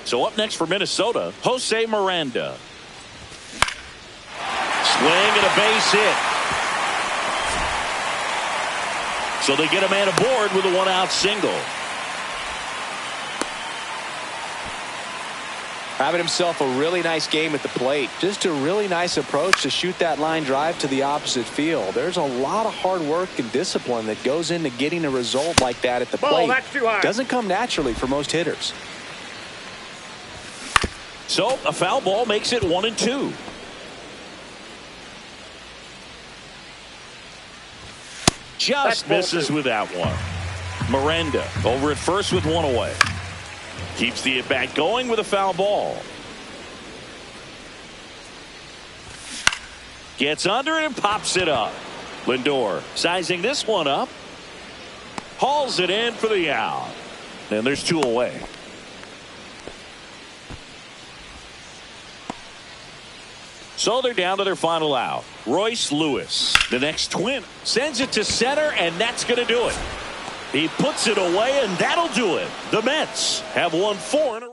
So up next for Minnesota, Jose Miranda. Swing and a base hit. So they get a man aboard with a 1-out single. Having himself a really nice game at the plate. Just a really nice approach to shoot that line drive to the opposite field. There's a lot of hard work and discipline that goes into getting a result like that at the plate. That's too high. Doesn't come naturally for most hitters. So a foul ball makes it 1-2. Just misses with that one. Miranda over at first with 1 away. Keeps the at-bat going with a foul ball. Gets under it and pops it up. Lindor sizing this one up. Hauls it in for the out. And there's 2 away. So they're down to their final out. Royce Lewis, the next Twin, sends it to center, and that's going to do it. He puts it away, and that'll do it. The Mets have won 4 in a row.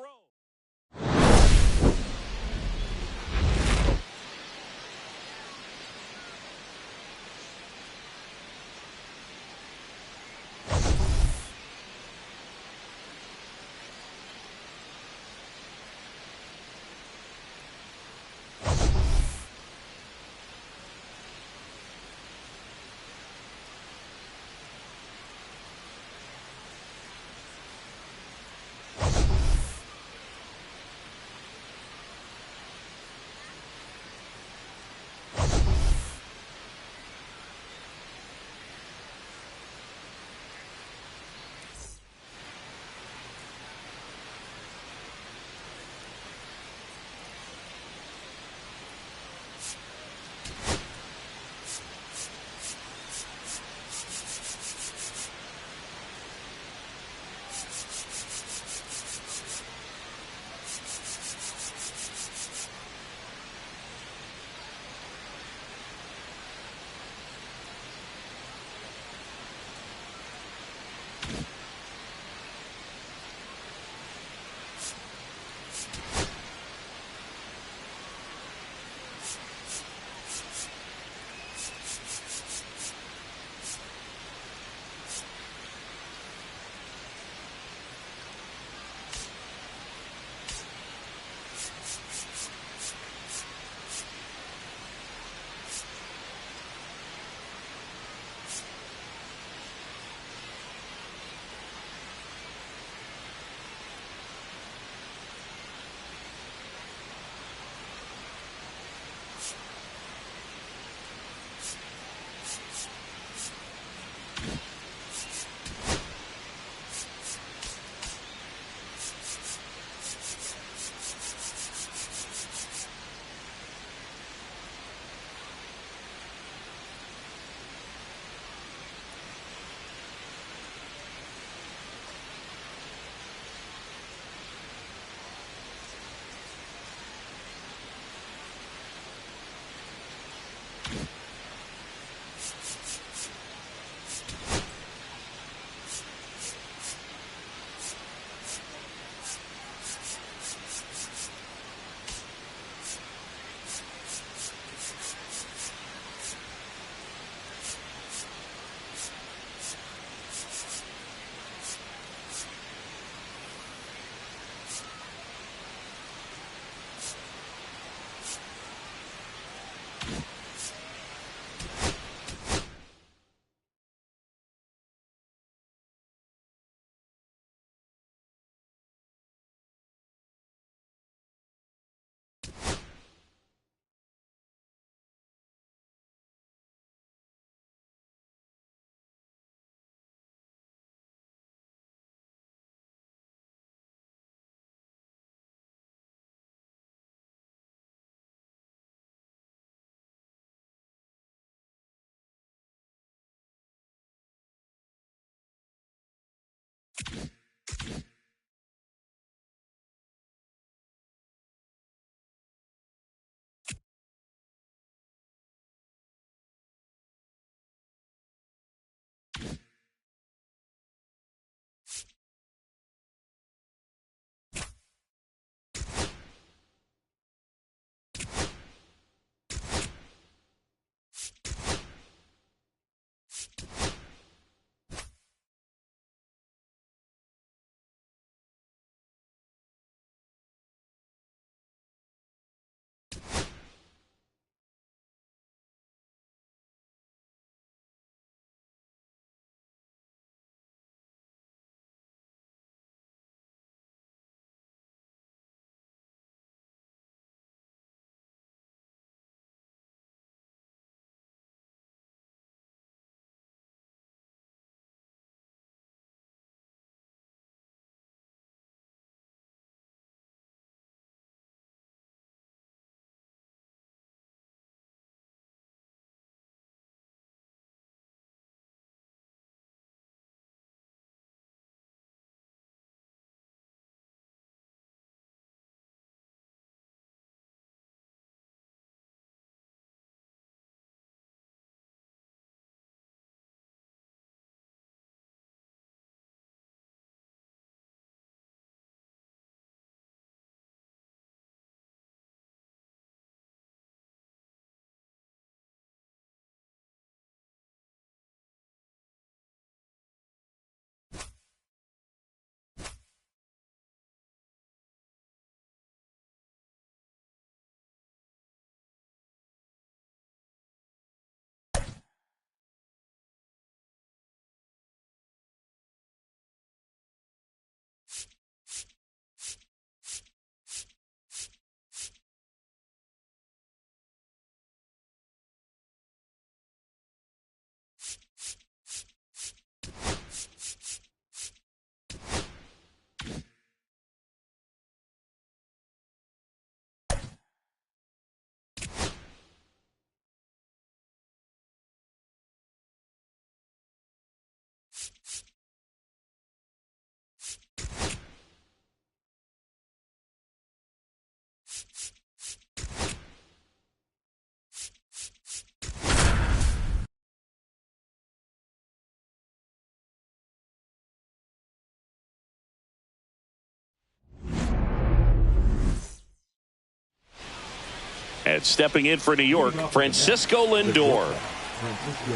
And stepping in for New York, Francisco Lindor. Francisco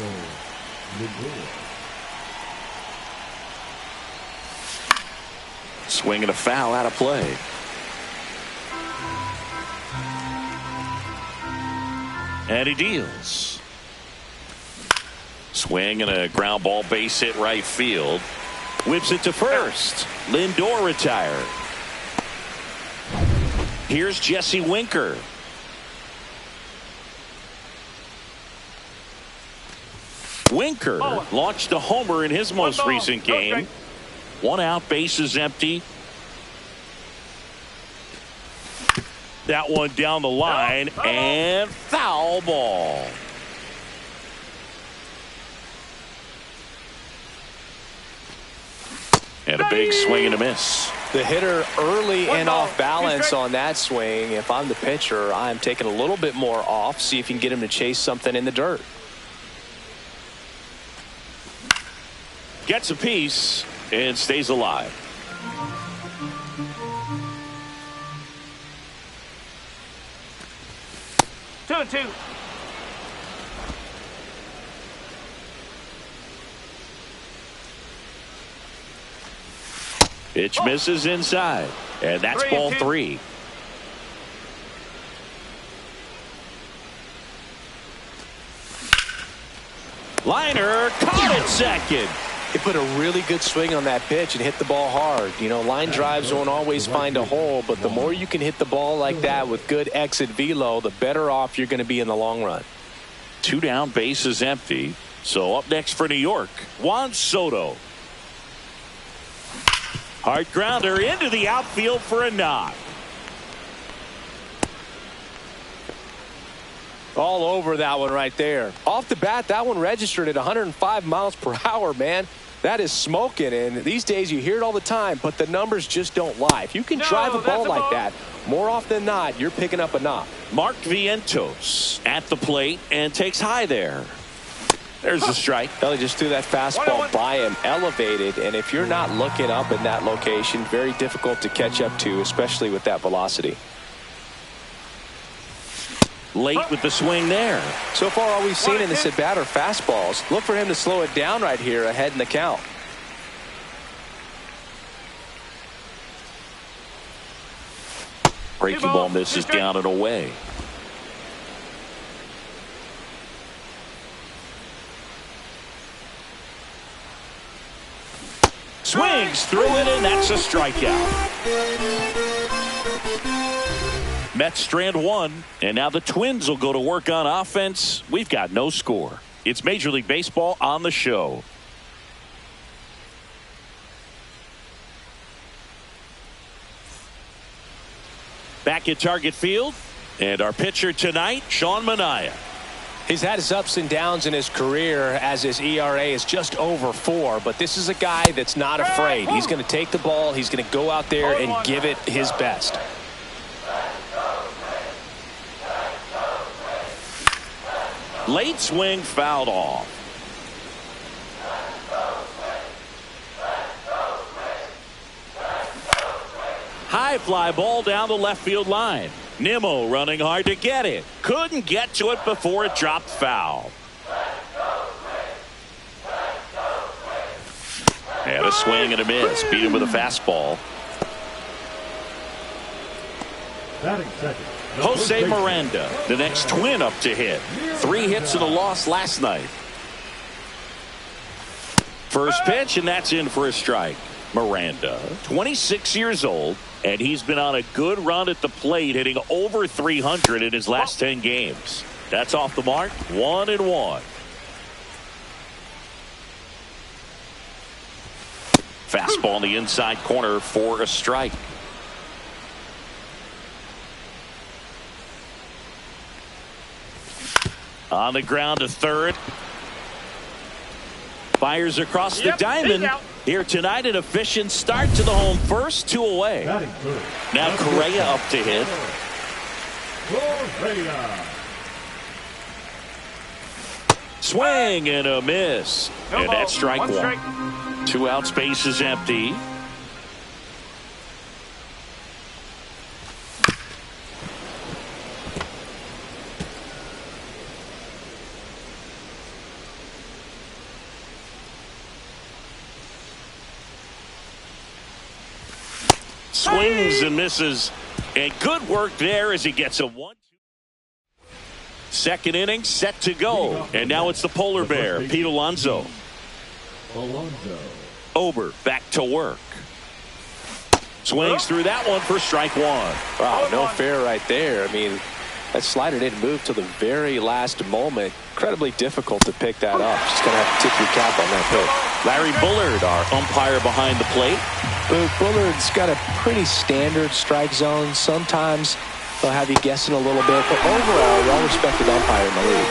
Lindor. Swinging a foul out of play. And he deals. Swing and a ground ball, base hit right field. Whips it to first. Lindor retired. Here's Jesse Winker. Winker launched a homer in his most recent game. 1 out, bases empty. That one down the line, and foul ball. And a big swing and a miss. The hitter early and off balance on that swing. If I'm the pitcher, I'm taking a little bit more off. See if you can get him to chase something in the dirt. Gets a piece and stays alive. Two and two. Pitch misses inside, and that's ball 3. Liner caught it second. He put a really good swing on that pitch and hit the ball hard. You know, line drives won't always find a hole, but the more you can hit the ball like that with good exit velo, the better off you're going to be in the long run. 2 down, bases empty. So up next for New York, Juan Soto. Hard grounder into the outfield for a knock. All over that one right there. Off the bat, that one registered at 105 miles per hour, man. That is smoking, and these days you hear it all the time, but the numbers just don't lie. If you can drive a ball like that, more often than not, you're picking up a knock. Mark Vientos at the plate and takes high there. There's the strike. Well, he just threw that fastball by him, elevated, and if you're not looking up in that location, very difficult to catch up to, especially with that velocity. Late with the swing there. So far, all we've seen in this at-bat are fastballs. Look for him to slow it down right here ahead in the count. Breaking ball misses down and away. Swings through it, and that's a strikeout. Mets strand 1, and now the Twins will go to work on offense. We've got no score. It's Major League Baseball on the show. Back at Target Field, and our pitcher tonight, Sean Manaea. He's had his ups and downs in his career as his ERA is just over 4, but this is a guy that's not afraid. He's going to take the ball. He's going to go out there and give it his best. Late swing fouled off. High fly ball down the left field line. Nimmo running hard to get it. Couldn't get to it before it dropped foul. And a swing and a miss. Beat him with a fastball. Batting second. Jose Miranda, the next Twin up to hit. 3 hits and a loss last night. First pitch, and that's in for a strike. Miranda, 26 years old, and he's been on a good run at the plate, hitting over 300 in his last 10 games. That's off the mark, 1-1. Fastball in the inside corner for a strike. On the ground to third. Fires across the diamond. Here tonight, an efficient start to the home first, 2 away. Batting third. Now Correa up to hit. Correa. Swing and a miss. And that's strike 1. 2 outs, base is empty. swings and misses. And good work there as he gets a 1-2. Second inning set to go. And now it's the polar bear, Pete Alonso. Ober back to work. Swings through that one for strike one. Wow, no fair right there. I mean, that slider didn't move till the very last moment. Incredibly difficult to pick that up. Just going to have to tip your cap on that pitch. Larry Bullard, our umpire behind the plate. Bullard's got a pretty standard strike zone. Sometimes they'll have you guessing a little bit, but overall, well-respected umpire in the league.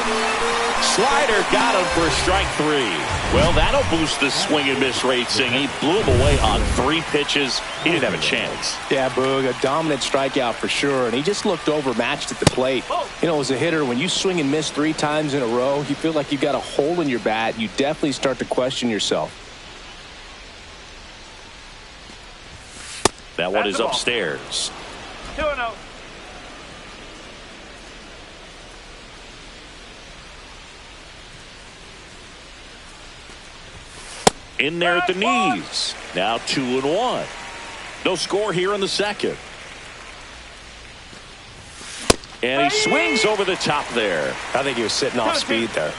Slider got him for strike three. Well, that'll boost the swing and miss rate, Sing. He blew him away on 3 pitches. He didn't have a chance. Yeah, Boog, a dominant strikeout for sure, and he just looked overmatched at the plate. You know, as a hitter, when you swing and miss 3 times in a row, you feel like you've got a hole in your bat. You definitely start to question yourself. That one is upstairs. 2-0. In there at the knees. Now 2-1. No score here in the second. And he swings over the top there. I think he was sitting off speed there.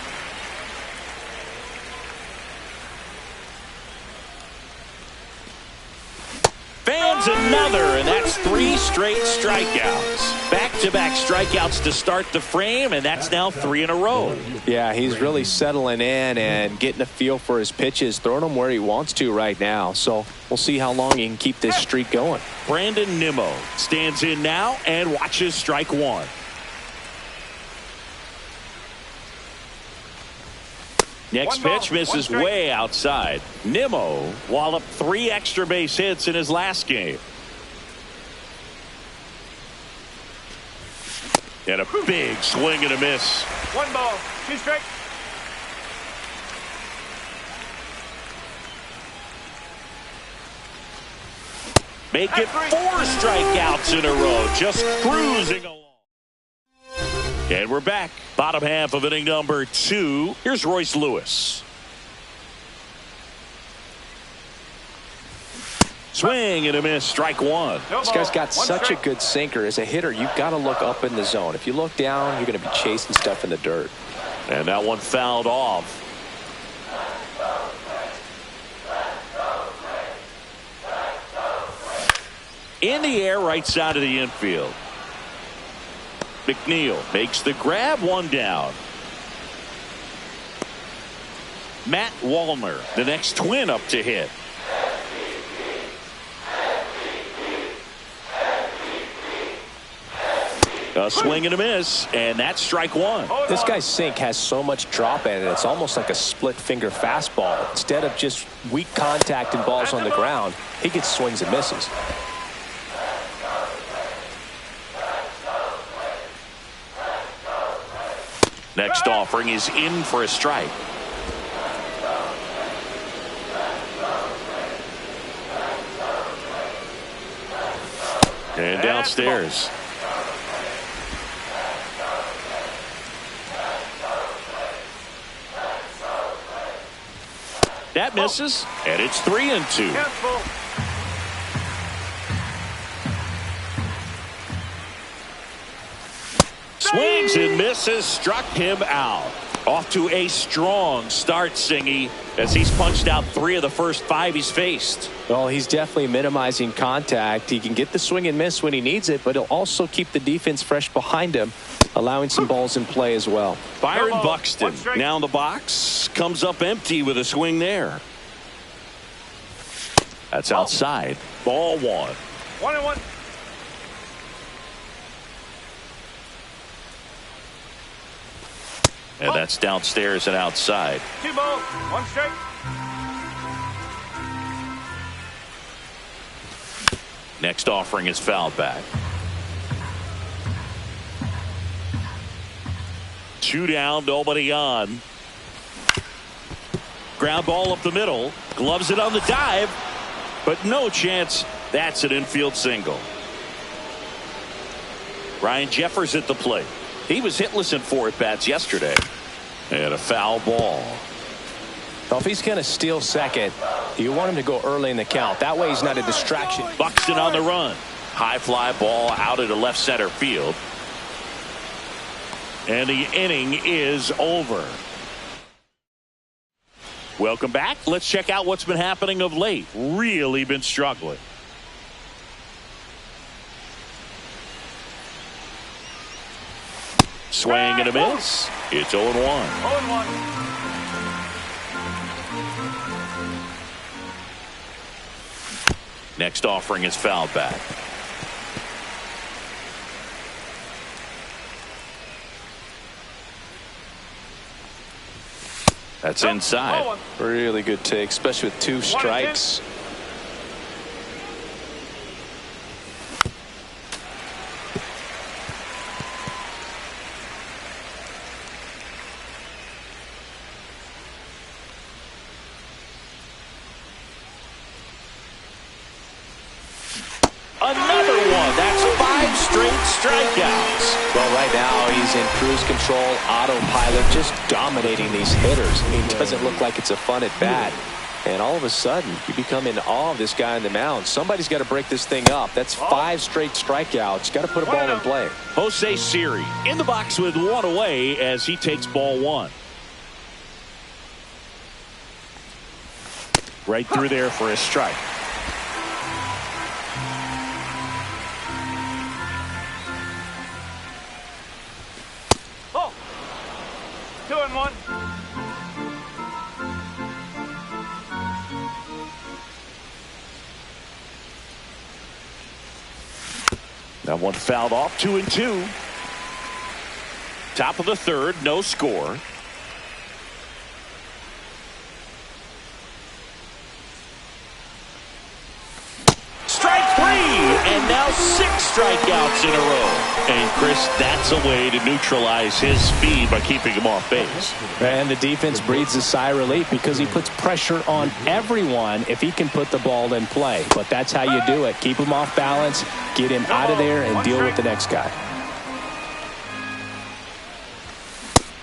Fans another, and that's 3 straight strikeouts. Back-to-back strikeouts to start the frame, and that's now 3 in a row. Yeah, he's really settling in and getting a feel for his pitches, throwing them where he wants to right now. So we'll see how long he can keep this streak going. Brandon Nimmo stands in now and watches strike one. Next pitch misses way outside. Nimmo walloped 3 extra base hits in his last game. And a big swing and a miss. 1 ball, 2 strikes. Make it 4 strikeouts in a row. Just cruising along. And we're back. Bottom half of inning number 2. Here's Royce Lewis. Swing and a miss. Strike one. This guy's got such a good sinker. As a hitter, you've got to look up in the zone. If you look down, you're going to be chasing stuff in the dirt. And that one fouled off. In the air, right side of the infield. McNeil makes the grab, 1 down. Matt Wallner, the next twin up to hit. A swing and a miss, and that's strike one. This guy's sink has so much drop in it, it's almost like a split finger fastball. Instead of just weak contact and balls on the ground, he gets swings and misses. Next offering is in for a strike. And downstairs. That misses, and it's 3-2. Swings and misses, struck him out. Off to a strong start, Singy, as he's punched out 3 of the first 5 he's faced. Well, he's definitely minimizing contact. He can get the swing and miss when he needs it, but he'll also keep the defense fresh behind him, allowing some balls in play as well. Byron Buxton now in the box, comes up empty with a swing there. That's outside. Ball 1. 1-1. And that's downstairs and outside. 2 balls, 1 strike. Next offering is fouled back. 2 down, nobody on. Ground ball up the middle. Gloves it on the dive. But no chance. That's an infield single. Ryan Jeffers at the plate. He was hitless in 4 at-bats yesterday. And a foul ball. Well, if he's going to steal second, you want him to go early in the count. That way he's not a distraction. Buxton on the run. High fly ball out into left center field. And the inning is over. Welcome back. Let's check out what's been happening of late. Really been struggling. Swing and a miss. It's 0-1. 0-1. Next offering is fouled back. That's inside. Really good take, especially with 2 strikes. Another one. That's 5 straight strikeouts. Well, right now he's in cruise control, autopilot, just dominating these hitters. I mean, it doesn't look like it's a fun at bat. And all of a sudden, you become in awe of this guy on the mound. Somebody's got to break this thing up. That's 5 straight strikeouts. Got to put a ball in play. Jose Siri in the box with 1 away as he takes ball 1. Right through there for a strike. Oh. 2-1. That one fouled off. 2-2. Top of the third, no score. Strike 3, and now 6 strikeouts in a row. And Chris, that's a way to neutralize his speed by keeping him off base. And the defense breathes a sigh of relief because he puts pressure on everyone if he can put the ball in play. But that's how you do it. Keep him off balance, get him out of there, and deal with the next guy.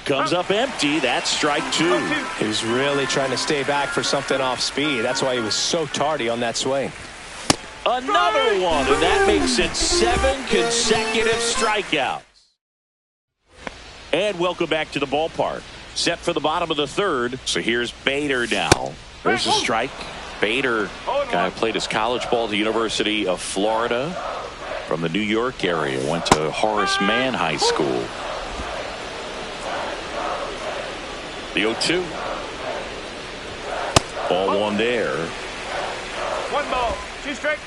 Comes up empty. That's strike 2. He was really trying to stay back for something off speed. That's why he was so tardy on that swing. Another one, and that makes it 7 consecutive strikeouts. And welcome back to the ballpark. Set for the bottom of the third. So here's Bader now. There's a strike. Bader, guy who played his college ball at the University of Florida from the New York area. Went to Horace Mann High School. The 0-2. Ball 1 there. 1 ball. 2 strikes.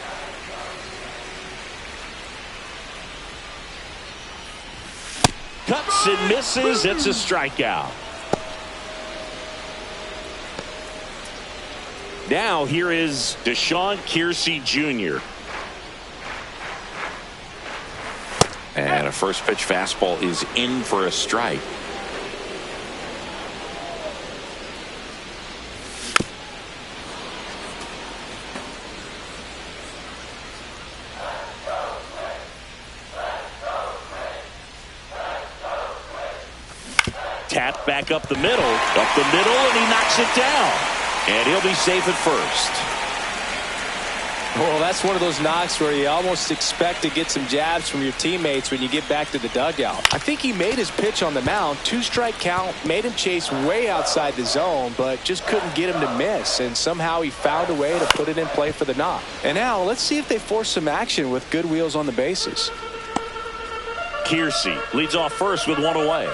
Cuts and misses. It's a strikeout. Now here is Deshaun Kiersey Jr. And a first pitch fastball is in for a strike. Tapped back up the middle, and he knocks it down. And he'll be safe at first. Well, that's one of those knocks where you almost expect to get some jabs from your teammates when you get back to the dugout. I think he made his pitch on the mound. 2-strike count, made him chase way outside the zone, but just couldn't get him to miss. And somehow he found a way to put it in play for the knock. And now let's see if they force some action with good wheels on the bases. Kiersey leads off first with 1 away.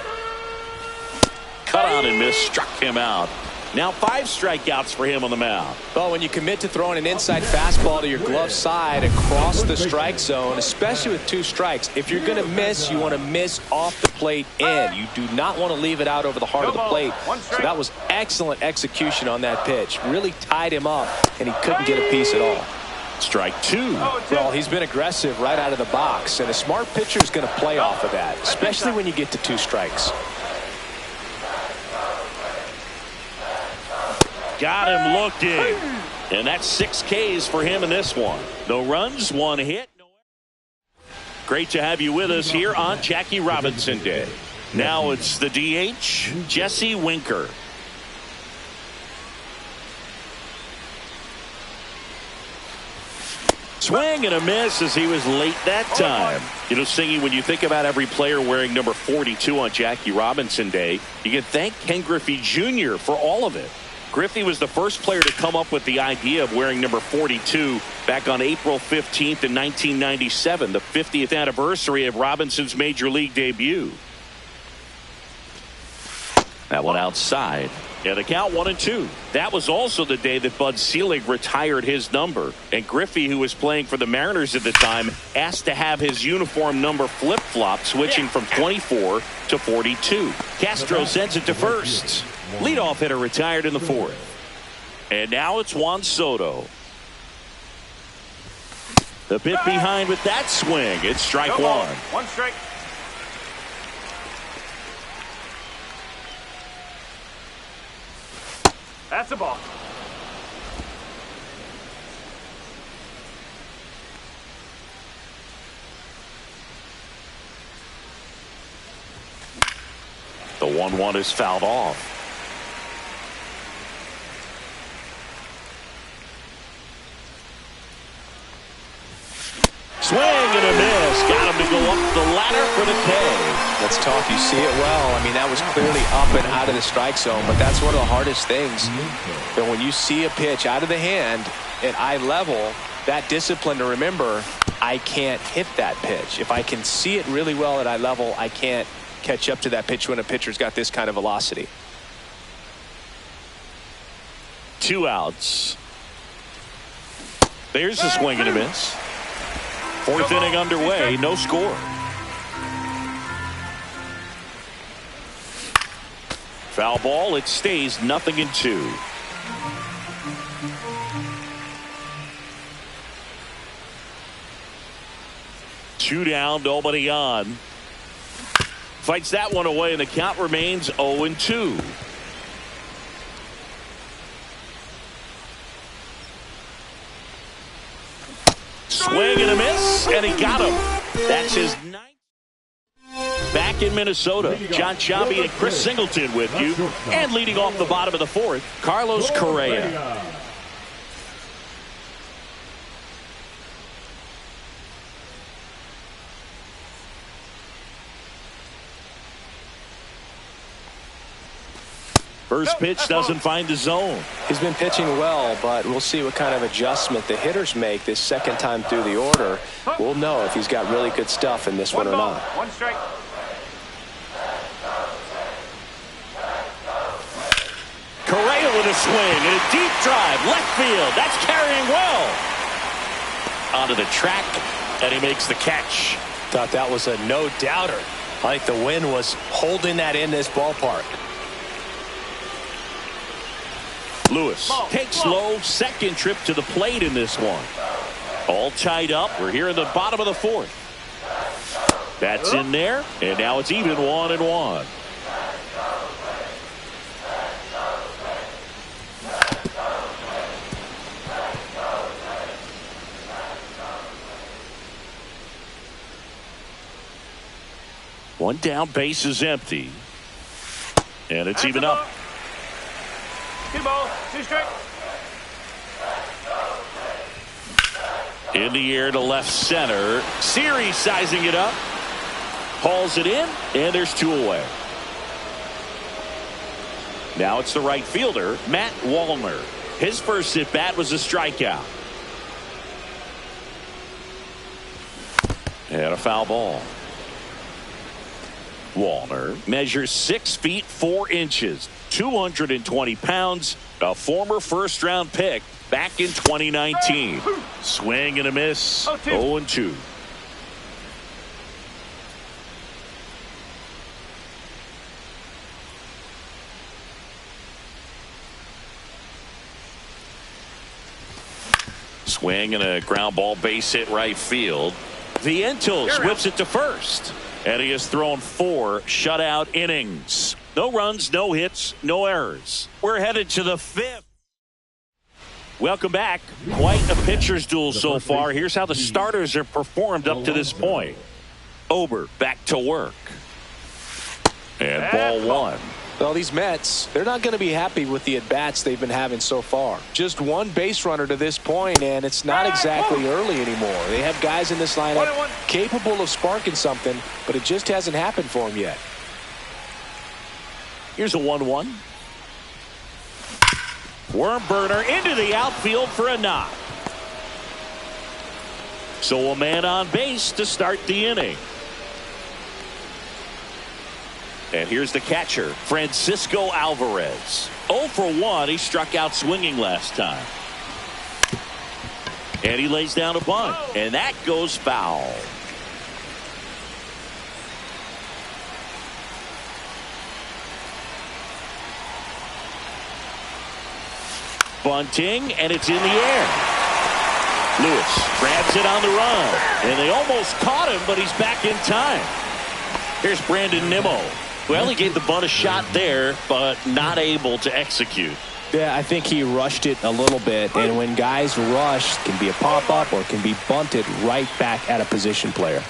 Cut on and miss, struck him out. Now 5 strikeouts for him on the mound. Well, when you commit to throwing an inside fastball to your glove side across the strike zone, especially with 2 strikes, if you're going to miss, you want to miss off the plate in. You do not want to leave it out over the heart of the plate. So that was excellent execution on that pitch. Really tied him up, and he couldn't get a piece at all. Strike 2. Well, he's been aggressive right out of the box, and a smart pitcher is going to play off of that, especially when you get to 2 strikes. Got him looking. And that's 6 Ks for him in this one. No runs, 1 hit. Great to have you with us here on Jackie Robinson Day. Now it's the DH, Jesse Winker. Swing and a miss as he was late that time. You know, Singy, when you think about every player wearing number 42 on Jackie Robinson Day, you can thank Ken Griffey Jr. for all of it. Griffey was the first player to come up with the idea of wearing number 42 back on April 15th in 1997, the 50th anniversary of Robinson's Major League debut. That one outside. Yeah, the count 1-2. That was also the day that Bud Selig retired his number. And Griffey, who was playing for the Mariners at the time, asked to have his uniform number flip-flop, switching from 24 to 42. Castro sends it to first. Leadoff hitter retired in the fourth. And now it's Juan Soto. The bit behind with that swing. It's strike one. One strike. That's a ball. The 1-1 is fouled off. Swing and a miss. Got him to go up the ladder for the K. That's tough. You see it well. I mean, that was clearly up and out of the strike zone, but that's one of the hardest things. But when you see a pitch out of the hand at eye level, that discipline to remember, I can't hit that pitch. If I can see it really well at eye level, I can't catch up to that pitch when a pitcher's got this kind of velocity. 2 outs. There's a swing and a miss. Fourth inning underway, no score. Foul ball, it stays 0-2. Two down, nobody on. Fights that one away, and the count remains 0-2. Swing and a miss, and he got him. That's his ninth. Back in Minnesota, John Sciambi and Chris Singleton with you. And leading off the bottom of the fourth, Carlos Correa. First pitch doesn't find the zone. He's been pitching well, but we'll see what kind of adjustment the hitters make this second time through the order. We'll know if he's got really good stuff in this one or not. One strike. Correa with a swing and a deep drive, left field. That's carrying well. Onto the track, and he makes the catch. Thought that was a no-doubter. I think the wind was holding that in this ballpark. Lewis takes low, second trip to the plate in this one. All tied up. We're here in the bottom of the fourth. That's in there, and now it's even 1-1. One down, base is empty. And it's even up. 2 balls, 2 strike. In the air to left center. Series sizing it up. Hauls it in, and there's 2 away. Now it's the right fielder, Matt Wallner. His first at-bat was a strikeout. And a foul ball. Wallner measures 6 feet 4 inches, 220 pounds, a former first-round pick back in 2019. Swing and a miss, 0-2. Swing and a ground ball, base hit right field. Vientos whips it to first. And he has thrown 4 shutout innings. No runs, no hits, no errors. We're headed to the 5th. Welcome back. Quite a pitcher's duel so far. Here's how the starters have performed up to this point. Ober back to work. And ball 1. Well, these Mets, they're not going to be happy with the at-bats they've been having so far. Just one base runner to this point, and it's not exactly early anymore. They have guys in this lineup capable of sparking something, but it just hasn't happened for them yet. Here's a 1-1. Worm burner into the outfield for a knock. So a man on base to start the inning. And here's the catcher, Francisco Alvarez. 0 for 1. He struck out swinging last time. And he lays down a bunt. And that goes foul. Bunting, and it's in the air. Lewis grabs it on the run. And they almost caught him, but he's back in time. Here's Brandon Nimmo. Well, he gave the bunt a shot there, but not able to execute. Yeah, I think he rushed it a little bit, and when guys rush, it can be a pop-up or it can be bunted right back at a position player.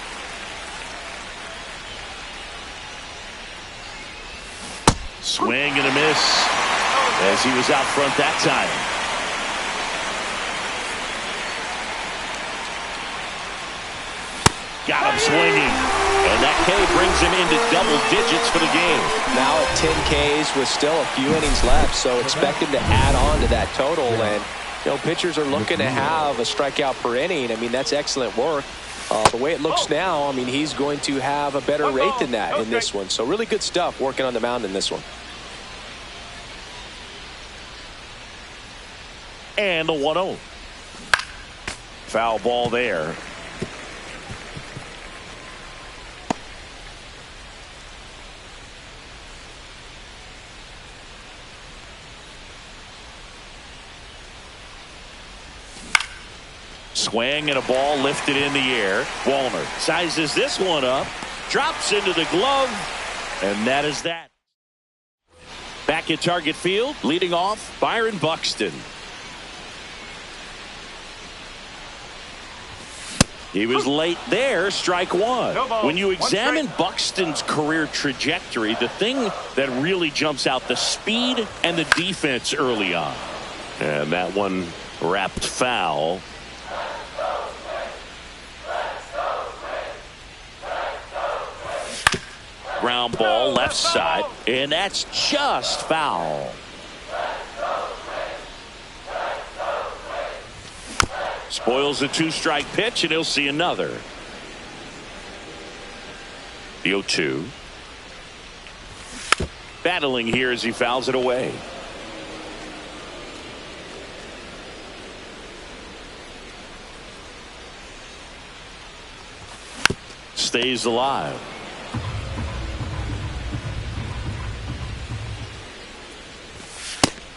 Swing and a miss as he was out front that time. Got him swinging. And that K brings him into double digits for the game. Now at 10 Ks with still a few innings left, so expect him to add on to that total. And, you know, pitchers are looking to have a strikeout per inning. I mean, that's excellent work. The way it looks now, I mean, he's going to have a better rate than that in this one. So really good stuff working on the mound in this one. And the 1-0. Foul ball there. Swing and a ball lifted in the air. Walner sizes this one up, drops into the glove, and that is that. Back at Target Field, leading off, Byron Buxton. He was late there, strike one. When you examine Buxton's career trajectory, the thing that really jumps out, the speed and the defense early on. And that one wrapped foul. Ground ball left side, and that's just foul. Spoils a 2-strike pitch, and he'll see another. The 0-2. Battling here as he fouls it away. Stays alive.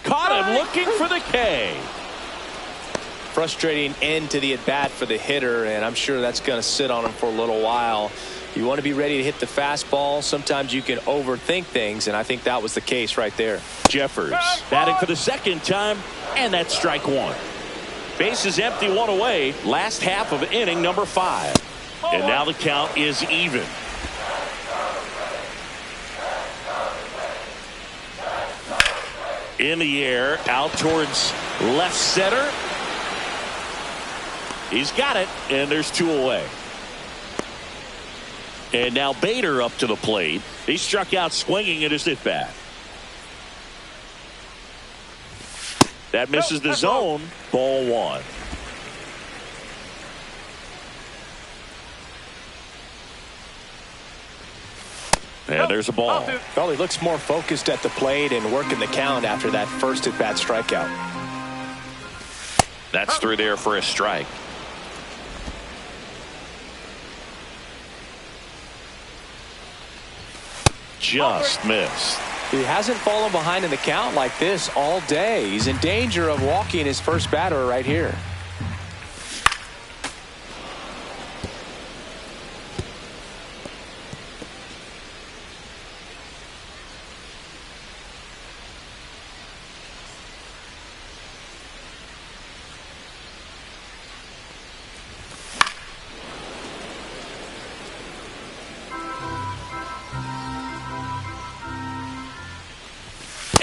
Caught him looking for the K. Frustrating end to the at-bat for the hitter, and I'm sure that's going to sit on him for a little while. You want to be ready to hit the fastball. Sometimes you can overthink things, and I think that was the case right there. Jeffers batting for the second time, and that's strike one. Base is empty, one away. Last half of inning number 5. And now the count is even. In the air, out towards left center. He's got it, and there's 2 away. And now Bader up to the plate. He struck out swinging at his at-bat. That misses the zone. Ball 1. And there's a ball. Well, he looks more focused at the plate and working the count after that first at-bat strikeout. That's through there for a strike. Just missed. He hasn't fallen behind in the count like this all day. He's in danger of walking his first batter right here.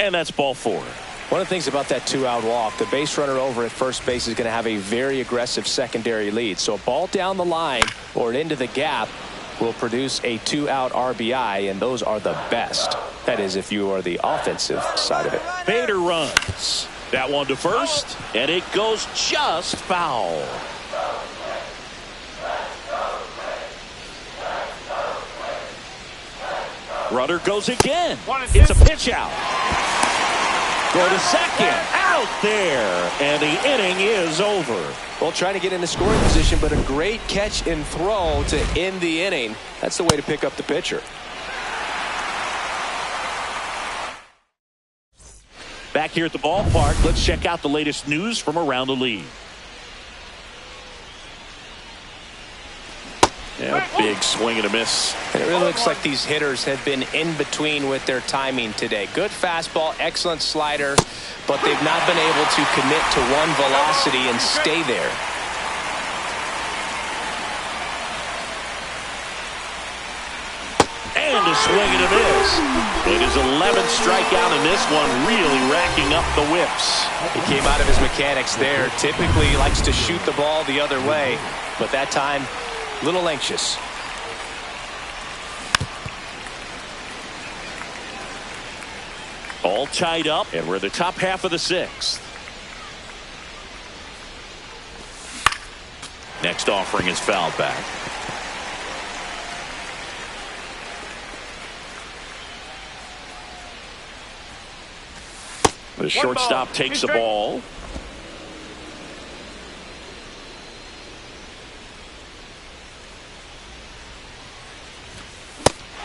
And that's ball 4. One of the things about that 2-out walk, the base runner over at first base is going to have a very aggressive secondary lead. So a ball down the line or into the gap will produce a 2-out RBI, and those are the best. That is, if you are the offensive side of it. Bader runs. That one to first, and it goes just foul. Runner goes again. It's a pitch out. Go to second. Out there. And the inning is over. Well, trying to get into scoring position, but a great catch and throw to end the inning. That's the way to pick up the pitcher. Back here at the ballpark, let's check out the latest news from around the league. Yeah, big swing and a miss. And it really looks like these hitters have been in between with their timing today. Good fastball, excellent slider, but they've not been able to commit to one velocity and stay there. And a swing and a miss. It is 11th strikeout in this one, really racking up the whips. He came out of his mechanics there. Typically he likes to shoot the ball the other way, but that time a little anxious. All tied up, and we're in the top half of the 6th. Next offering is fouled back. The shortstop takes the ball.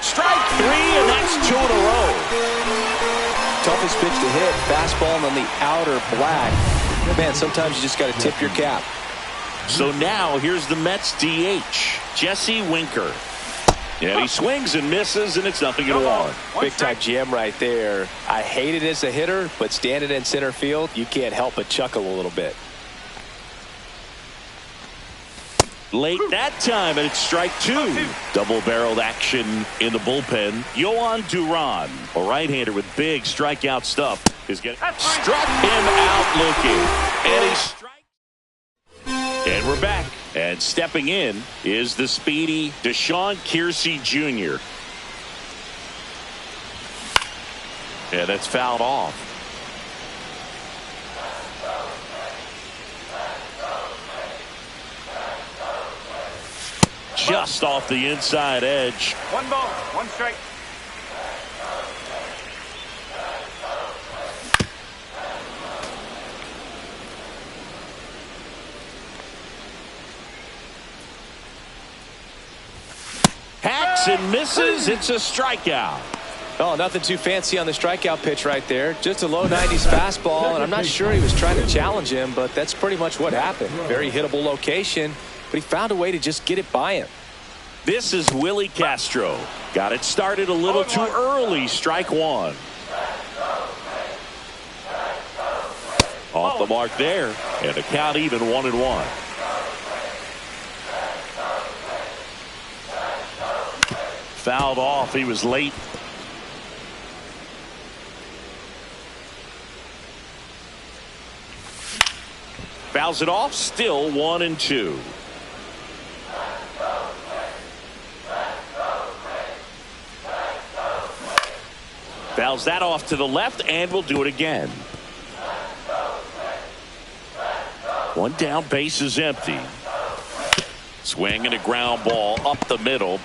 Strike 3, and that's 2 in a row. Toughest pitch to hit, fastball on the outer black. Man, sometimes you just got to tip your cap. So now here's the Mets DH, Jesse Winker. And he swings and misses, and it's 0-1. Big time jam right there. I hate it as a hitter, but standing in center field, you can't help but chuckle a little bit. Late that time, and it's strike 2. Double-barreled action in the bullpen. Yohan Duran, a right-hander with big strikeout stuff, is getting struck him out looking. And he strikes. And we're back. And stepping in is the speedy Deshaun Kiersey Jr. Yeah, that's fouled off. Just off the inside edge. 1 ball, 1 strike. Hacks and misses. It's a strikeout. Oh, nothing too fancy on the strikeout pitch right there. Just a low 90s fastball, and I'm not sure he was trying to challenge him, but that's pretty much what happened. Very hittable location, but he found a way to just get it by him. This is Willie Castro. Got it started a little too early. Strike 1. Off the mark there, and the count even 1-1. Fouled off. He was late. Fouls it off. Still 1-2. Fouls that off to the left, and we'll do it again. 1 down, base is empty. Swing and a ground ball up the middle.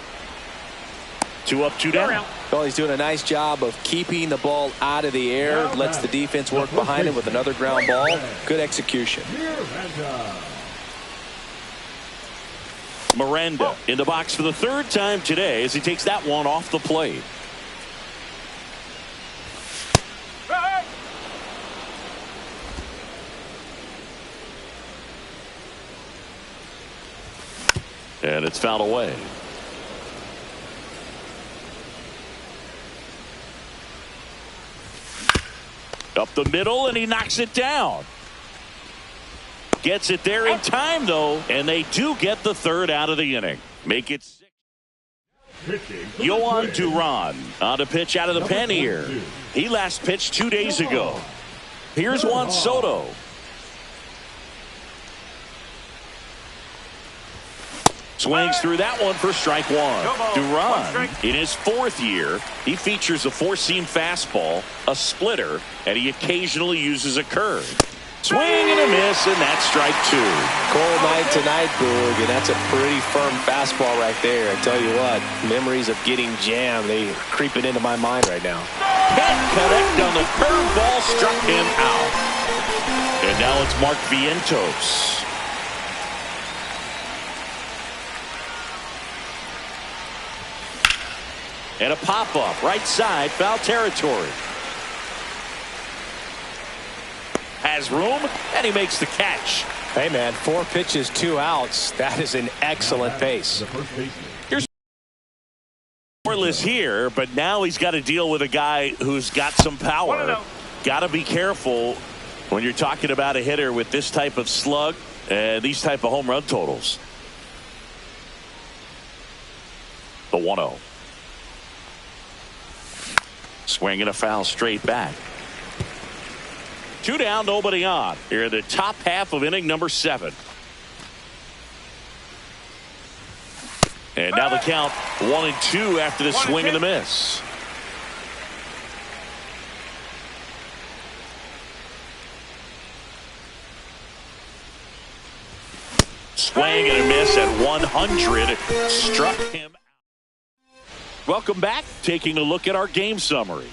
2 up, 2 down. Well, he's doing a nice job of keeping the ball out of the air. Lets the defense work behind him with another ground ball. Good execution. Miranda in the box for the 3rd time today as he takes that one off the plate. And it's fouled away. Up the middle, and he knocks it down. Gets it there in time, though, and they do get the 3rd out of the inning. Make it 6. Pitching. Yohan Duran on to pitch out of the pen here. He last pitched 2 days ago. Here's Juan Soto. Swings through that one for strike one. Duran, in his 4th year, he features a 4-seam fastball, a splitter, and he occasionally uses a curve. Swing and a miss, and that's strike 2. Cold night tonight, Boog, and that's a pretty firm fastball right there. I tell you what, memories of getting jammed, they are creeping into my mind right now. Can't connect on the curveball, struck him out. And now it's Mark Vientos. And a pop-up, right side, foul territory. Has room, and he makes the catch. Hey, man, 4 pitches, 2 outs. That is an excellent pace. The first baseman. Here's scoreless here, but now he's got to deal with a guy who's got some power. Got to be careful when you're talking about a hitter with this type of slug and these type of home run totals. The 1-0. Swing and a foul straight back. 2 down, nobody on. Here in the top half of inning number 7. And now the count 1-2 after the swing and the miss. Swing and a miss at 100. Struck him. Welcome back. Taking a look at our game summary.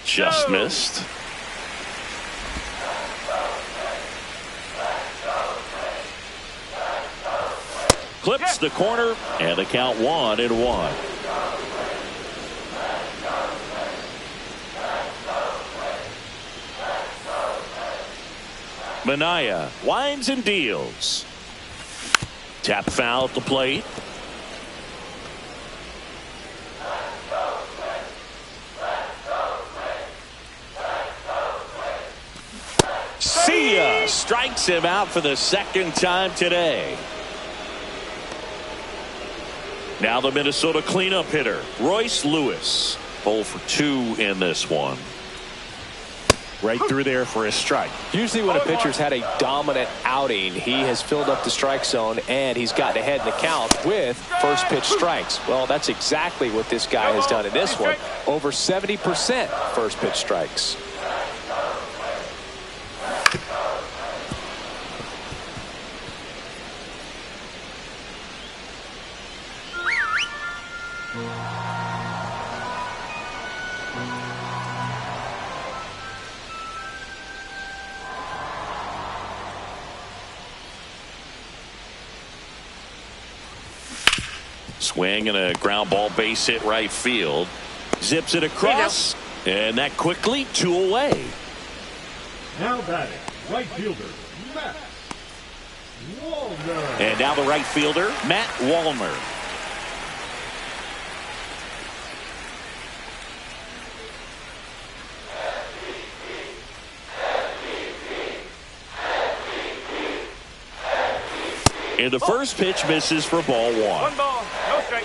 Just missed. Clips the corner, and the count 1-1. Minaya winds and deals. Tap foul at the plate. Sia strikes him out for the 2nd time today. Now the Minnesota cleanup hitter, Royce Lewis. 0 for 2 in this one. Right through there for a strike. Usually when a pitcher's had a dominant outing, he has filled up the strike zone and he's gotten ahead in the count with first pitch strikes. Well, that's exactly what this guy has done in this one. Over 70% first pitch strikes. Swing and a ground ball base hit right field. Zips it across. And that quickly 2 away. Now batting, right fielder, Matt Wallner. And now the right fielder, Matt Wallner. And the first pitch misses for ball 1. 1 ball, no strike.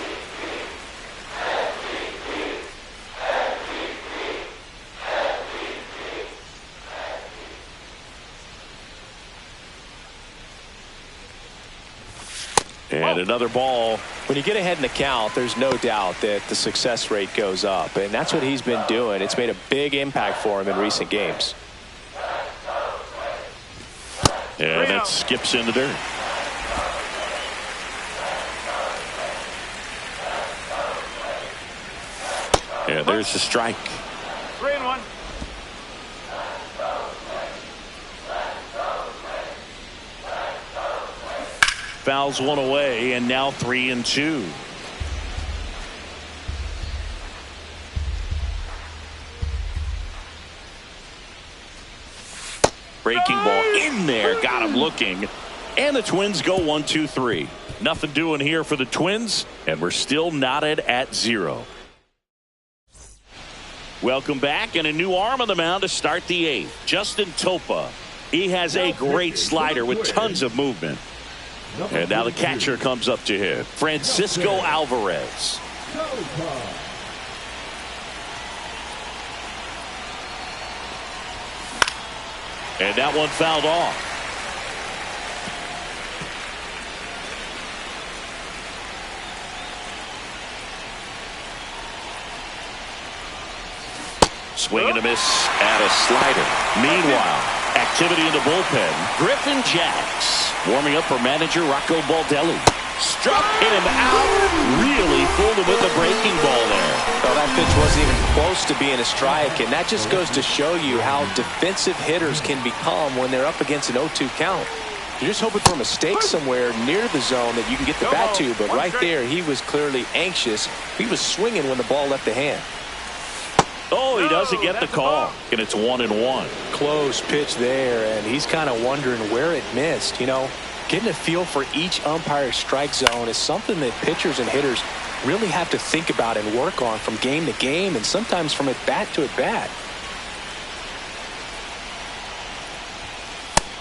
And another ball. When you get ahead in the count, there's no doubt that the success rate goes up, and that's what he's been doing. It's made a big impact for him in recent games. And that skips in the dirt. And there's the strike. 3-1. Fouls 1 away, and now 3-2. Breaking ball in there, got him looking. And the Twins go 1-2-3. Nothing doing here for the Twins, and we're still knotted at 0. Welcome back, and a new arm on the mound to start the 8th. Justin Topa. He has a great slider with tons of movement. And now the catcher comes up to hit. Francisco Alvarez. And that one fouled off. Swing and a miss at a slider. Meanwhile, activity in the bullpen. Griffin Jax warming up for manager Rocco Baldelli. Struck him out. Really fooled him with the breaking ball there. Well, that pitch wasn't even close to being a strike, and that just goes to show you how defensive hitters can become when they're up against an 0-2 count. You're just hoping for a mistake somewhere near the zone that you can get the bat to, but right there he was clearly anxious. He was swinging when the ball left the hand. Oh, he doesn't get the call, and it's 1-1. Close pitch there, and he's kind of wondering where it missed. You know, getting a feel for each umpire's strike zone is something that pitchers and hitters really have to think about and work on from game to game, and sometimes from at bat to at bat.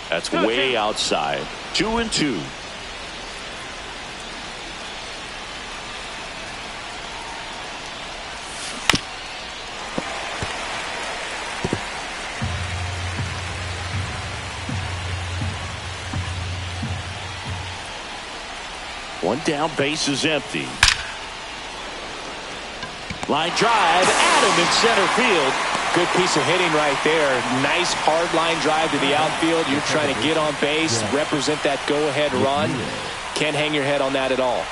That's way outside. 2-2. One down, base is empty. Line drive, Adam in center field. Good piece of hitting right there. Nice hard line drive to the outfield. You're trying to get on base, represent that go-ahead run. Can't hang your head on that at all.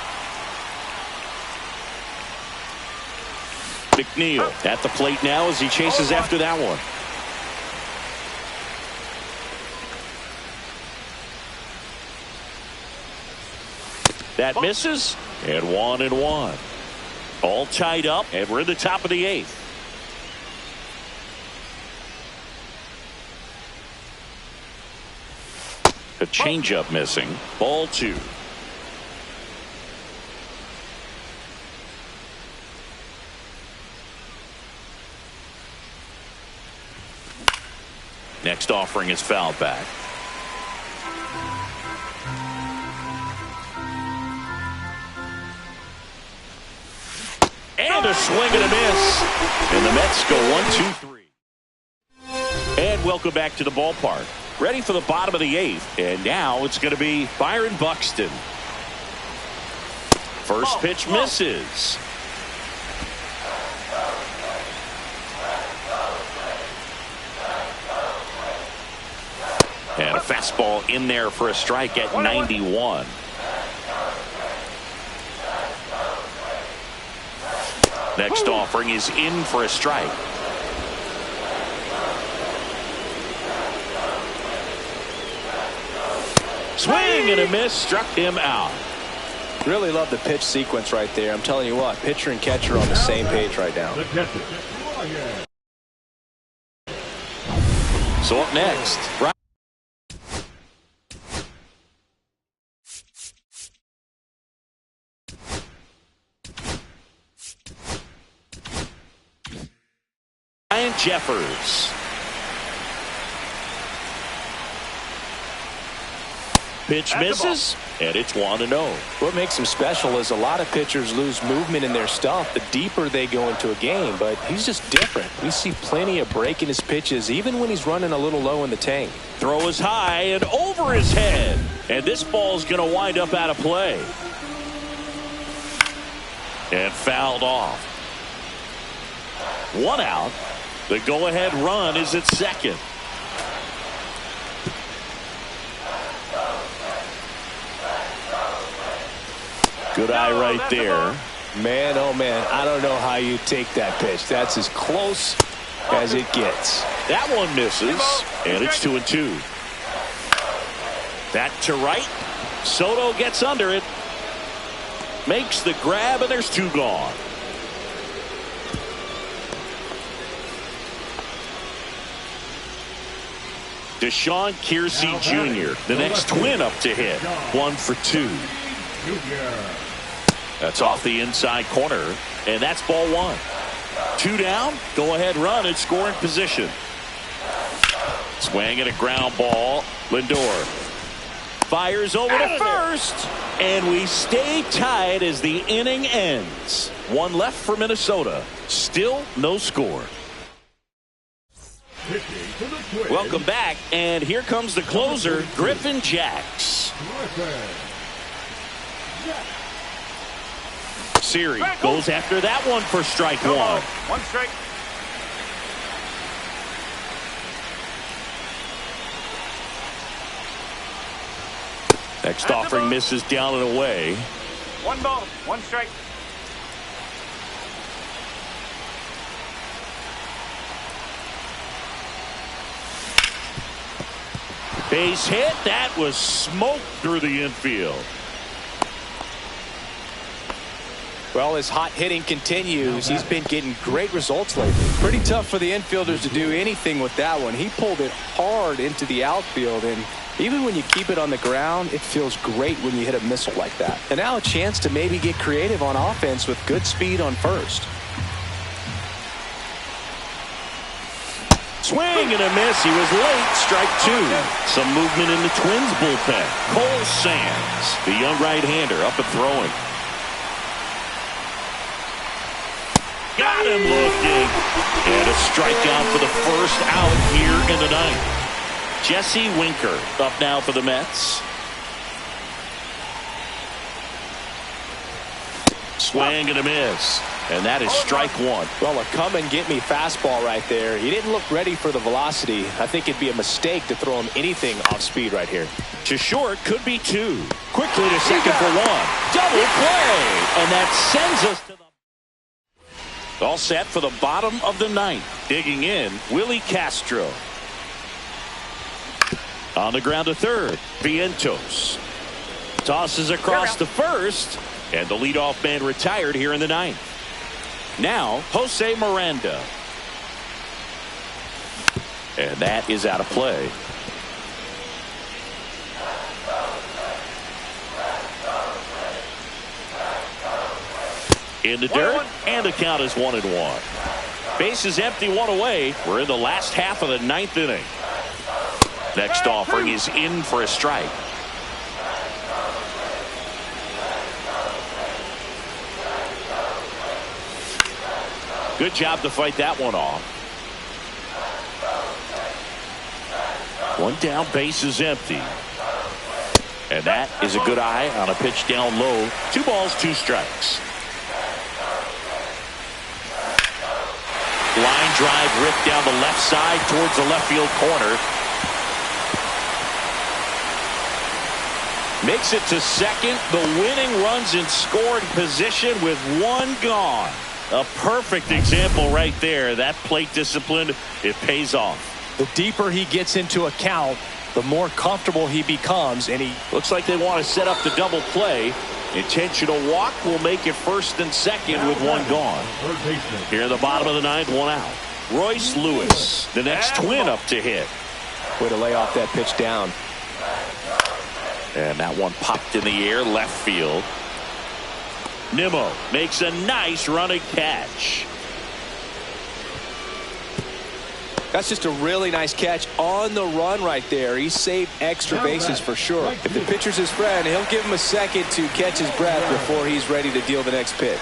McNeil at the plate now as he chases after that one. That misses, and 1-1. All tied up, and we're in the top of the 8th. A changeup missing. Ball 2. Next offering is fouled back. And a swing and a miss. And the Mets go 1-2-3. And welcome back to the ballpark. Ready for the bottom of the 8th. And now it's going to be Byron Buxton. First pitch misses. And a fastball in there for a strike at 91. Next offering is in for a strike. Swing and a miss, struck him out. Really love the pitch sequence right there. I'm telling you what, pitcher and catcher are on the same page right now. So up next, Ryan Jeffers. Pitch misses, and it's 1-0. What makes him special is a lot of pitchers lose movement in their stuff the deeper they go into a game, but he's just different. We see plenty of break in his pitches, even when he's running a little low in the tank. Throw is high and over his head, and this ball's going to wind up out of play. And fouled off. 1 out. The go-ahead run is at second. Good eye right there. Man, oh man, I don't know how you take that pitch. That's as close as it gets. That one misses, and it's 2-2. That to right. Soto gets under it. Makes the grab, and there's 2 gone. Deshaun Kiersey Jr., the next twin up to hit. 1 for 2. That's off the inside corner, and that's ball 1. 2 down, go ahead run in scoring position. Swing and a ground ball. Lindor. fires over to first, and we stay tied as the inning ends. One left for Minnesota. Still no score. Welcome back, and here comes the closer, Griffin Jax. Siri goes after that one for strike one. One strike. Next offering misses down and away. One ball, one strike. Base hit. That was smoked through the infield. Well, his hot hitting continues. He's been getting great results lately. Pretty tough for the infielders to do anything with that one. He pulled it hard into the outfield, and even when you keep it on the ground, it feels great when you hit a missile like that. And now a chance to maybe get creative on offense with good speed on first. Swing and a miss. He was late. Strike two. Some movement in the Twins bullpen. Cole Sands, the young right-hander, up and throwing. Got him looking. And a strikeout for the first out here in the ninth. Jesse Winker up now for the Mets. Swing and a miss. And that is strike one. Well, a come-and-get-me fastball right there. He didn't look ready for the velocity. I think it'd be a mistake to throw him anything off speed right here. To short, could be two. Quickly to second for one. Double play. And that sends us to the... All set for the bottom of the ninth. Digging in, Willie Castro. On the ground to third, Vientos. Tosses across to first, and the leadoff man retired here in the ninth. Now, Jose Miranda. And that is out of play. In the dirt, and the count is 1-1. Bases empty, one away. We're in the last half of the ninth inning. Next offering is in for a strike. Good job to fight that one off. One down, base is empty. And that is a good eye on a pitch down low. 2 balls, 2 strikes. Line drive ripped down the left side towards the left field corner. Makes it to second. The winning runs in scoring position with one gone. A perfect example right there. That plate discipline, it pays off. The deeper he gets into a count, the more comfortable he becomes, and he looks like they want to set up the double play. Intentional walk will make it first and second with one gone. Here in the bottom of the ninth, one out. Royce Lewis, the next Twin up to hit. Way to lay off that pitch down. And that one popped in the air, left field. Nimmo makes a nice running catch. That's just a really nice catch on the run right there. He saved extra bases for sure. If the pitcher's his friend, he'll give him a second to catch his breath before he's ready to deal the next pitch.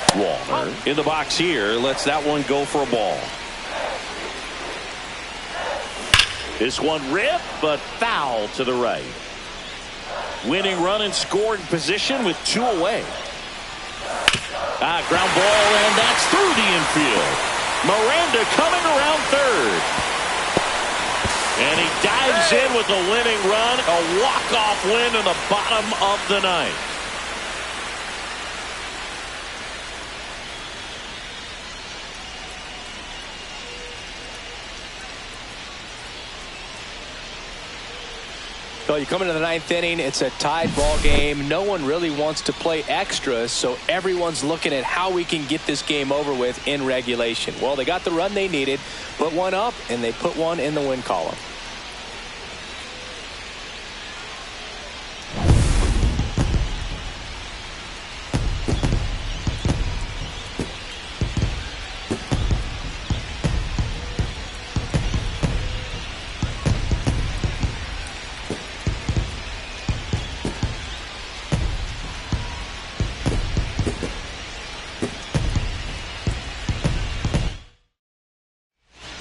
Walner in the box here, lets that one go for a ball. This one ripped, but foul to the right. Winning run in scoring position with 2 away. Ground ball, and that's through the infield. Miranda coming around third. And he dives in with the winning run. A walk-off win in the bottom of the ninth. Well, you come into the ninth inning, it's a tied ball game. No one really wants to play extras, so everyone's looking at how we can get this game over with in regulation. Well, they got the run they needed, put one up, and they put one in the win column.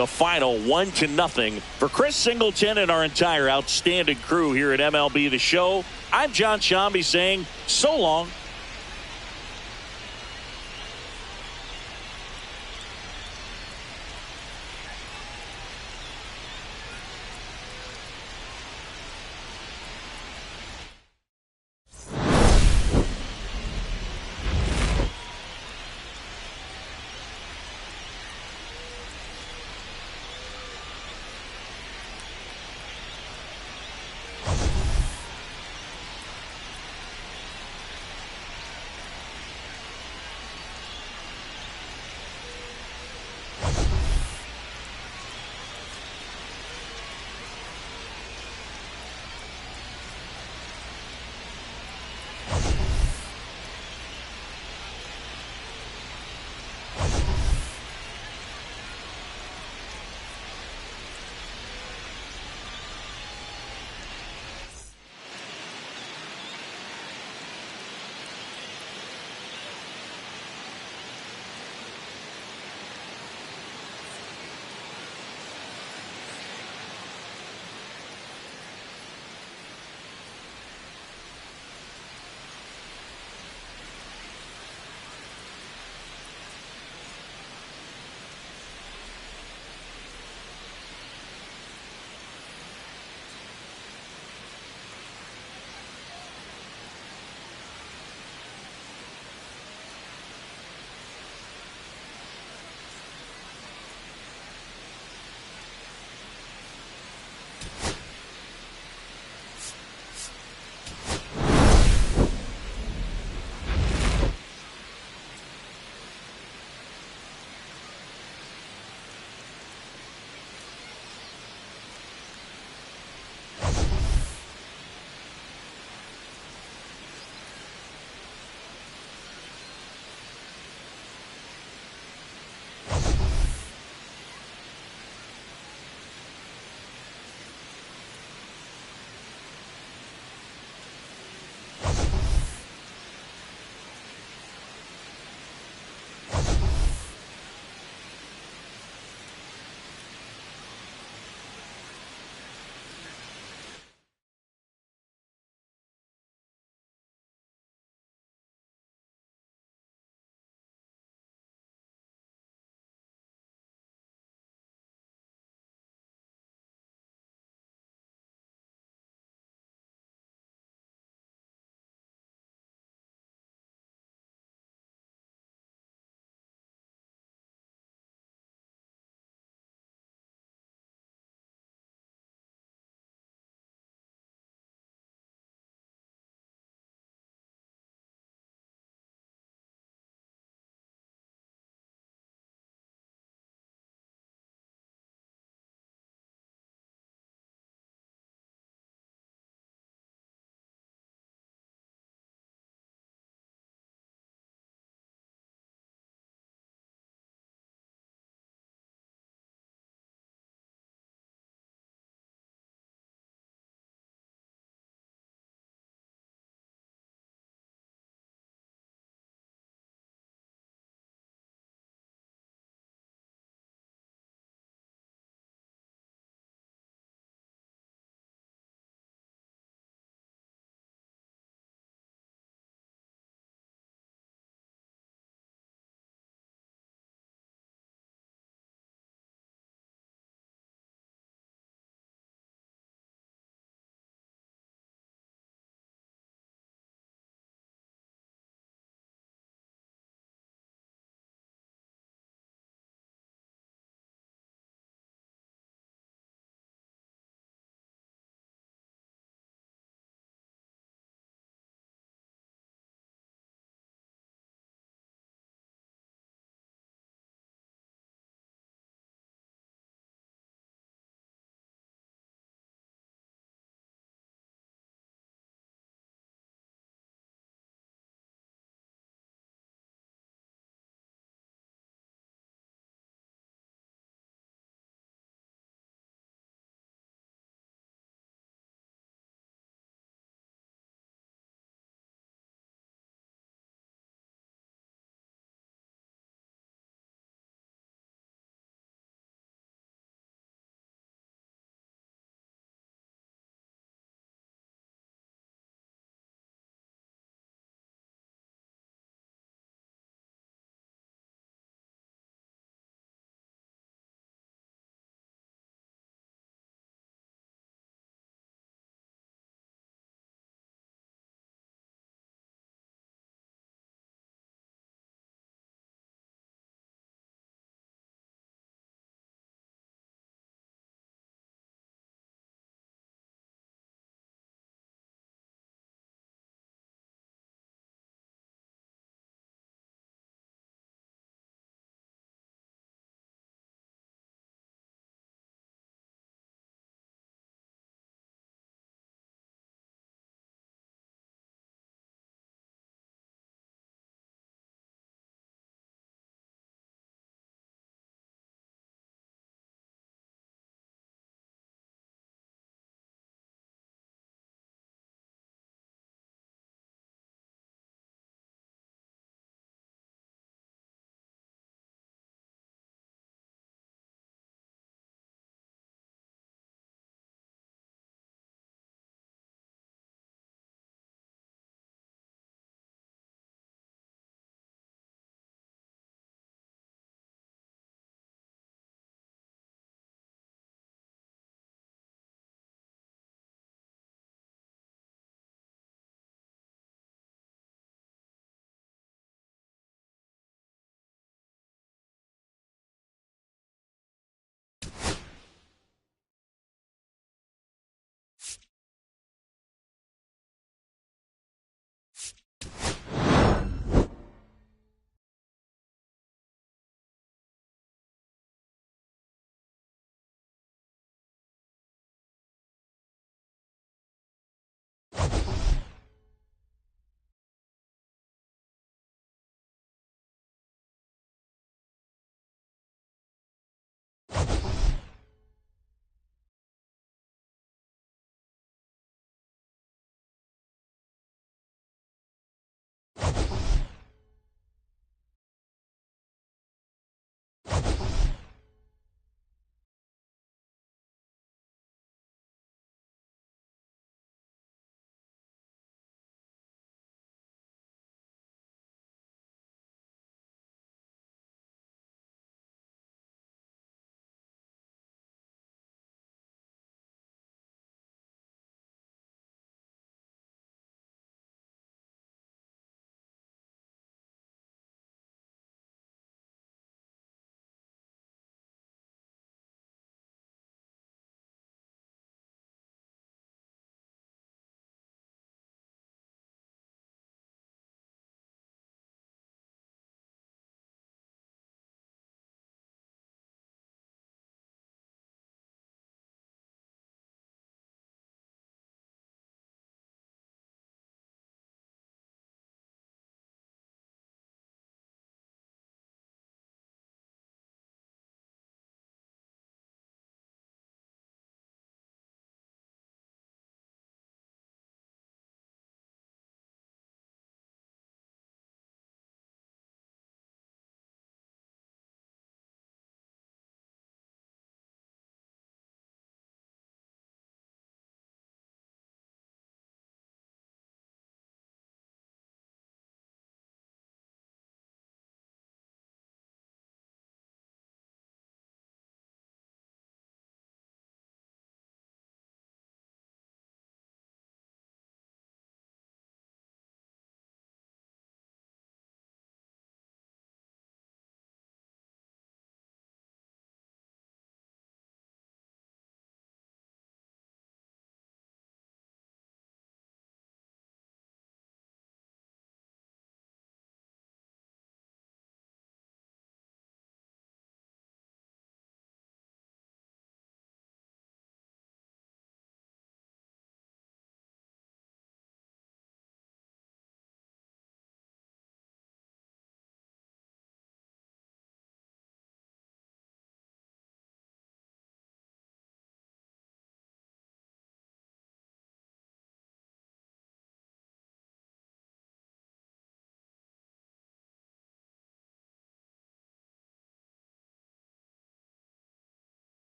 The final 1-0 for Chris Singleton and our entire outstanding crew here at MLB The Show. I'm John Shambi saying so long.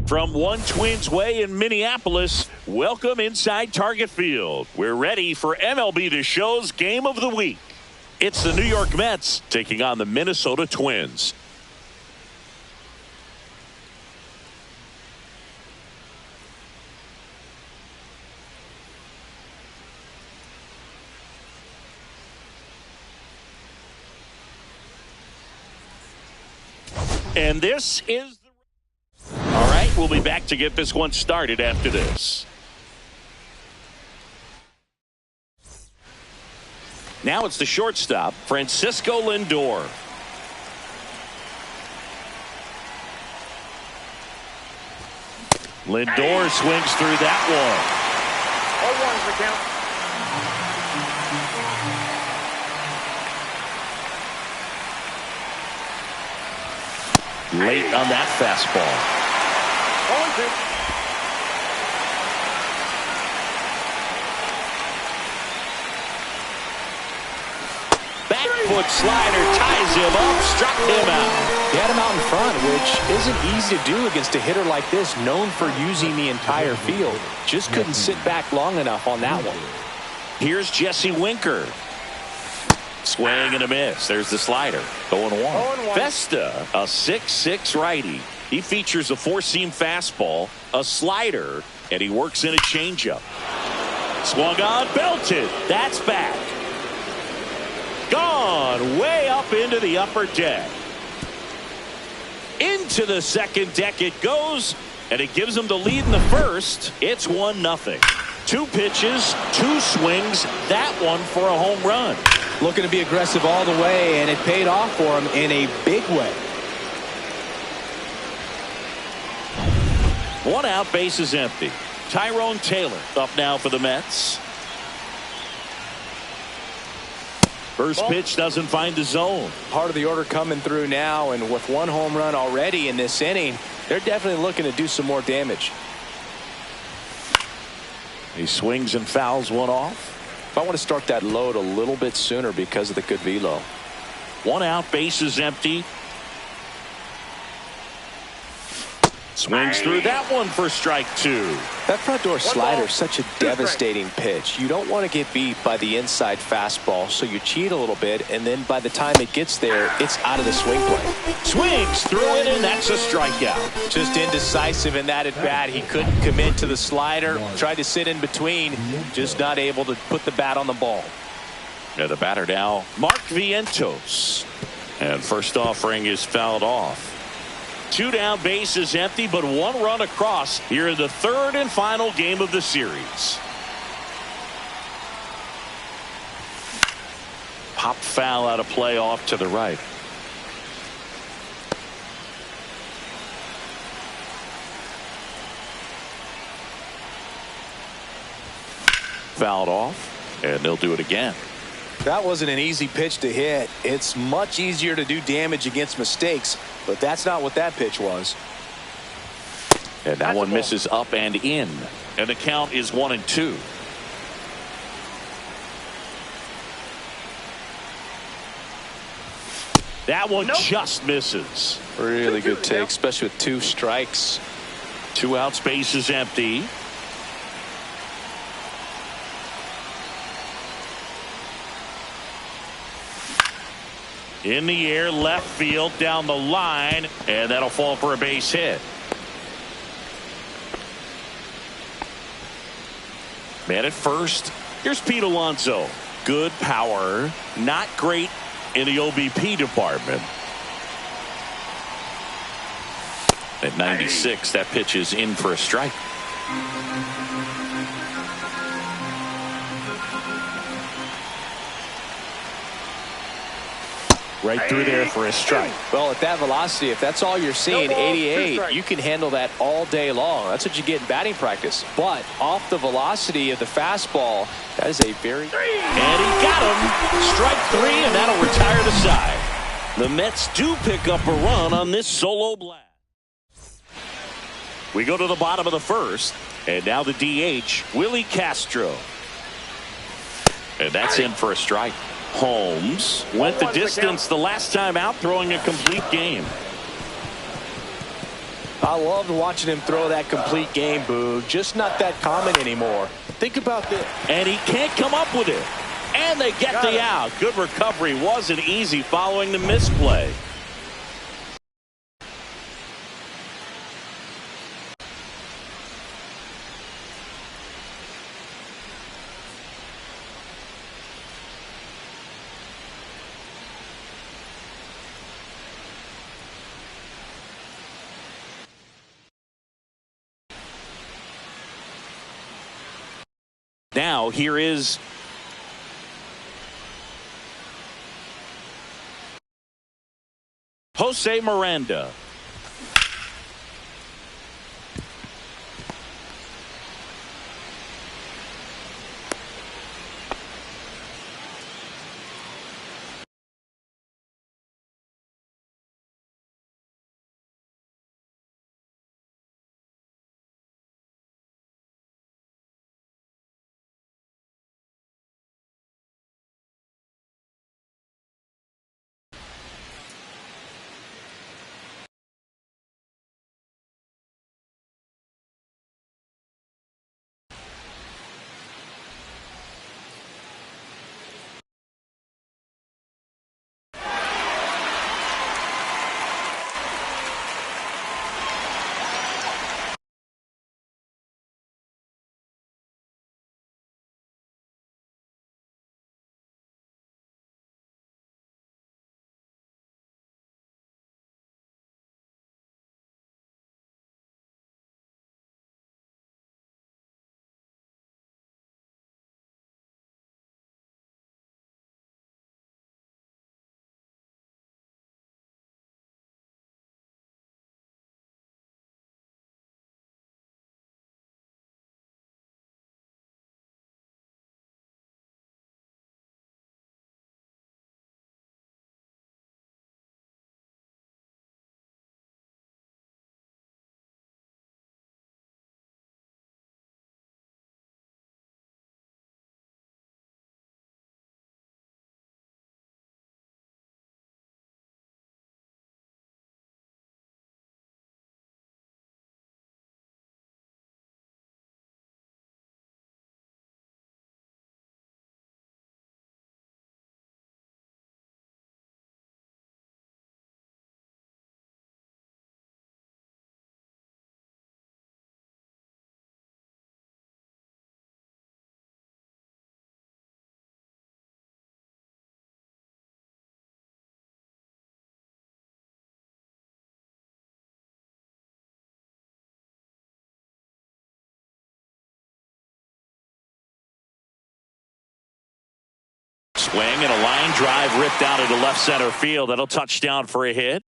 From One Twins Way in Minneapolis, welcome inside Target Field. We're ready for MLB The Show's Game of the Week. It's the New York Mets taking on the Minnesota Twins. And this is all right, we'll be back to get this one started after this. Now it's the shortstop, Francisco Lindor. Lindor swings through that one. 0-1's the count. Late on that fastball. Back foot slider ties him up, struck him out. He had him out in front, which isn't easy to do against a hitter like this, known for using the entire field. Just couldn't sit back long enough on that one. Here's Jesse Winker. Swing and a miss. There's the slider. 0-1. Vesta, a 6'6" righty. He features a four-seam fastball, a slider, and he works in a changeup. Swung on, belted. That's back. Gone way up into the upper deck. Into the second deck it goes, and it gives him the lead in the first. It's 1-0. 2 pitches, 2 swings, that one for a home run. Looking to be aggressive all the way, and it paid off for him in a big way. 1 out, base is empty. Tyrone Taylor up now for the Mets. First pitch doesn't find the zone. Part of the order coming through now, and with 1 home run already in this inning, they're definitely looking to do some more damage. He swings and fouls one off. If I want to start that load a little bit sooner because of the good velo. 1 out, base is empty. Swings through that one for strike 2. That front door slider is such a devastating pitch. You don't want to get beat by the inside fastball, so you cheat a little bit, and then by the time it gets there, it's out of the swing plane. Swings through it, and that's a strikeout. Just indecisive in that at bat. He couldn't commit to the slider. Tried to sit in between, just not able to put the bat on the ball. Yeah, the batter now, Mark Vientos. And first offering is fouled off. 2 down, base is empty, but 1 run across here in the 3rd and final game of the series. Popped foul out of play off to the right. fouled off, and they'll do it again. That wasn't an easy pitch to hit. It's much easier to do damage against mistakes, but that's not what that pitch was. And that one misses up and in. And the count is 1-2. That one just misses. Really good take, especially with 2 strikes. 2 outs, base is empty. In the air, left field, down the line, and that'll fall for a base hit. Man at first. Here's Pete Alonso. Good power, not great in the OBP department. At 96, that pitch is in for a strike. Right through there for a strike. Well, at that velocity, if that's all you're seeing, 88, you can handle that all day long. That's what you get in batting practice. But off the velocity of the fastball, that is a very... And he got him. Strike 3, and that'll retire the side. The Mets do pick up a run on this solo blast. We go to the bottom of the first, and now the DH, Willie Castro. And that's in for a strike. Holmes went the distance the last time out, throwing a complete game. I loved watching him throw that complete game, Boog. Just not that common anymore. Think about this. And he can't come up with it. And they get the out. Good recovery. Wasn't easy following the misplay. Now here is Jose Miranda. Swing and a line drive ripped out into left center field. That'll touch down for a hit.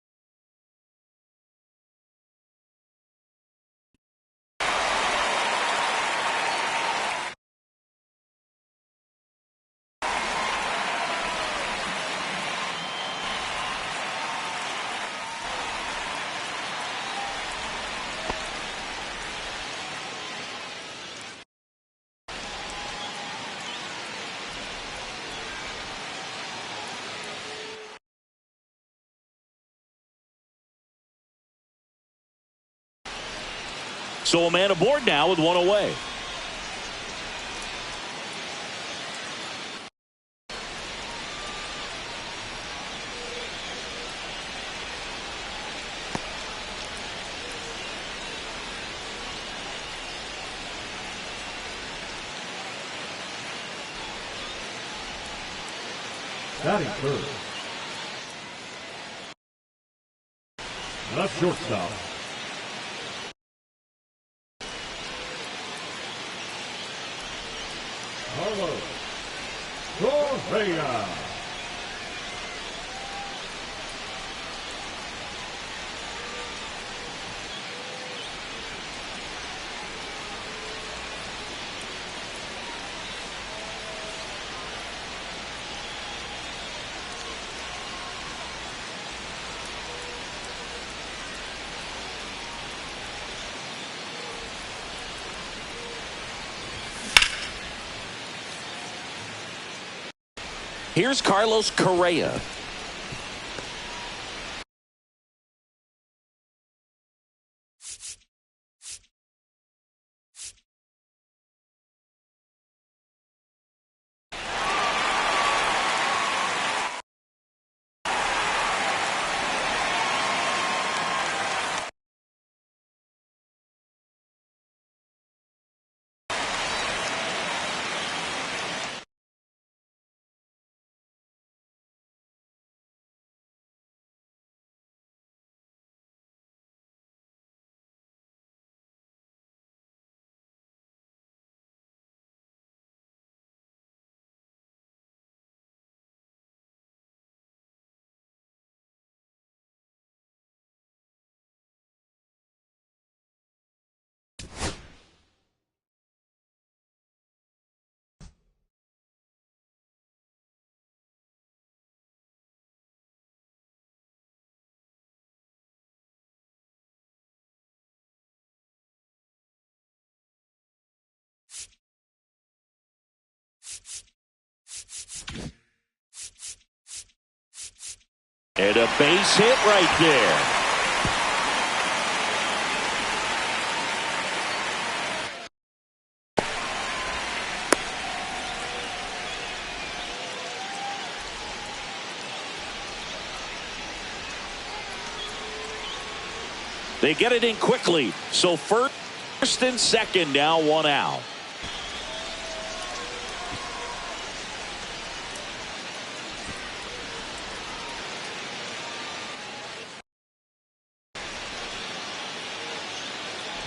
So a man aboard now with one away. Batting third. The shortstop. Carlos Correa. Here's Carlos Correa. And a base hit right there. They get it in quickly. So first and second now, one out.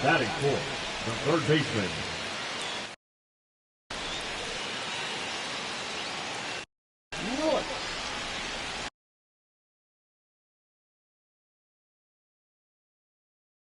Batting fourth, the third baseman,